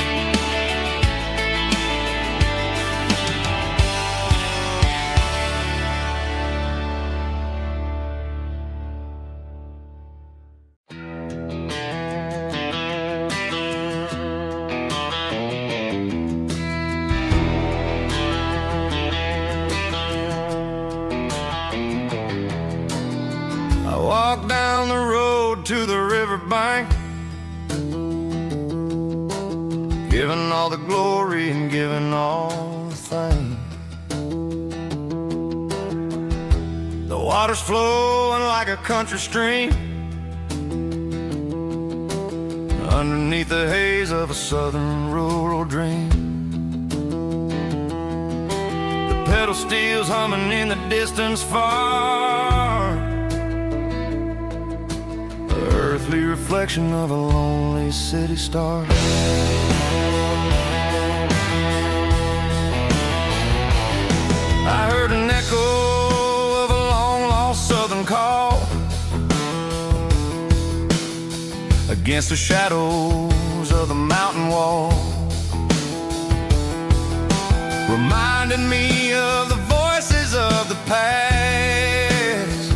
Walk down the road to the riverbank, giving all the glory and giving all the thanks. The water's flowing like a country stream underneath the haze of a southern rural dream. The pedal steel's humming in the distance far, earthly reflection of a lonely city star. I heard an echo of a long-lost southern call against the shadows of the mountain wall, reminding me of the voices of the past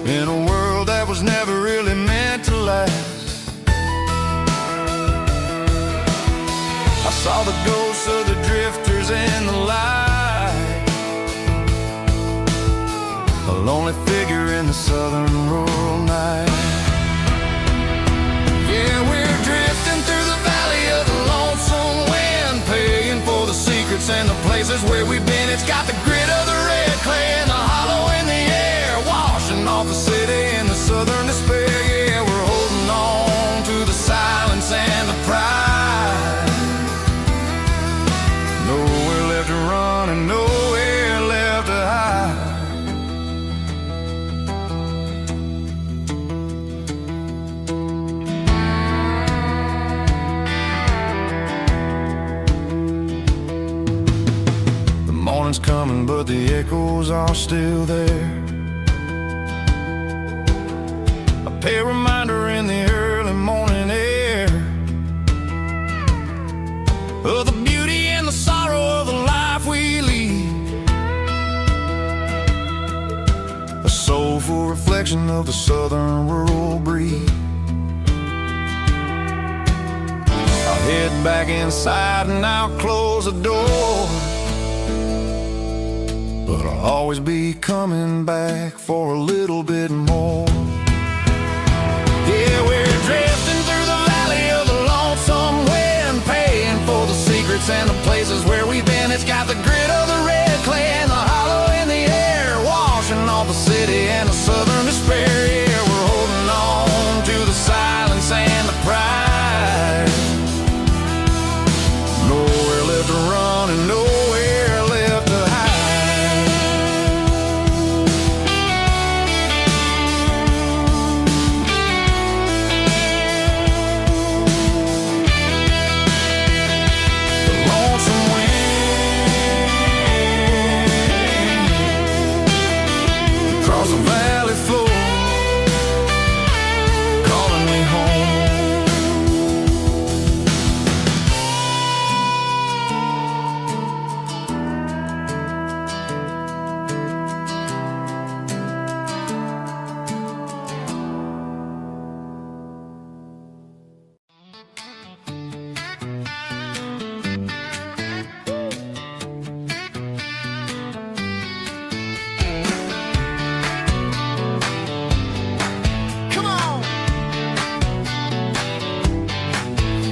in a world that was never really meant to last. I saw the ghosts of the drifters in the light, a lonely figure in the southern rural night. Yeah, we're drifting through the valley of the lonesome wind, paying for the secrets and the places where we've been. It's got the grit of the red clay and the hollow in the air, washing off the city and the southern despair. Yeah, we're holding on to the silence and the pride. Nowhere left to run and nowhere left to hide. The morning's coming, but the echoes are still there. A pale reminder in the early morning air of the beauty and the sorrow of the life we lead. A soul beautiful reflection of the southern rural breeze. I'll head back inside and I'll close the door, but I'll always be coming back for a little bit more. Yeah, we're drifting through the valley of the lonesome wind, paying for the secrets and the places where we've been. It's got the grit of the red clay and the hollow in the air, washing off the city and the southern despair. Yeah, we're holding on to the silence and the pride. Nowhere left to run and nowhere left to hide. The lonesome wind across the valley floor, calling me home. Come on.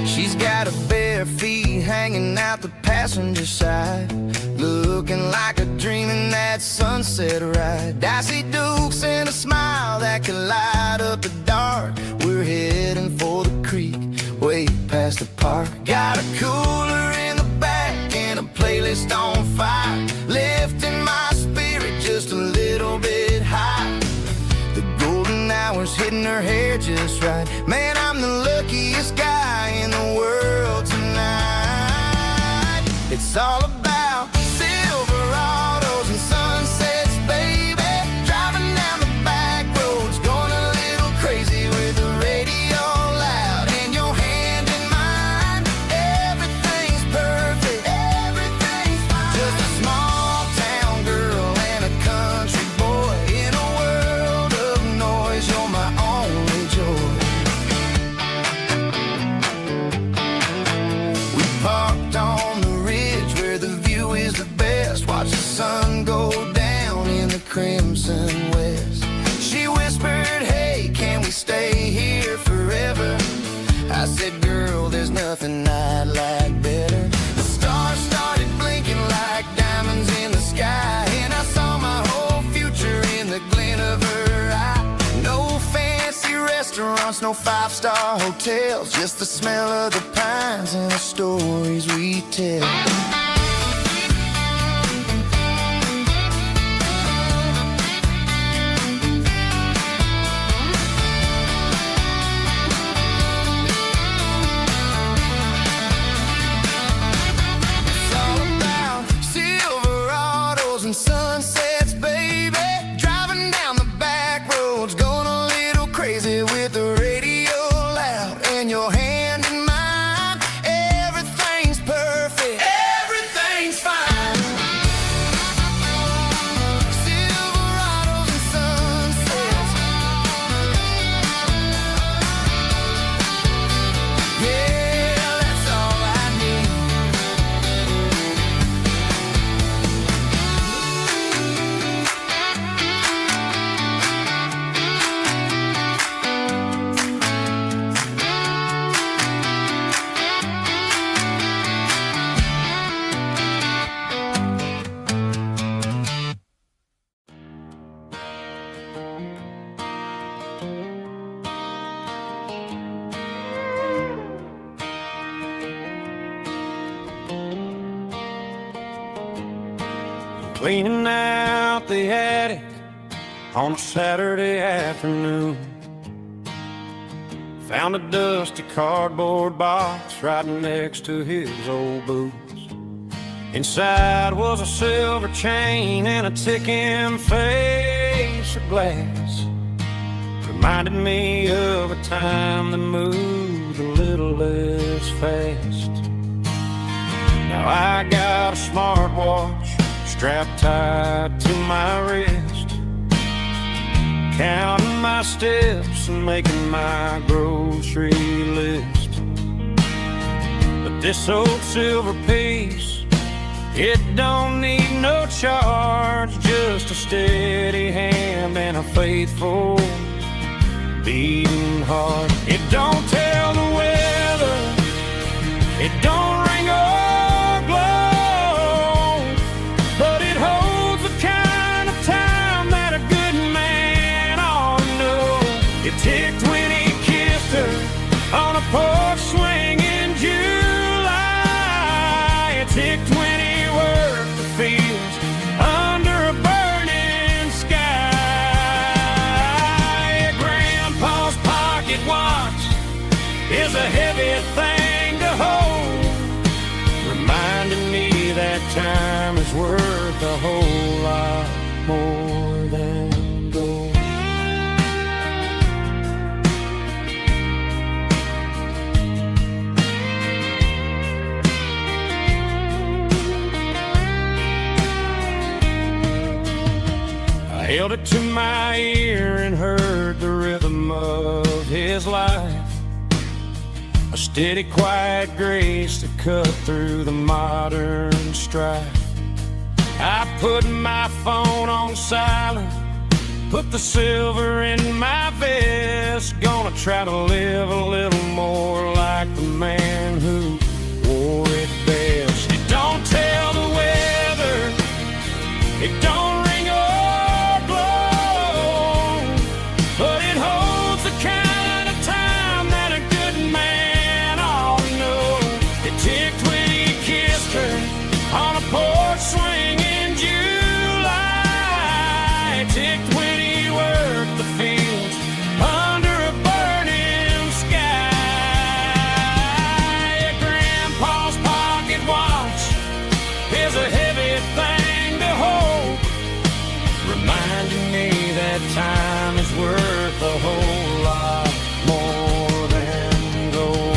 She's got her bare feet hanging out the passenger side, looking like a dream in that sunset ride. Dicey dukes and a smile that can light up the dark. We're heading for the creek, way past the park. Got a cooler in the back and a playlist on fire, lifting my spirit just a little bit high. The golden hours hitting her hair just right. Man, I'm the luckiest guy in the world tonight. It's all about Silverados and sunsets, baby. Driving down the back roads, going a little crazy with the radio loud and your hand in mine. Everything's perfect, everything's fine. Just a small town girl and a country boy in a world of noise. You're my only joy. We parked on the ridge where the view is the best. Watch the sun go down in the crimson west. She whispered, hey, can we stay here forever? I said, girl, there's nothing I'd like better. The stars started blinking like diamonds in the sky, and I saw my whole future in the glint of her eye. No fancy restaurants, no five-star hotels, just the smell of the pines and the stories we tell. It's all about Silverados and sunsets, baby. Driving down the back roads, going a little crazy with the radio loud and your hand in mine. Everything's perfect, everything's fine. Silverados and sunsets. Yeah, that's all I need. Cleaning out the attic on a Saturday afternoon. Found a dusty cardboard box right next to his old boots. Inside was a silver chain and a ticking face of glass. Reminded me of a time that moved a little less fast. Now I got a smartwatch strapped tight to my wrist. counting my steps and making my grocery list. But this old silver piece, it don't need no charge, just a steady hand and a faithful beating heart. It don't tell the weather, it don't ring or glow, but it holds the kind of time that a good man ought to know. It ticked when he kissed her on a porch swing in July. It ticked when he worked the fields under a burning sky. Grandpa's pocket watch is a heavy thing to hold, reminding me that time is worth a whole lot more than gold. I held it to my ear and heard the rhythm of his life, a steady, quiet grace that cut through the modern strife. I put my phone on silent, put the silver in my vest, gonna try to live a little more like the man who wore it best. It don't tell the weather, it don't ring or blow, but it holds the kind of time that a good man ought to know. It ticked when he kissed her on a porch swing in July. It ticked when he worked the fields under a burning sky. Grandpa's pocket watch is a heavy thing to hold, reminding me that time is worth a whole lot more than gold.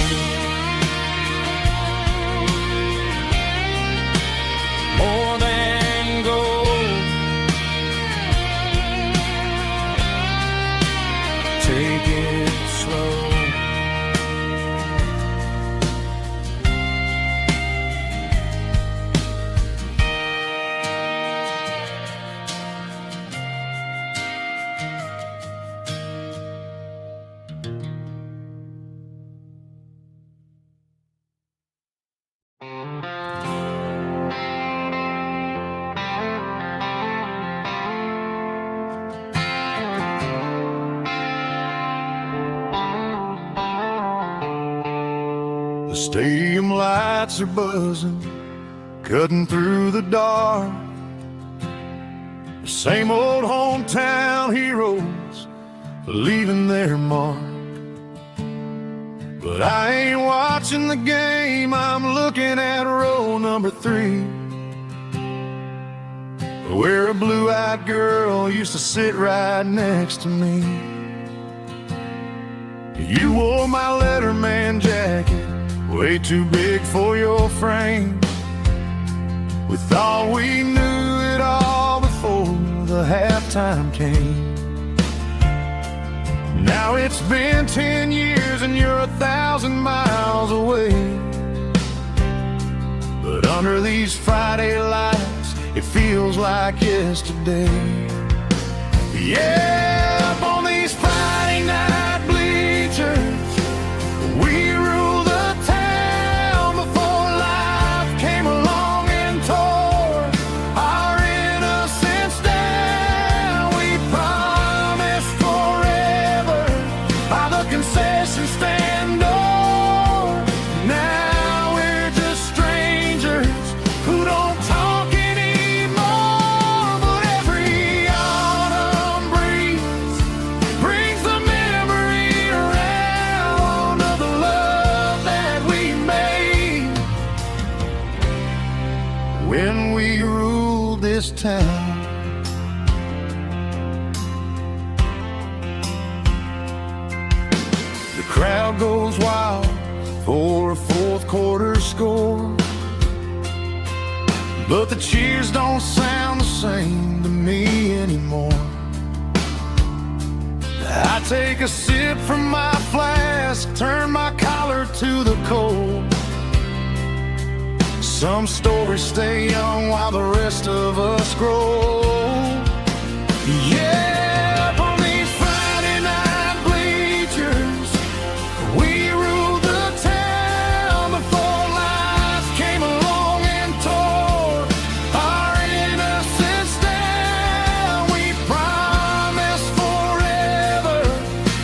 More than gold. Take it slow. The stadium lights are buzzing, cutting through the dark. The same old hometown heroes leaving their mark. But I ain't watching the game, I'm looking at row number 3, where a blue-eyed girl used to sit right next to me. You wore my Letterman jacket, way too big for your frame. We thought we knew it all before the halftime came. Now it's been 10 years and you're 1,000 miles away, but under these Friday lights it feels like yesterday. Yeah, up on these Friday night bleachers, we rule the town before life came along and tore our innocence down. We promised forever by the concession stand door. Now we're just strangers who don't talk anymore, but every autumn breeze brings the memory around of the love that we made when we ruled this town. The crowd goes wild for a fourth quarter score, but the cheers don't sound the same to me anymore. take a sip from my flask, turn my collar to the cold. Some stories stay young while the rest of us grow. Yeah, from these Friday night bleachers, we ruled the town before life came along and tore our innocence down. We promised forever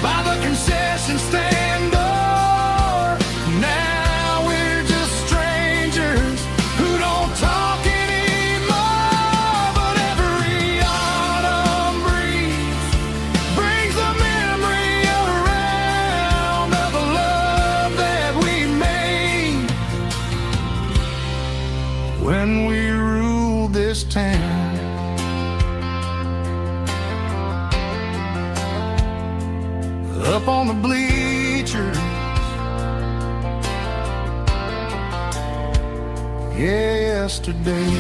by the concession stand door. Now we're just strangers who don't talk anymore. But every autumn breeze brings the memory around of the love that we made when we ruled this town. Up on the bleachers, yesterday.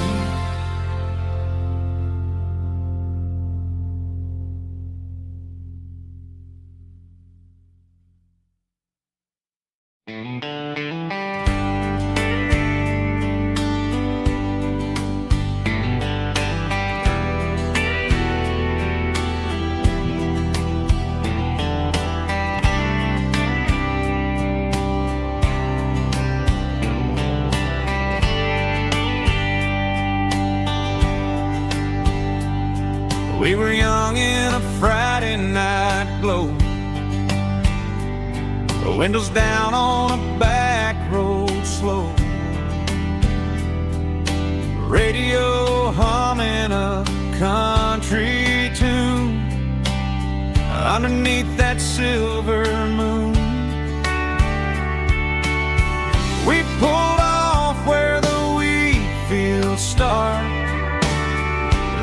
We were young in a Friday night glow, the windows down on a back road slow, radio humming a country tune underneath that silver moon. We pulled off where the wheat fields start,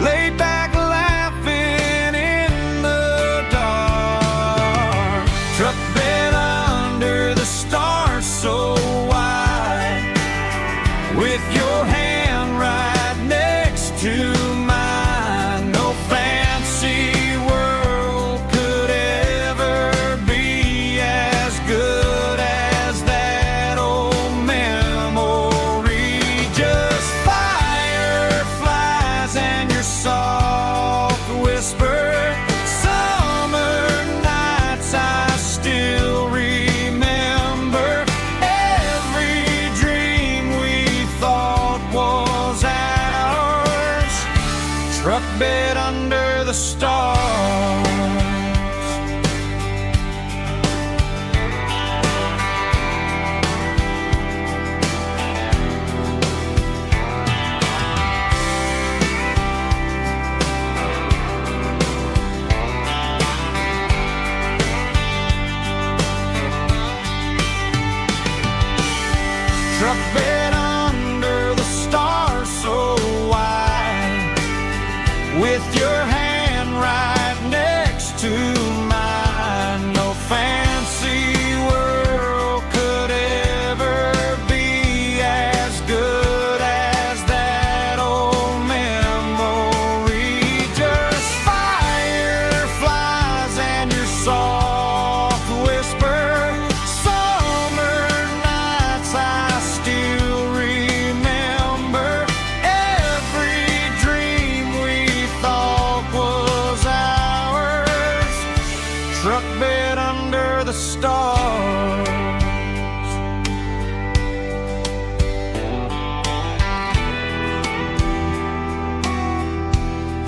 laid back laughing in the dark. Truck bed under the stars so wide, with your hand right next to mine. No fancy world could ever be as good as that old memory. Just fireflies and your soft whisper. Summer nights I still remember. Every dream we thought was ours. Truck bed under the stars. Truck bed under the stars so wide, with your hand right next to mine. No fancy world could ever be as good as that old memory. Just fireflies and your soft whisper. Summer nights I still remember. Every dream we thought was ours. Truck bed under the stars.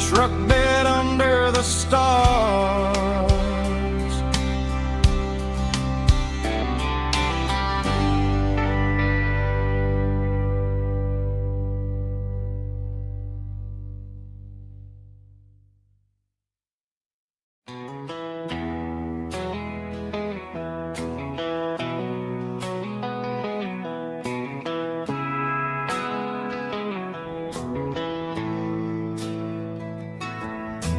Truck bed under the stars.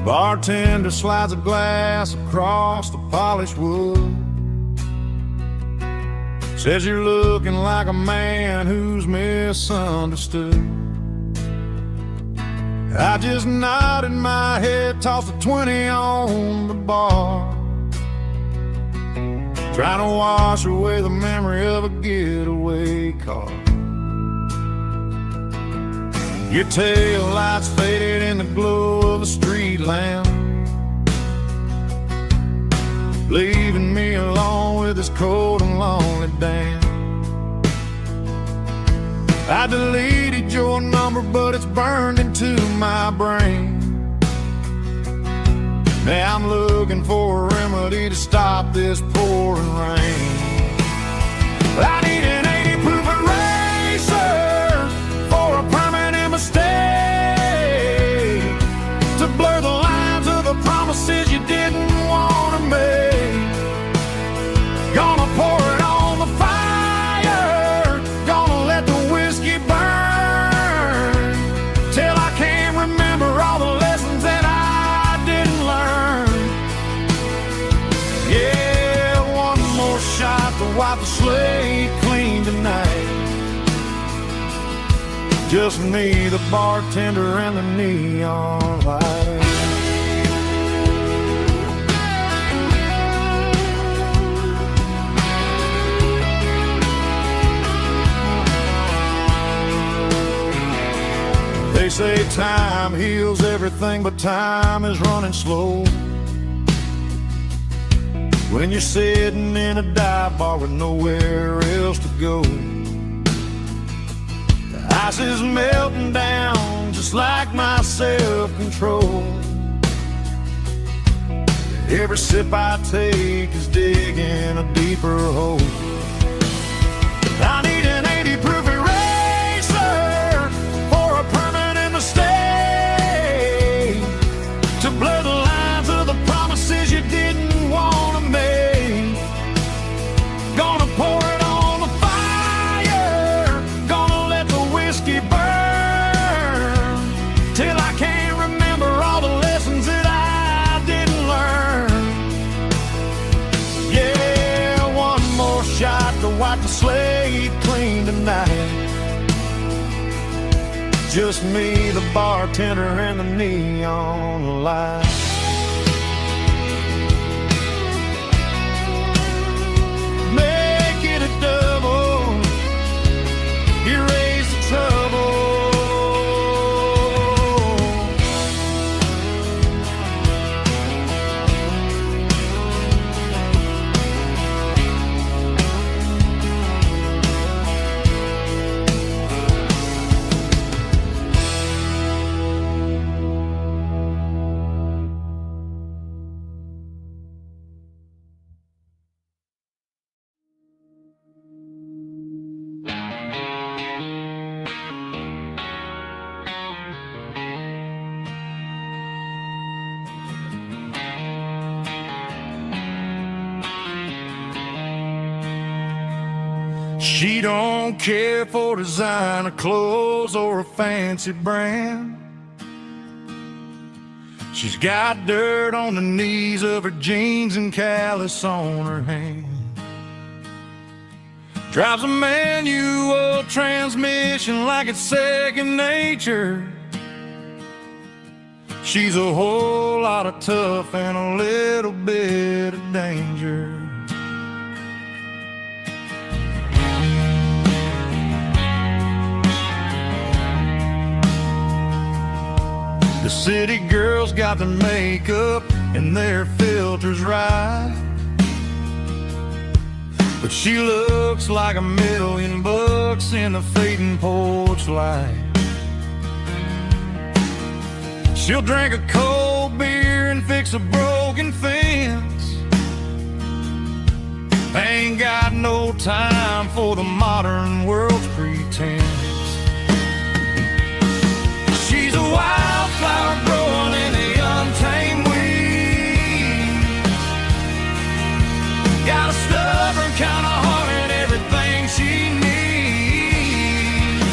Bartender slides a glass across the polished wood. Says you're looking like a man who's misunderstood. I just nodded my head, tossed a 20 on the bar, trying to wash away the memory of a getaway car. Your tail lights faded in the glow of a street lamp, leaving me alone with this cold and lonely damn. I deleted your number, but it's burned into my brain. Now I'm looking for a remedy to stop this pouring rain. I need an 80-proof eraser for a permanent mistake, to blur the lines of the promises you didn't want to make. Gonna pour it on the fire, gonna let the whiskey burn, till I can't remember all the lessons that I didn't learn. Yeah, one more shot to wipe the slate clean tonight. Just me, the bartender, and the neon light. They say time heals everything, but time is running slow. When you're sitting in a dive bar with nowhere else to go, the ice is melting down just like my self-control. Every sip I take is digging a deeper hole. I need an 80-proof eraser for a permanent mistake, to blur the lines of the promises you didn't want to make. Gonna pour it on the fire, gonna let the whiskey burn, till I can't remember all the lessons that I didn't learn. Yeah, one more shot to wipe the slate clean tonight. Just me, the bartender, and the neon light. Make it a double, erase the trouble. She don't care for designer clothes or a fancy brand. She's got dirt on the knees of her jeans and callus on her hand. Drives a manual transmission like it's second nature. She's a whole lot of tough and a little bit of danger. The city girls got their makeup and their filters right, but she looks like $1,000,000 in the fading porch light. She'll drink a cold beer and fix a broken fence. Ain't got no time for the modern world's pretense. She's a wildflower growing in the untamed weeds. Got a stubborn kind of heart and everything she needs.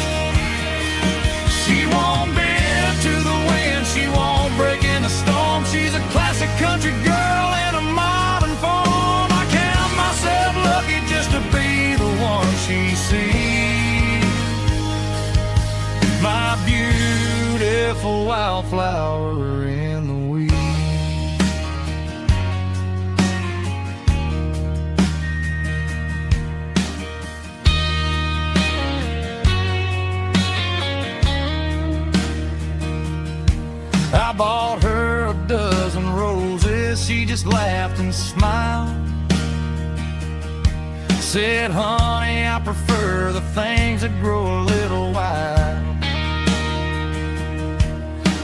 She won't bend to the wind, she won't break in the storm. She's a classic country girl in a modern form. I count myself lucky just to be the one she sees. My beautiful wildflower in the weeds. I bought her a dozen roses, she just laughed and smiled. Said, honey, I prefer the things that grow a little wild.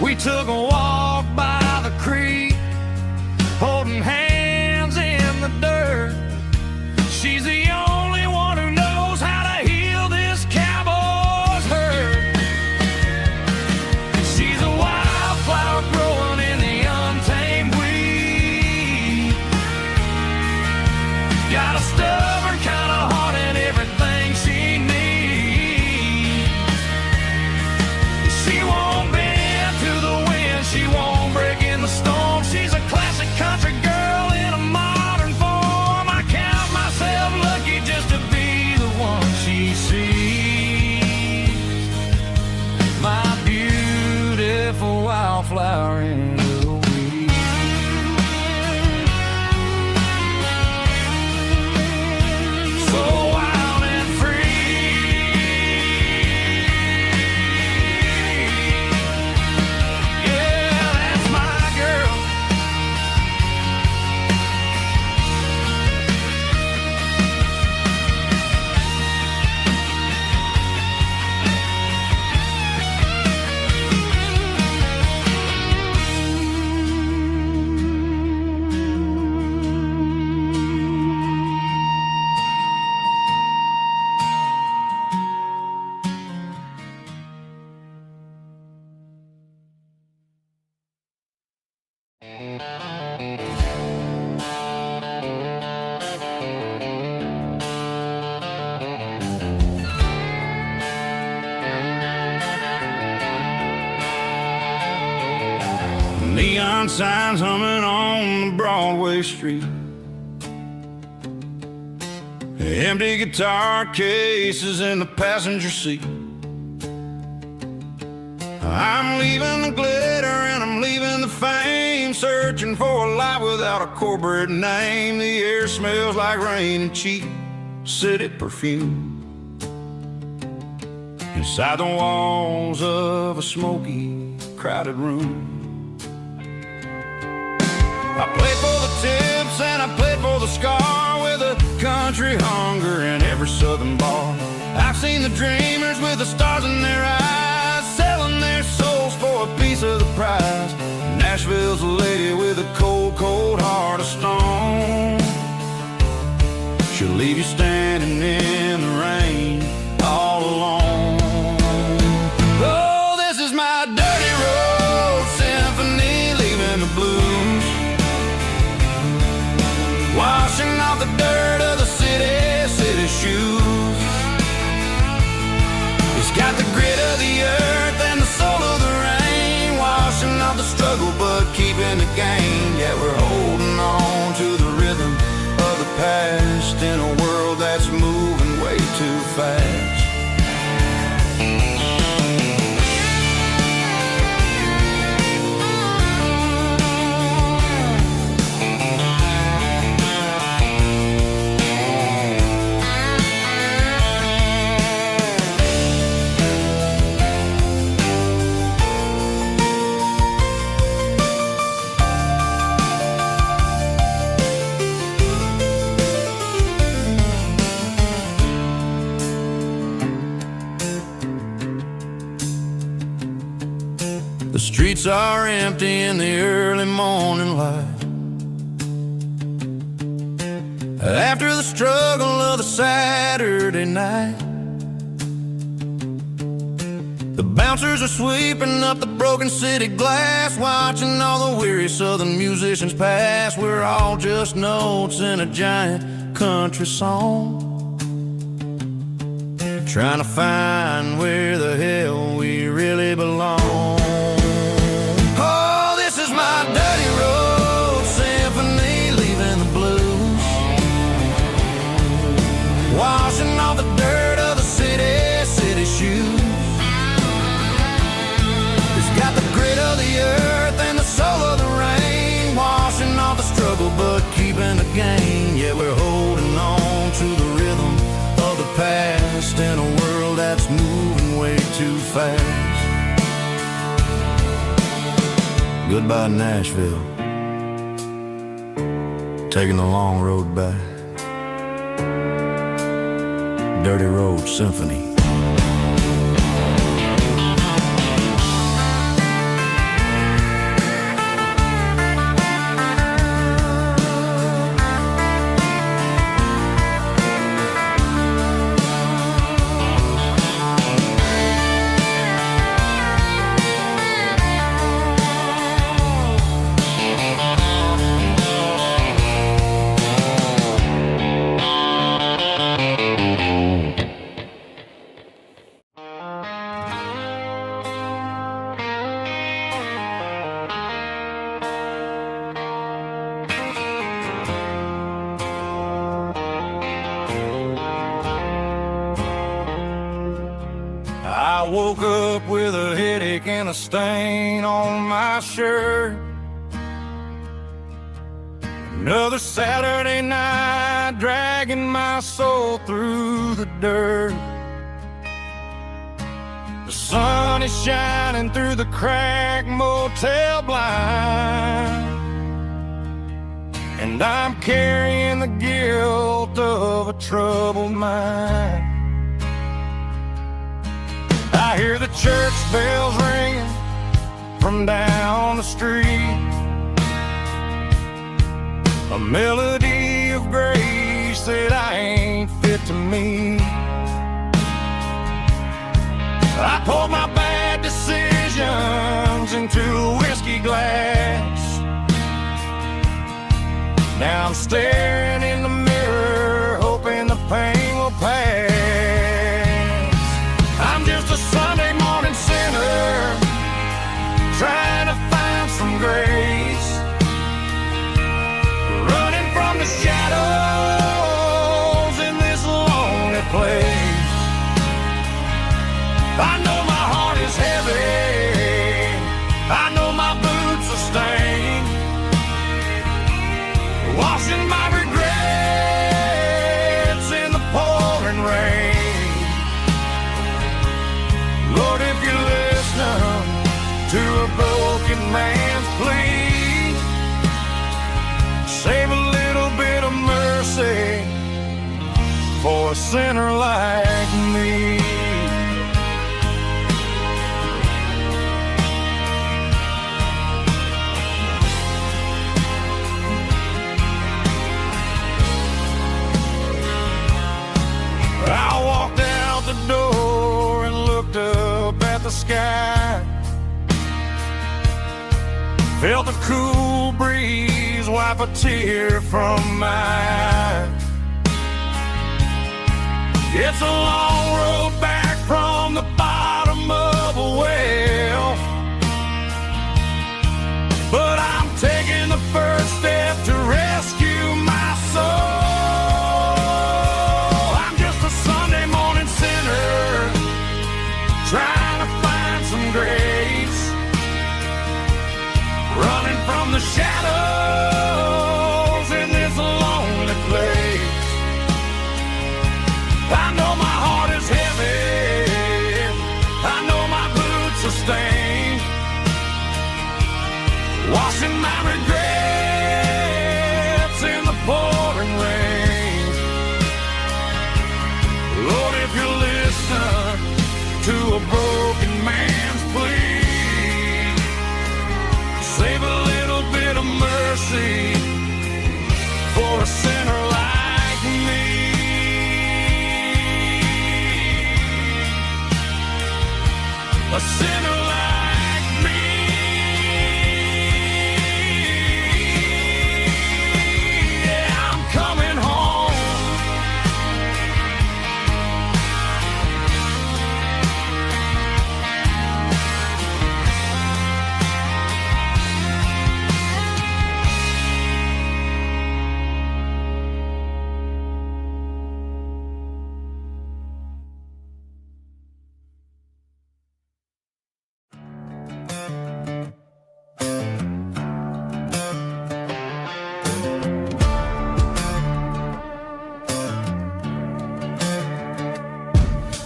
We took a walk by the creek, holding hands in the dirt. She's the only one who knows how to heal this cowboy's hurt. She's a wildflower growing in the untamed weed. Got a stubborn kind of heart and everything she needs. She won't bend to the wind, she won't break in the storm. She's a classic country girl in a modern form. I count myself lucky just to be the one she sees. My beautiful wildflower in the weed. So wild and free. Yeah, that's my girl. Neon signs humming on the Broadway street. Empty guitar cases in the passenger seat. I'm leaving the glitter and I'm leaving the fame, searching for a life without a corporate name. The air smells like rain and cheap city perfume. Inside the walls of a smoky, crowded room. I played for the tips and I played for the scar, with a country hunger in every southern bar. I've seen the dreamers with the stars in their eyes, selling their souls for a piece of the prize. Nashville's a lady with a cold, cold heart of stone. She'll leave you standing in the rain all alone. Oh, this is my dirty road symphony, leaving the blues, washing off the dirt of the city shoes. It's got the grit of the earth and the soul of the rain, washing off the struggle but keeping the gain. Yeah, we're holding on to the rhythm of the past in a world that's moving way too fast. The streets are empty in the early morning light, after the struggle of the Saturday night. The bouncers are sweeping up the broken city glass, watching all the weary southern musicians pass. We're all just notes in a giant country song, trying to find where the hell we really belong. Oh, this is my dirty road symphony, leaving the blues, washing off the dirt of the city shoes. It's got the grit of the earth and the soul of the rain, washing off the struggle but keeping the gain. Yeah, we're holding on to the rhythm of the past in a world that's moving way too fast. Goodbye, Nashville. Taking the long road back. Dirty Road Symphony. I woke up with a headache and a stain on my shirt. Another Saturday night dragging my soul through the dirt. The sun is shining through the cracked motel blind, and I'm carrying the guilt of a troubled mind. I hear the church bells ringing from down the street, a melody of grace that I ain't fit to meet. I poured my bad decisions into a whiskey glass. Now I'm staring in the mirror, hoping the pain will pass. I'm just a Sunday morning sinner, trying to find some grace, running from the shadows in this lonely place. I know my heart is heavy, I know my boots are stained, washing my regrets in the pouring rain. Lord, if you listen to a broken man's plea, save a little bit of mercy for a sinner like me. I walked out the door and looked up at the sky, felt the cool breeze wipe a tear from my eye. It's a long road back from the bottom of a well, but I'm taking the first step to rescue my soul. I'm just a Sunday morning sinner, trying to find some grace, running from the shadows in this lonely place. I know my heart is heavy, I know my boots are stained, washing my regrets in the pouring rain. Lord, if you listen to a broken man's plea, save a little bit of mercy for a sinner like me. A sinner like me. Yeah, I'm coming home.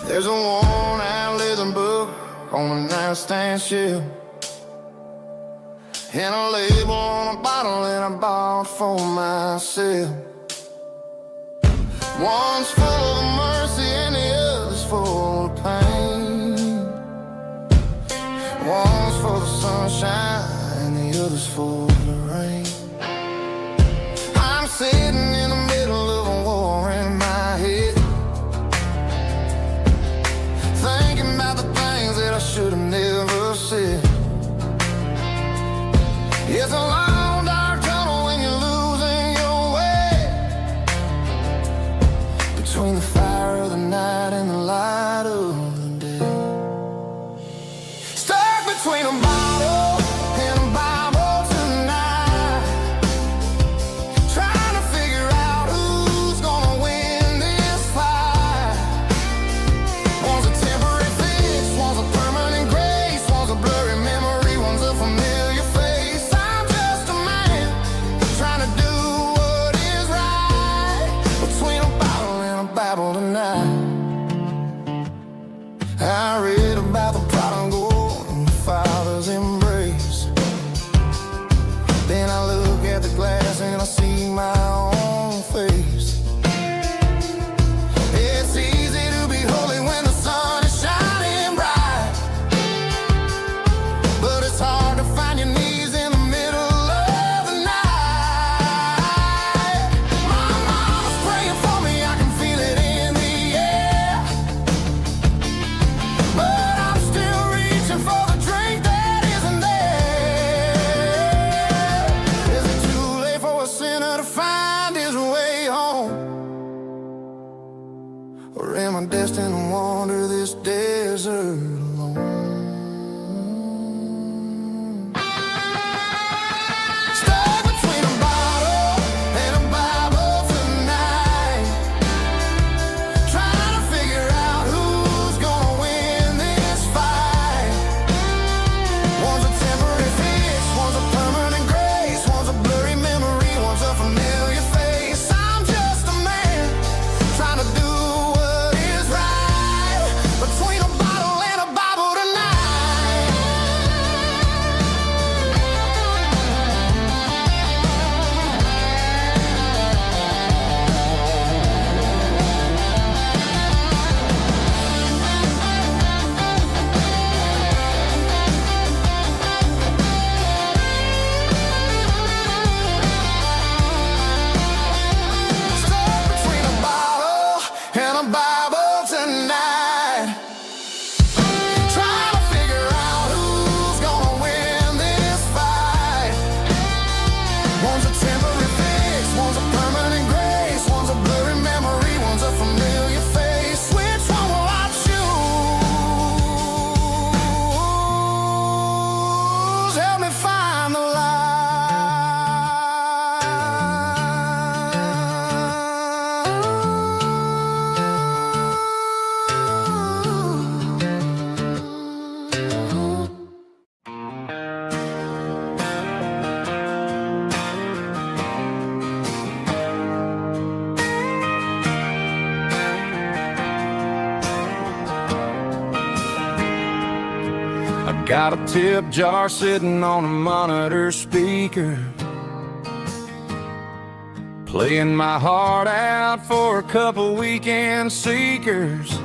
There's a worn-out leather book on the nightstand shelf, and a label on a bottle that I bought for myself. One's full of mercy and the other's full of pain. One's for the sunshine and the other's for the rain. I'm sitting in the middle of a war in my head, thinking about the things that I should have never said. It's a long dark tunnel when you're losing your way, between the fire of the night and the light of the day. Stuck between a bottle and a Bible tonight, trying to figure out who's gonna win this fight. One's a temporary fix, one's a permanent grace, one's a blurry memory, one's a familiar face. I'm just a man trying to do what is right, between a bottle and a Bible tonight. I read about the prodigal and the father's embrace. Then I look at the glass and I see my own face. It's easy to be holy when the sun is shining bright, but it's hard to find your knees in the middle of the night. My mama's praying for me, I can feel it in the air, but I'm still reaching for the drink that isn't there. Is it too late for a sinner to find his way home? Or am I destined to wander this desert alone? Stuck between a bottle and a Bible tonight, trying to figure out who's gonna win this fight. One's a temporary fix, one's a permanent grace, one's a blurry memory, one's a familiar face. I'm just a man trying to do what is right, between a bottle and a Bible tonight. Stuck between a bottle and a Bible tonight, trying to figure out who's gonna win this fight. One's a temporary fix, one's a permanent grace, one's a blurry memory, one's a familiar face. Which one will I choose? Help me find the light. I got a tip jar sitting on a monitor speaker, playing my heart out for a couple weekend seekers.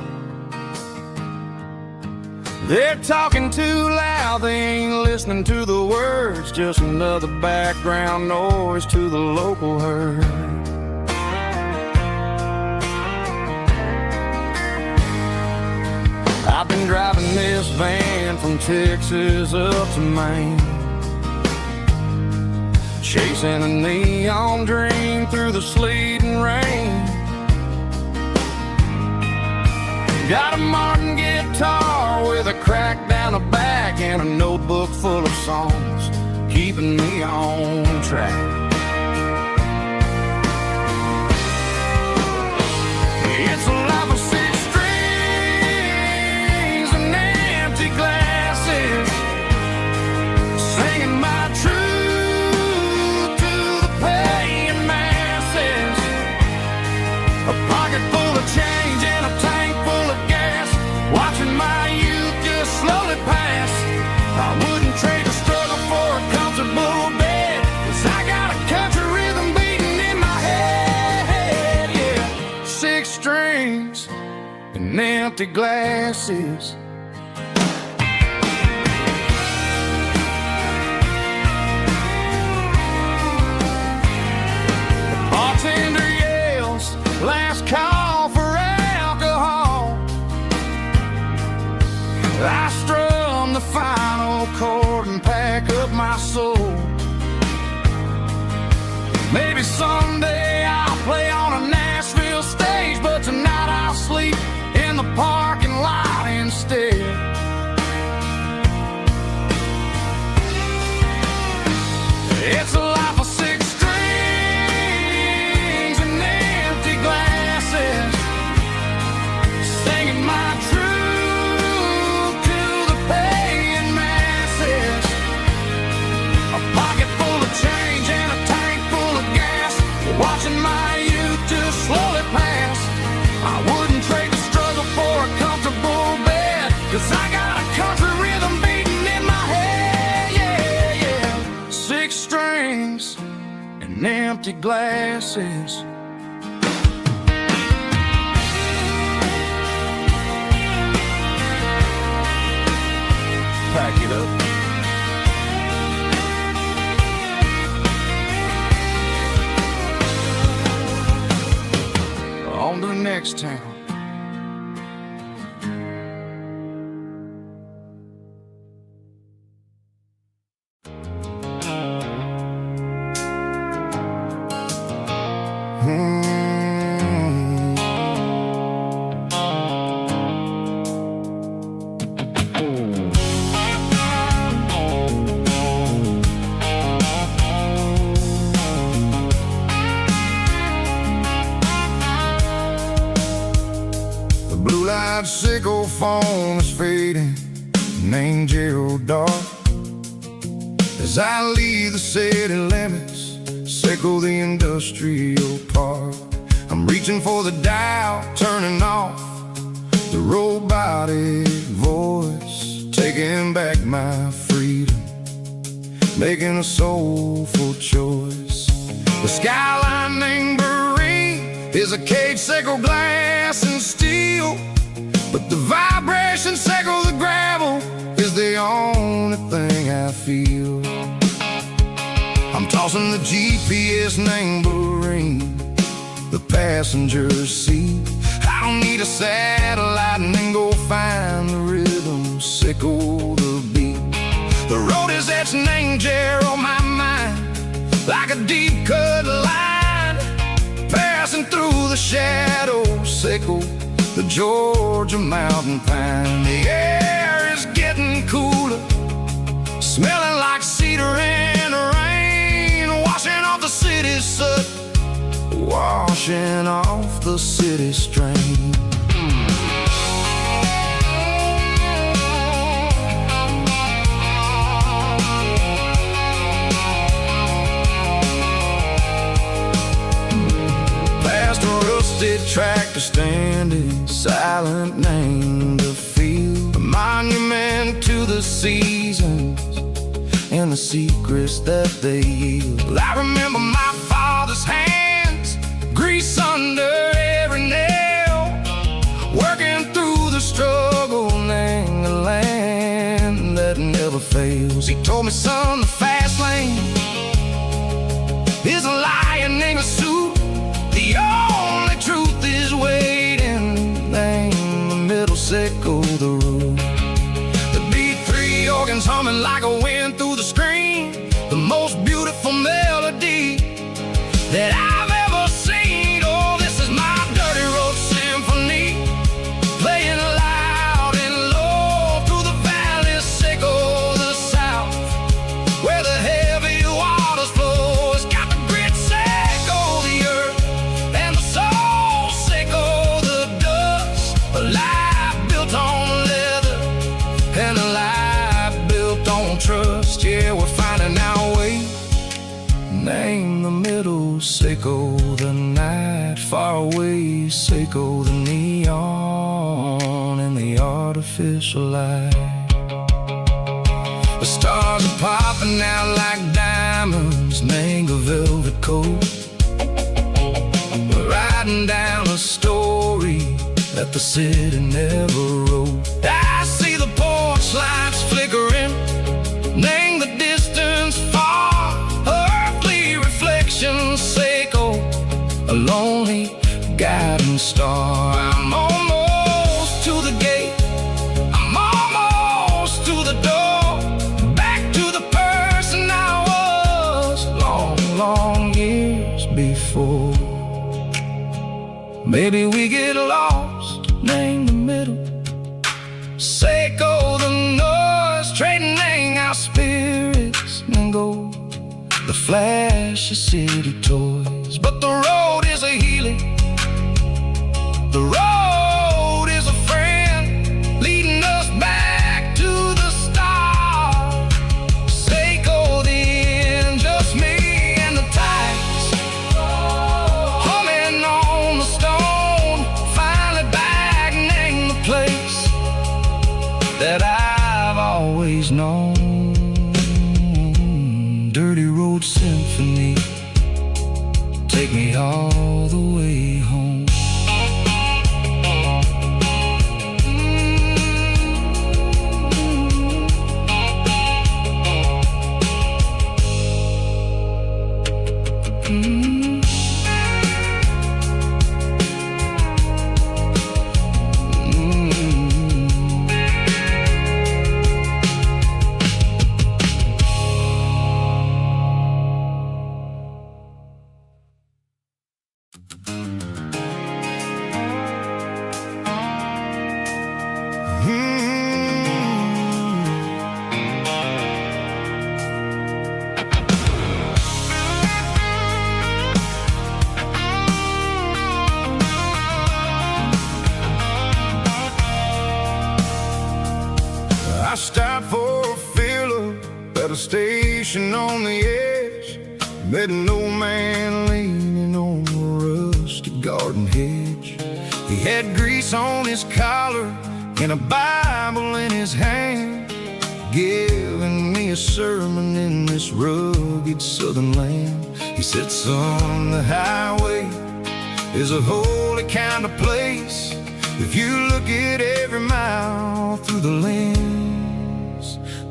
They're talking too loud, they ain't listening to the words, just another background noise to the local herd. I've been driving this van from Texas up to Maine, chasing a neon dream through the sleet and rain. Got a Martin guitar with a crack down the back and a notebook full of songs, keeping me on track. It's a life of six strings and empty glasses, singing my truth to the paying masses. A pocket full of change and a tank full of gas, watching my youth just slowly pass. I wouldn't trade a struggle for a comfortable empty glasses. Bartender yells, last call for alcohol. I strum the final chord and pack up my soul. Maybe someday I'll play on a Nashville stage, but tonight I'll sleep in the parking lot instead. It's a life of six strings and empty glasses, singing my truth to the paying masses. A pocket full of change and a tank full of gas, watching my youth just slowly pass. I wouldn't trade the struggle for a comfortable bed, 'cause I got a country rhythm beating in my head, yeah, yeah. Six strings and empty glasses. Pack it up. On to the next town. Blue-light sickle phone is fading, named Gerald dark. As I leave the city limits, sickle the industrial park. I'm reaching for the dial, turning off the robotic voice, taking back my freedom, making a soulful choice. The skylining barrene is a cage sickle, glass and steel, but the vibration sickle, the gravel, is the only thing I feel. I'm tossing the GPS name barrene, the passenger's seat. I don't need a satellite and then go find the rhythm, sickle the beat. The road is etched name Jer on my mind, like a deep cut line, passing through the shadows, sickle the Georgia mountain pine. The air is getting cooler, smelling like cedar and rain, washing off the city's soot, washing off the city strain. Past a rusted tractor standing silent, named the field, a monument to the seasons and the secrets that they yield. I remember my father's hands, grease under every nail, working through the struggle, name the land that never fails. He told me, son, the fast lane is a lion in a suit. The only truth is waiting, name the middle, sickle the root. The B3 organs humming like a wind through the screen, the most beautiful melody that I've ever seen. Oh, this is my dirty road symphony, playing loud and low through the valleys, sickle the south, where the heavy waters flow. It's got the grit, sickle the earth, and the soul, sickle the dust. A life built on leather and a life built on trust. Yeah, we're finding our way, name the middle, sickle the night, far away, sickle the neon and the artificial light. The stars are popping out like diamonds, mango velvet coat. We're riding down a story that the city never wrote. I see the porch lights flickering, name the distance far, earthly reflections echo, a lonely guiding star. I'm almost to the gate, I'm almost to the door, back to the person I was long, long years before. Maybe we get lost, name the middle, Seiko the noise, trading our spirits and gold, the flash of city toys. But the road is a healing, the road is a friend, leading us back to the start. Seiko the end, just me and the tides, humming on the stone, finally back, name the place that I've always known. Dirty Road Symphony, take me all the way home. I stopped for a fill-up at a station on the edge. Met an old man leaning on a rusty garden hedge. He had grease on his collar and a Bible in his hand, giving me a sermon in this rugged southern land. He said, son, the highway is a holy kind of place if you look at every mile through the lens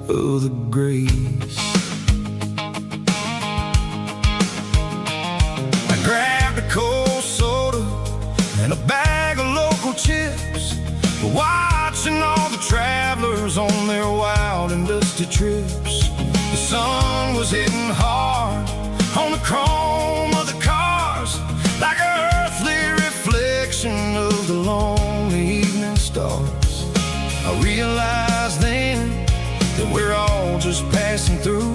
of the grace. I grabbed a cold soda and a bag of local chips, watching all the travelers on their wild and dusty trips. The sun was hitting hard on the chrome of the cars, like an earthly reflection of the lonely evening stars. I realized then that we're all just passing through,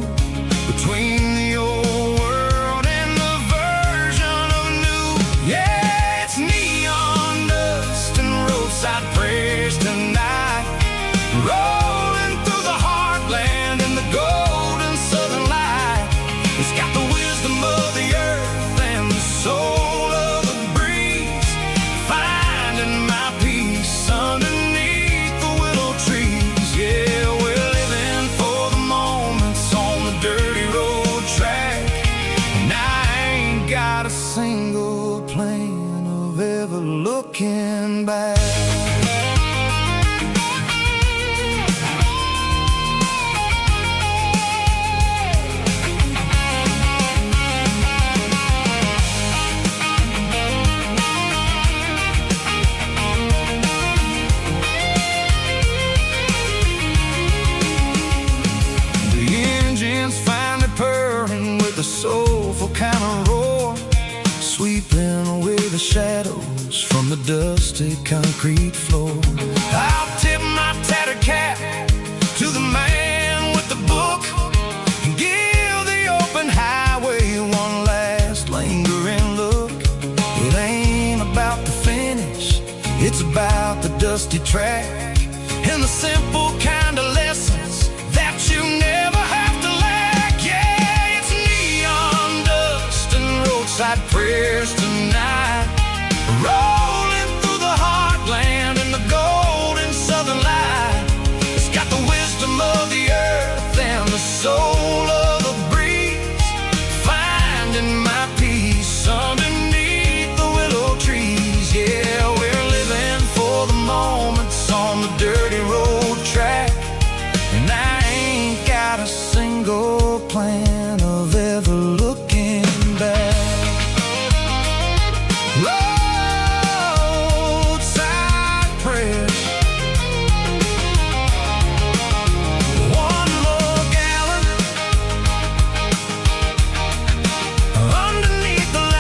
between the old world and the version of new. Yeah, it's neon dust and roadside prayers tonight, rolling through the heartland in the golden southern light. It's got the wisdom of the earth and the soul of the breeze, finding my peace underneath the willow trees. Yeah, we're living for the moments on the dirty road track, and I ain't got a single plan of ever looking back. Soulful kind of roar, sweeping away the shadows from the dusty concrete floor. I'll tip my tattered cap to the man with the book and give the open highway one last lingering look. It ain't about the finish, it's about the dusty track and the simple kind of lessons that you never have to lack. Yeah, it's neon dust and roadside prayers tonight, rolling through the heartland in the golden southern light. It's got the wisdom of the earth and the soul of the breeze, finding my peace underneath the willow trees. Yeah, we're living for plan of ever looking back. Roadside prayers, one more gallon underneath the light.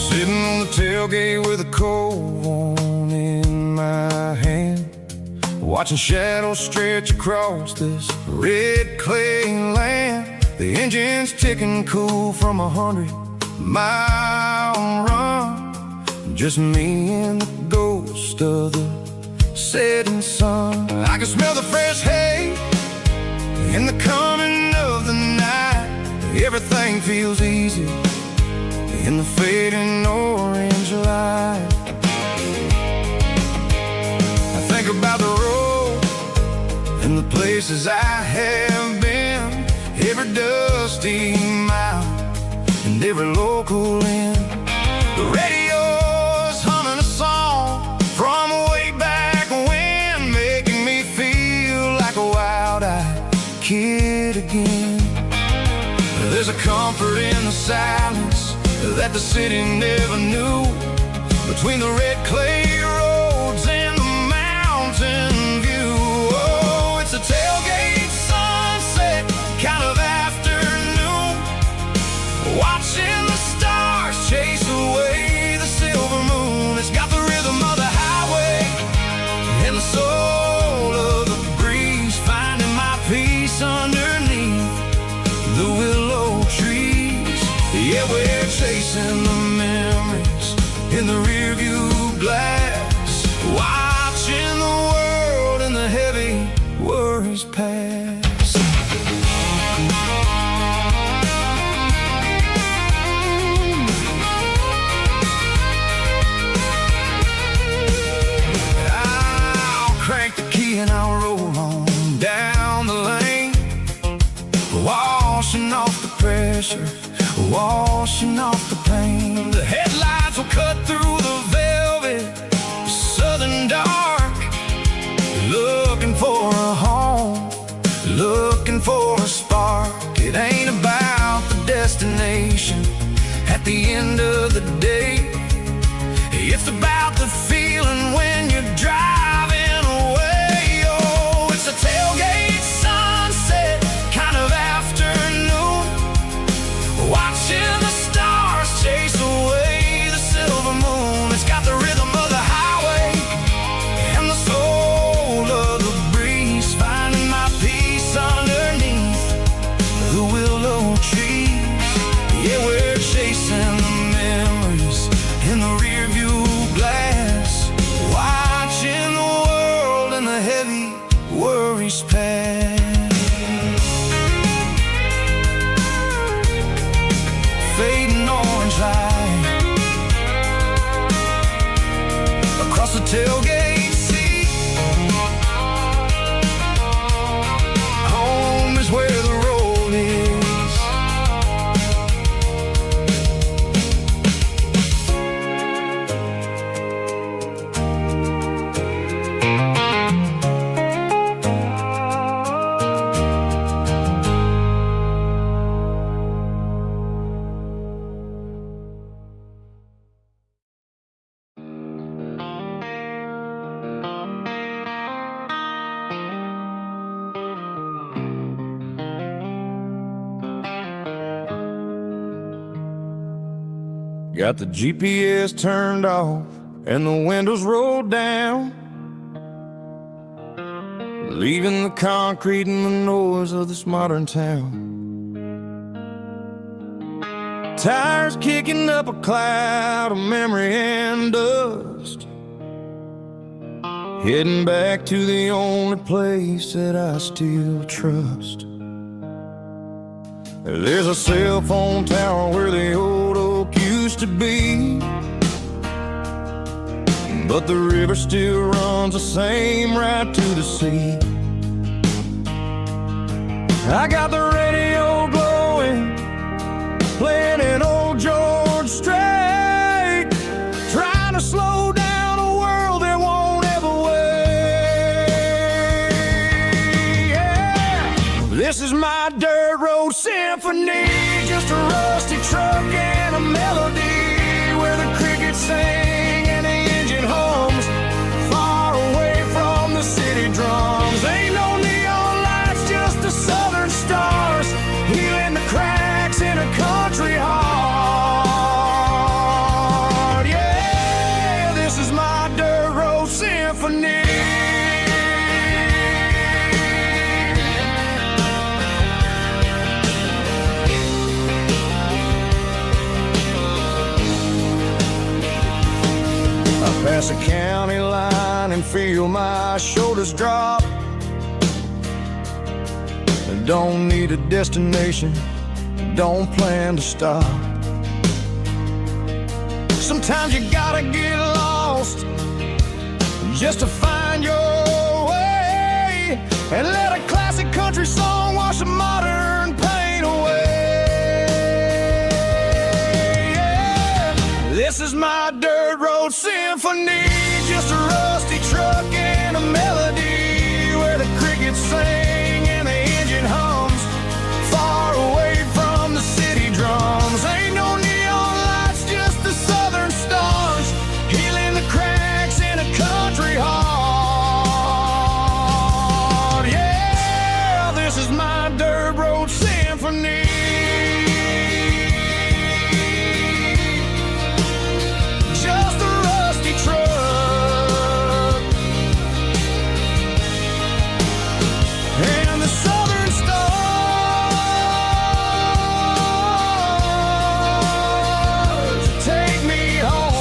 Sitting on the tailgate with a cold one in my hand, watching shadows stretch across this red clay land. The engine's ticking cool from 100-mile run. Just me and the ghost of the setting sun. I can smell the fresh hay in the coming of the night. Everything feels easy in the fading orange light. I think about the road and the places I have been, every dusty mile and every local inn. The radio's humming a song from way back when, making me feel like a wild-eyed kid again. There's a comfort in the silence that the city never knew, between the red clay roads and the mountain view. Oh, it's a tailgate sunset kind of afternoon, watching the stars chase away the silver moon. It's got the rhythm of the highway and the soul of the breeze, finding my peace underneath the willow trees. Yeah, we're chasing the memories in the rearview glass, watching the world and the heavy worries pass. I'll crank the key and I'll roll on down the lane, washing off the pressure, washing off the pain. The headlights will cut through the velvet southern dark, looking for a home, looking for a spark. It ain't about the destination at the end of the day, it's about the feeling when you're driving away. Oh, it's a tailgate sunset kind of afternoon, watching the stars chase away the silver moon. It's got the rhythm of the highway and the soul of the breeze, finding my peace underneath the willow trees. Yeah, we're chasing the memories in the rearview glass, watching the world and the heavy worries pass. Fading orange light across the tailgate seat. Home is where the road is. Got the GPS turned off and the windows rolled down, leaving the concrete and the noise of this modern town. Tires kicking up a cloud of memory and dust, heading back to the only place that I still trust. There's a cell phone tower where the old oak used to be, but the river still runs the same right to the sea. I got the radio glowing, playing an old George Strait, trying to slow down a world that won't ever wait. Yeah. This is my dirt road symphony, just a rusty truck and a melody where the crickets sing and the engine hums, far away from the city drums. Ain't no neon lights, just the southern stars, healing the cracks in a country heart. Yeah, this is my dirt road symphony. I pass a county line and feel my shoulders drop. I don't need a destination, don't plan to stop. Sometimes you gotta get lost just to find your way, and let a classic country song wash the modern pain away. Yeah. This is my dirt road symphony, just a rusty truck and a melody where the crickets sing and the engine hums, far away from the city drums. Ain't no neon lights, just the southern stars, healing the cracks in a country heart. Yeah, this is my dirt road symphony. Just a rusty truck and the southern stars take me home.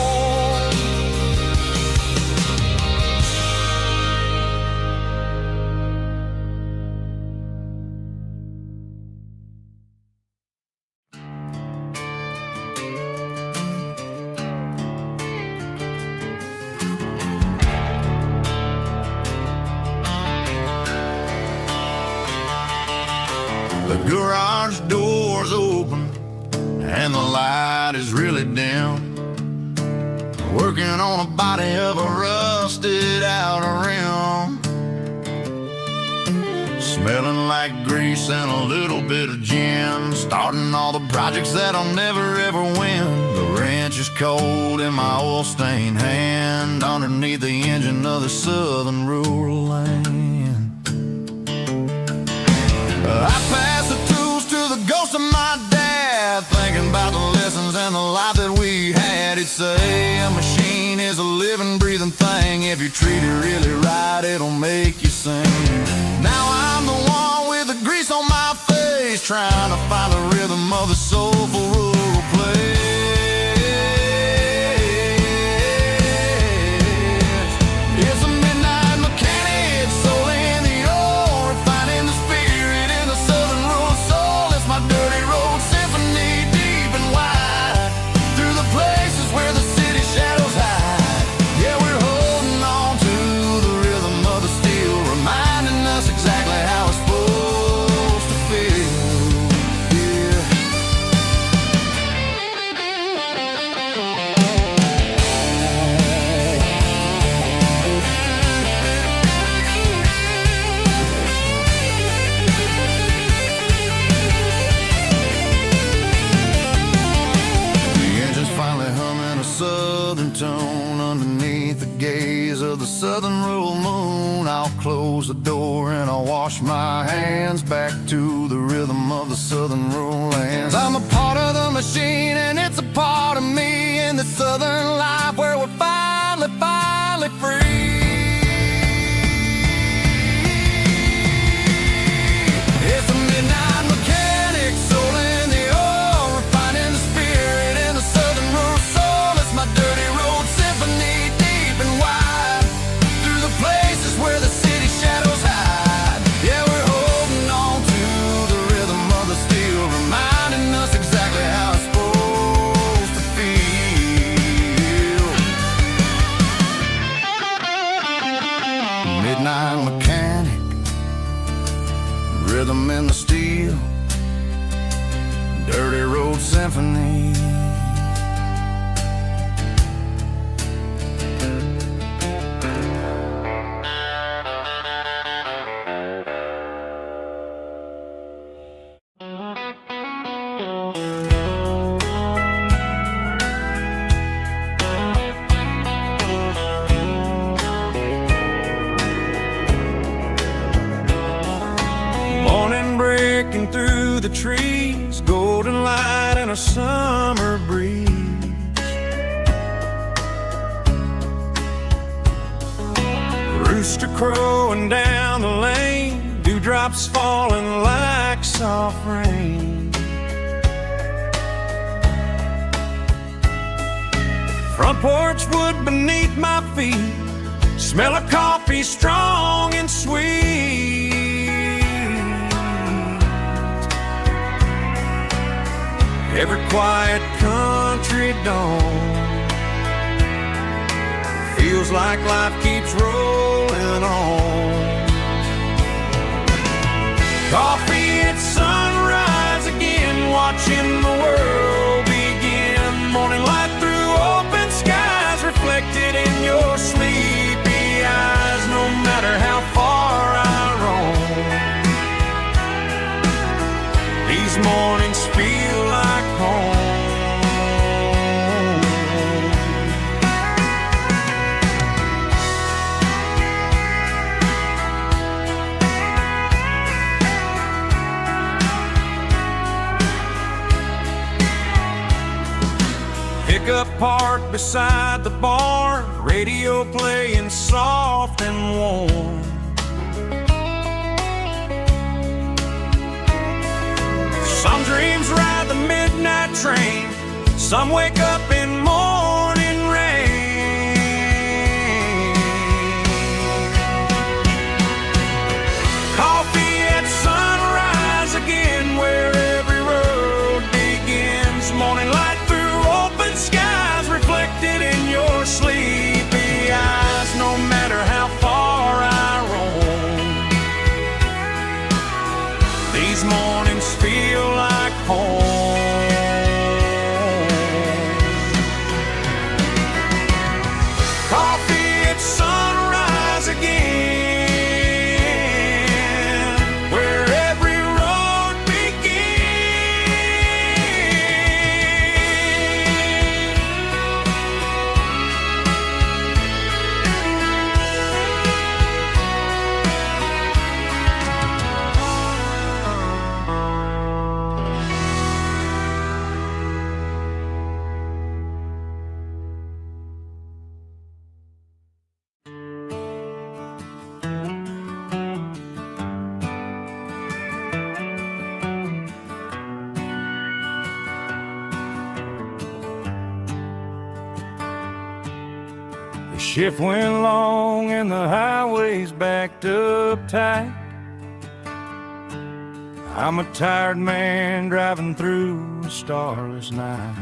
The garage door's open and the light is really dim, working on a body of a rusted out rim, smelling like grease and a little bit of gin, starting all the projects that I'll never ever win. The wrench is cold in my oil-stained hand, underneath the engine of the southern rural land. I pass the tools to the ghost of my dad, thinking about the lessons and the life that we had. He'd say a machine is a living, breathing thing. If you treat it really right, it'll make you sing. Now I'm the one with the grease on my face, trying to find the rhythm of the soulful rural place. It's a midnight mechanic, soul in the ore, refining the spirit in the southern rural soul. It's my dirty road symphony, deep and wide, through the places where the city shadows hide. Yeah, we're holding on to the rhythm of the steel, reminding us exactly how it's supposed to feel. Yeah. The engine's finally humming a southern tone underneath beneath the gaze of the southern rural moon. I'll close the door and I'll wash my hands back to the rhythm of the southern rural lands. I'm a part of the machine and it's a part of me in the southern life where we're finally free. It's a midnight mechanic, soul in the oil, refining the spirit in the southern rural soul. It's my dirty road symphony, deep and wide, through the places where the city shadows hide. Yeah, we're holding on to the rhythm of the steel, reminding us exactly how it's supposed to feel. Midnight mechanic, rhythm in the steel, dirty road symphony. Morning breaking through the trees, golden light and a summer breeze. Rooster crowing down the lane, dewdrops falling like soft rain. Front porch wood beneath my feet, smell of coffee strong and sweet. Every quiet country dawn feels like life keeps rolling on. Coffee at sunrise again, watching the world begin. Morning light through open skies, reflected in your sleepy eyes. No matter how far I roam, these mornings feel like home. Pickup parked beside the barn, radio playing soft and warm. Some dreams ride the midnight train, some wake up in morning rain. Coffee at sunrise again, where every road begins. Morning light through open skies, reflected in your sleepy eyes. No matter how far I roam, these mornings feel like home. Coffee at sunrise again, where every road The shift went long and the highway's backed up tight. I'm a tired man driving through a starless night.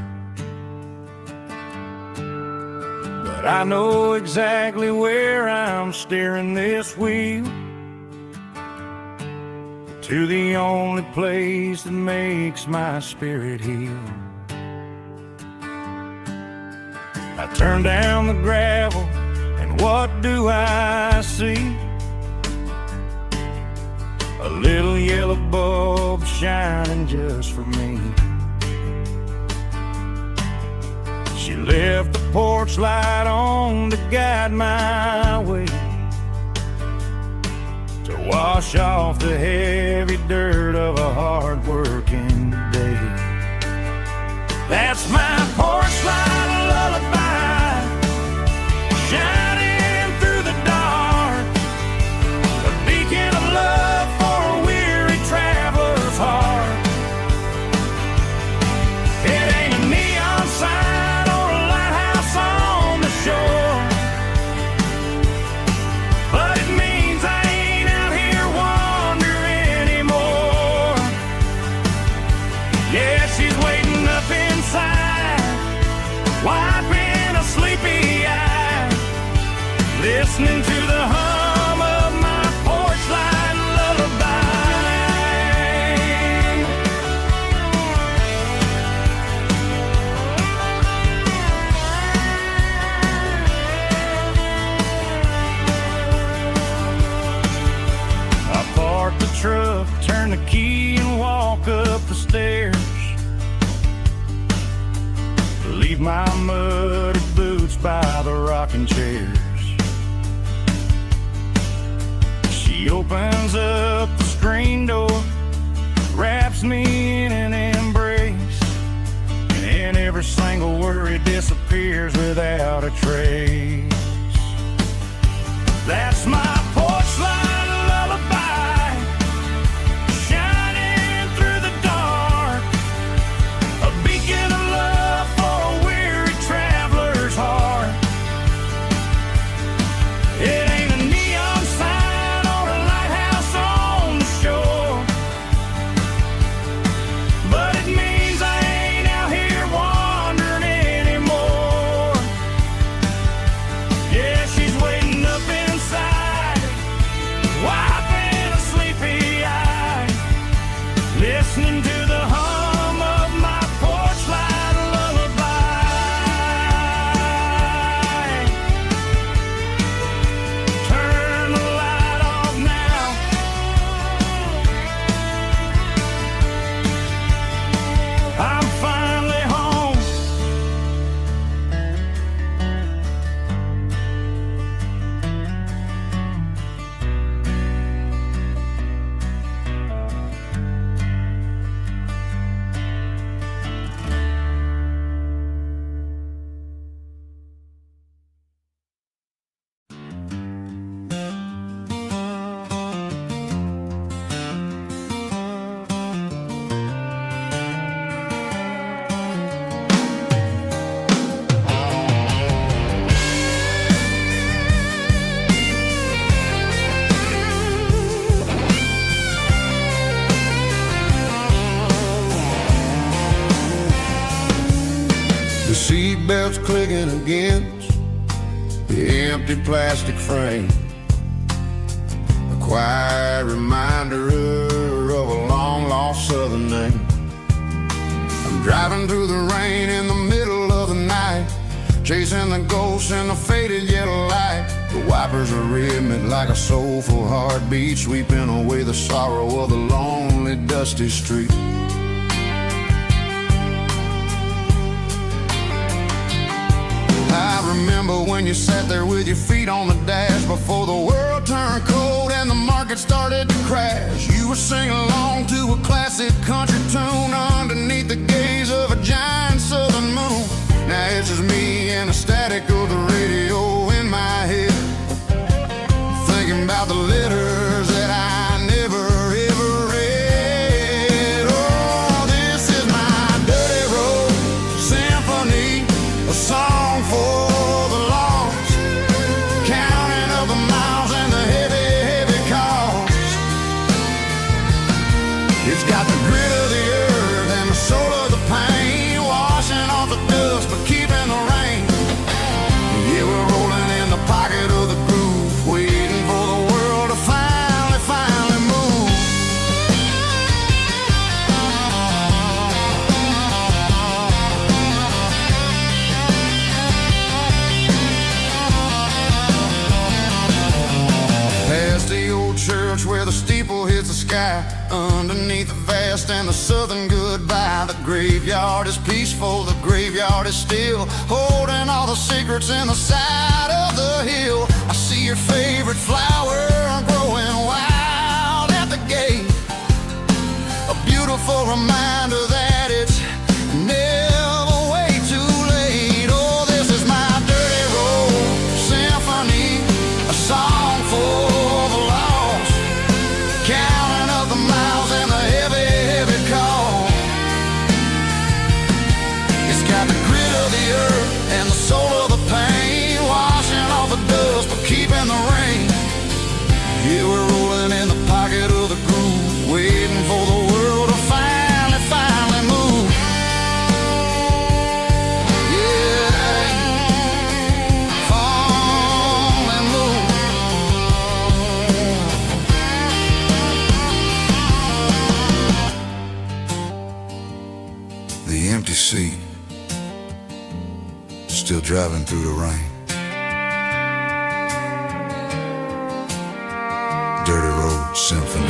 But I know exactly where I'm steering this wheel, to the only place that makes my spirit heal. I turn down the gravel, and what do I see? A little yellow bulb shining just for me. She left the porch light on to guide my way, to wash off the heavy dirt of a hard-working day. That's my porch light lullaby, shining through the dark, a beacon of love for a weary traveler's heart. It ain't a neon sign or a lighthouse on the shore, but it means I ain't out here wandering anymore. Yeah, she's waiting up inside, wiping a sleepy eye, listening to the hum of my porch light lullaby. I park the truck, turn the key and walk up the stairs, leave my muddy boots by the rocking chairs. She opens up the screen door, wraps me in an embrace, and every single worry disappears without a trace. That's my porch light lullaby, shining through the dark, a beacon of love for a weary traveler's heart. It ain't a neon sign or a lighthouse on the shore, but it means I ain't out here wandering anymore. Yeah, she's waiting up inside, wiping a sleepy eye, listening to the hum of my porch light lullaby. Turn the light off now, I'm finally home. The seatbelt's clicking against the empty plastic frame, a quiet reminder of a long-lost southern name. I'm driving through the rain in the middle of the night, chasing the ghosts in the faded yellow light. The wipers are rhythmic like a soulful heartbeat, sweeping away the sorrow of the lonely, dusty street. I remember when you sat there with your feet on the dash, before the world turned cold and the market started to crash. You were singing along to a classic country tune underneath the gaze of a giant southern moon. Now it's just me and the static of the radio in my head, thinking about the letters that I never ever read. Oh, this is my dirty road symphony, a song for the lost, counting up the miles and the heavy, heavy cost. It's got the grit of the earth and the soul of the pain, washing off the dust but keeping the rain. sky, underneath the vast and the southern goodbye. The graveyard is peaceful, the graveyard is still, holding all the secrets in the side of the hill. I see your favorite flower growing wild at the gate, a beautiful reminder that it's never way too late. Oh, this is my dirty road symphony, a song for the lost, counting up the miles and the heavy, heavy call. It's got the grit of the earth and the soul of the pain, washing off the dust but keeping the rain. Yeah, we're rolling in the pocket of the groove, waiting for the world to finally move. Yeah, finally move. The empty seat, still driving through the rain. Dirty Road Symphony.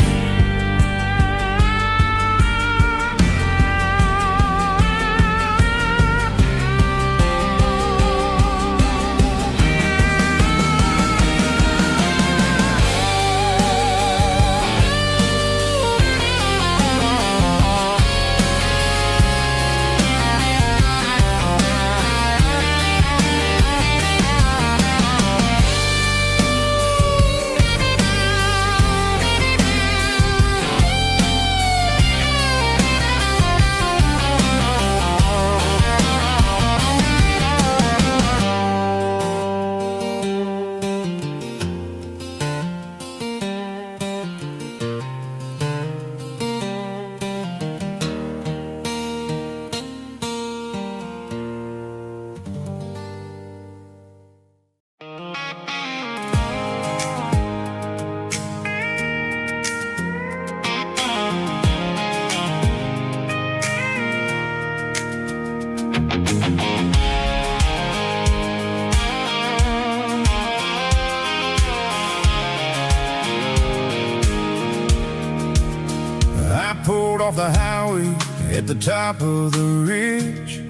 I pulled off the highway at the top of the ridge,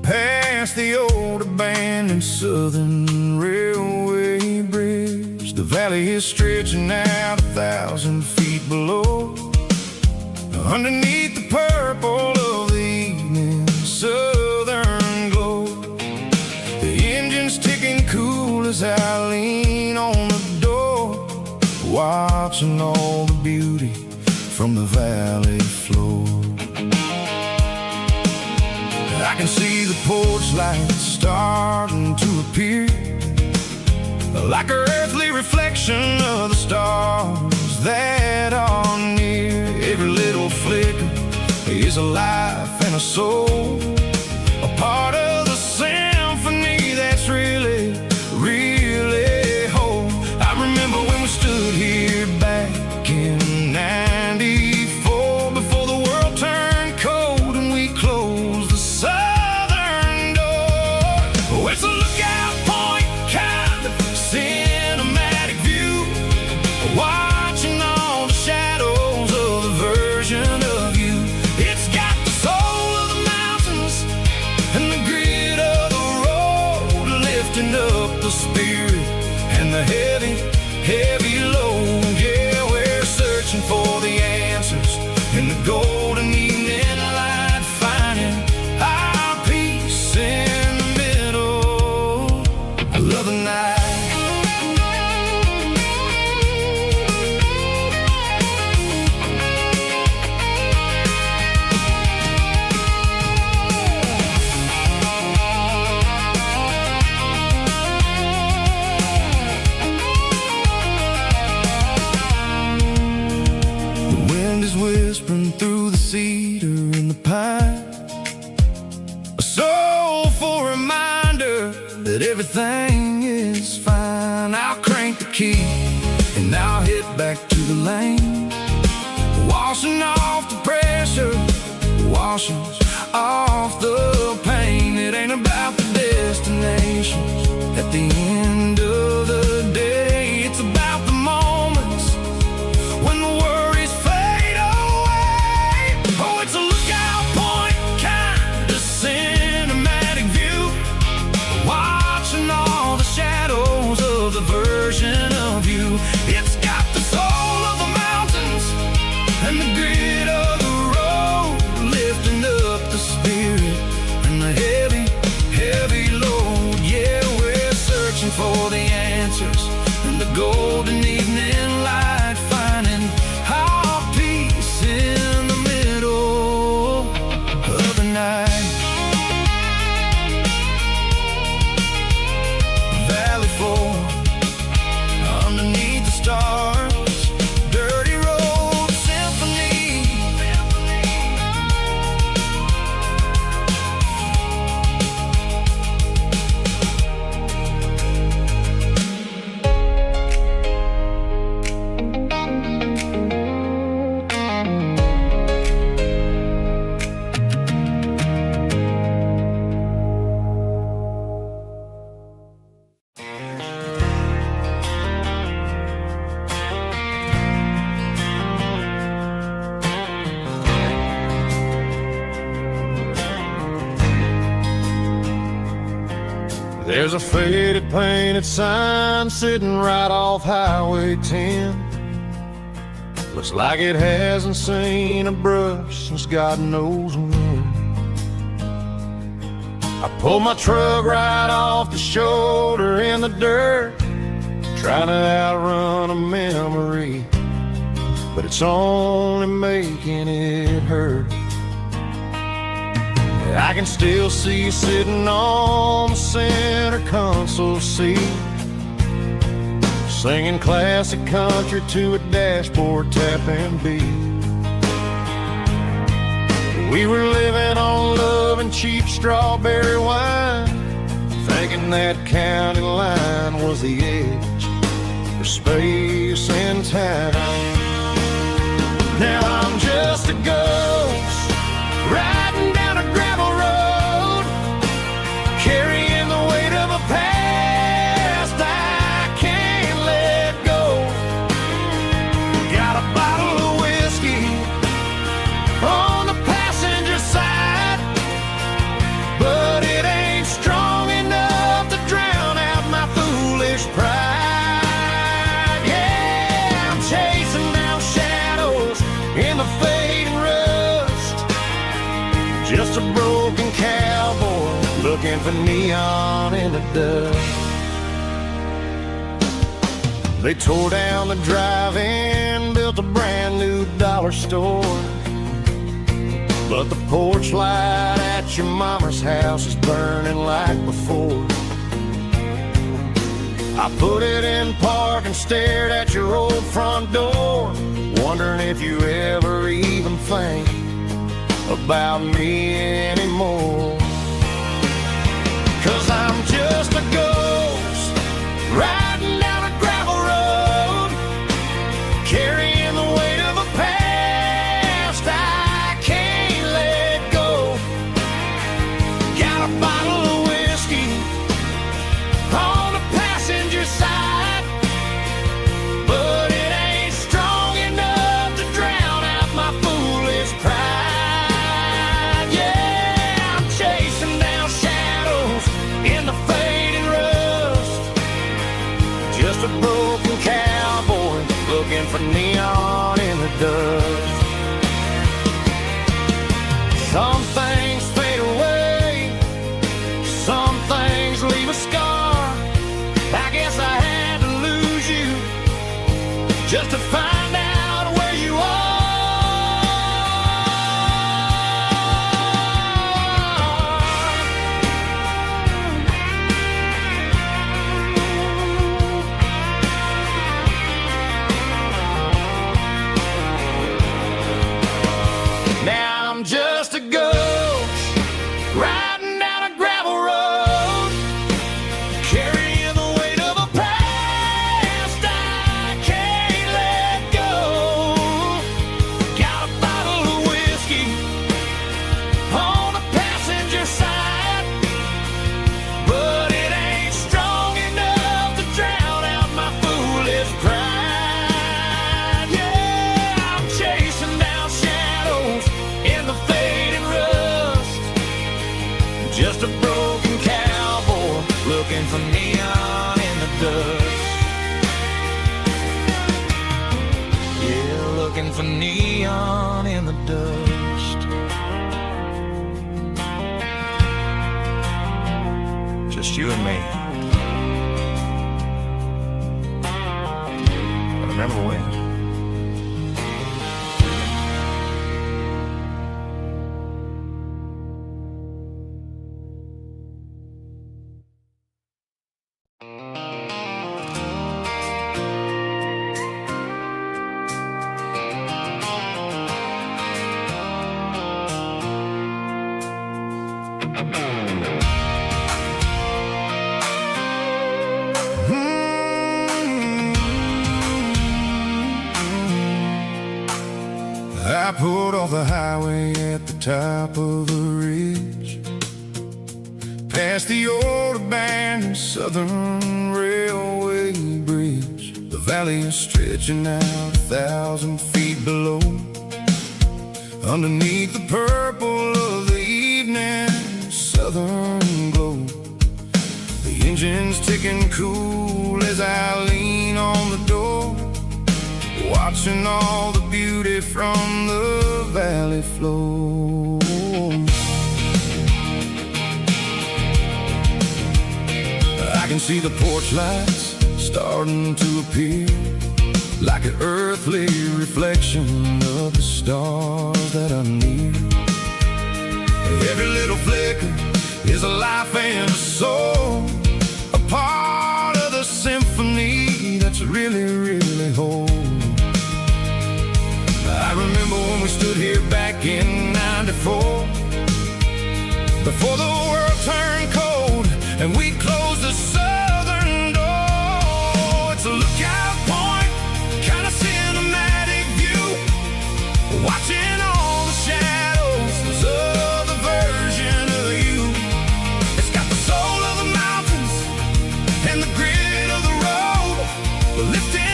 past the old abandoned southern railway bridge. The valley is stretching out 1,000 feet below, underneath the purple of the evening southern glow. The engine's ticking cool as I lean on the door, watching all the beauty from the valley floor. I can see the porch lights starting to appear, like an earthly reflection of the stars that are near. Every little flicker is a life and a soul, a part of the symphony that's really, really whole. I remember when we stood here back in '94, before the world turned cold and we closed the southern door. Oh, it's a lookout point, kind of cinematic view, watching all the shadows of the version of you. It's got the soul of the mountains and the grit of the road, lifting up the spirit and the heavy, heavy load. Yeah, we're searching for the answers in the golden evening light, finding our peace in the middle of the night. The wind is whispering through the cedar and the pine, a soulful reminder that everything is fine. I'll crank the key and I'll head back to the lane, washing off the pressure, washing off the pain. It ain't about the destinations at the end of the day, it's about the moments when the worries version of you. It's got the soul of the mountains and the grit of the road, lifting up the spirit and the heavy, heavy load. Yeah, we're searching for the answers and the golden evening light, finding our peace in the middle of the night. Valley floor, underneath the stars, dirty road symphony. There's a faded painted sign sitting right off Highway 10. Looks like it hasn't seen a brush since God knows when. I pulled my truck right off the shoulder in the dirt, trying to outrun a memory, but it's only making it hurt. I can still see you sitting on the center console seat, singing classic country to a dashboard tapping beat. We were living on love and cheap strawberry wine, thinking that county line was the edge for space and time. Now I'm just a ghost riding down a gravel road, carrying the weight of a past I can't let go. Got a bottle of whiskey on the passenger side, but it ain't strong enough to drown out my foolish pride. Yeah, I'm chasing down shadows in the fading rust, just a broken cowboy looking for neon in the dust. They tore down the drive-in, built a brand new dollar store, but the porch light at your mama's house is burning like before. I put it in park and stared at your old front door, wondering if you ever even think about me anymore. 'Cause I'm just a ghost riding down a gravel road, carrying the weight of a past I can't let go. Got a bottle of whiskey on the passenger side, but it ain't strong enough to drown out my foolish pride. Yeah, I'm chasing down shadows in the fading rust, just a broken cowboy looking for neon in the dust. Some things fade away, some things leave a scar. I guess I had to lose you just to find out where you are. Now I'm just a ghost riding down a gravel road, carrying the weight of a past I can't let go. Got a bottle of whiskey on the passenger side, but it ain't strong enough to drown out my foolish pride. Yeah, I'm chasing down shadows in the fading rust, just a broken cowboy looking for neon in the dust. looking for neon in the dust. Just you and me. But remember when? I pulled off the highway at the top of the ridge, past the old abandoned Southern Railway bridge. The valley is stretching out 1,000 feet below, underneath the purple of the evening southern glow. The engine's ticking cool as I lean on the door, watching all the beauty from the valley flow. I can see the porch lights starting to appear, like an earthly reflection of the stars that are near. Every little flicker is a life and a soul, a part of the symphony that's really, really whole. I remember when we stood here back in '94, before the world turned cold and we closed the southern door. It's a lookout point, kind of cinematic view, watching all the shadows of the version of you. It's got the soul of the mountains and the grit of the road, lifting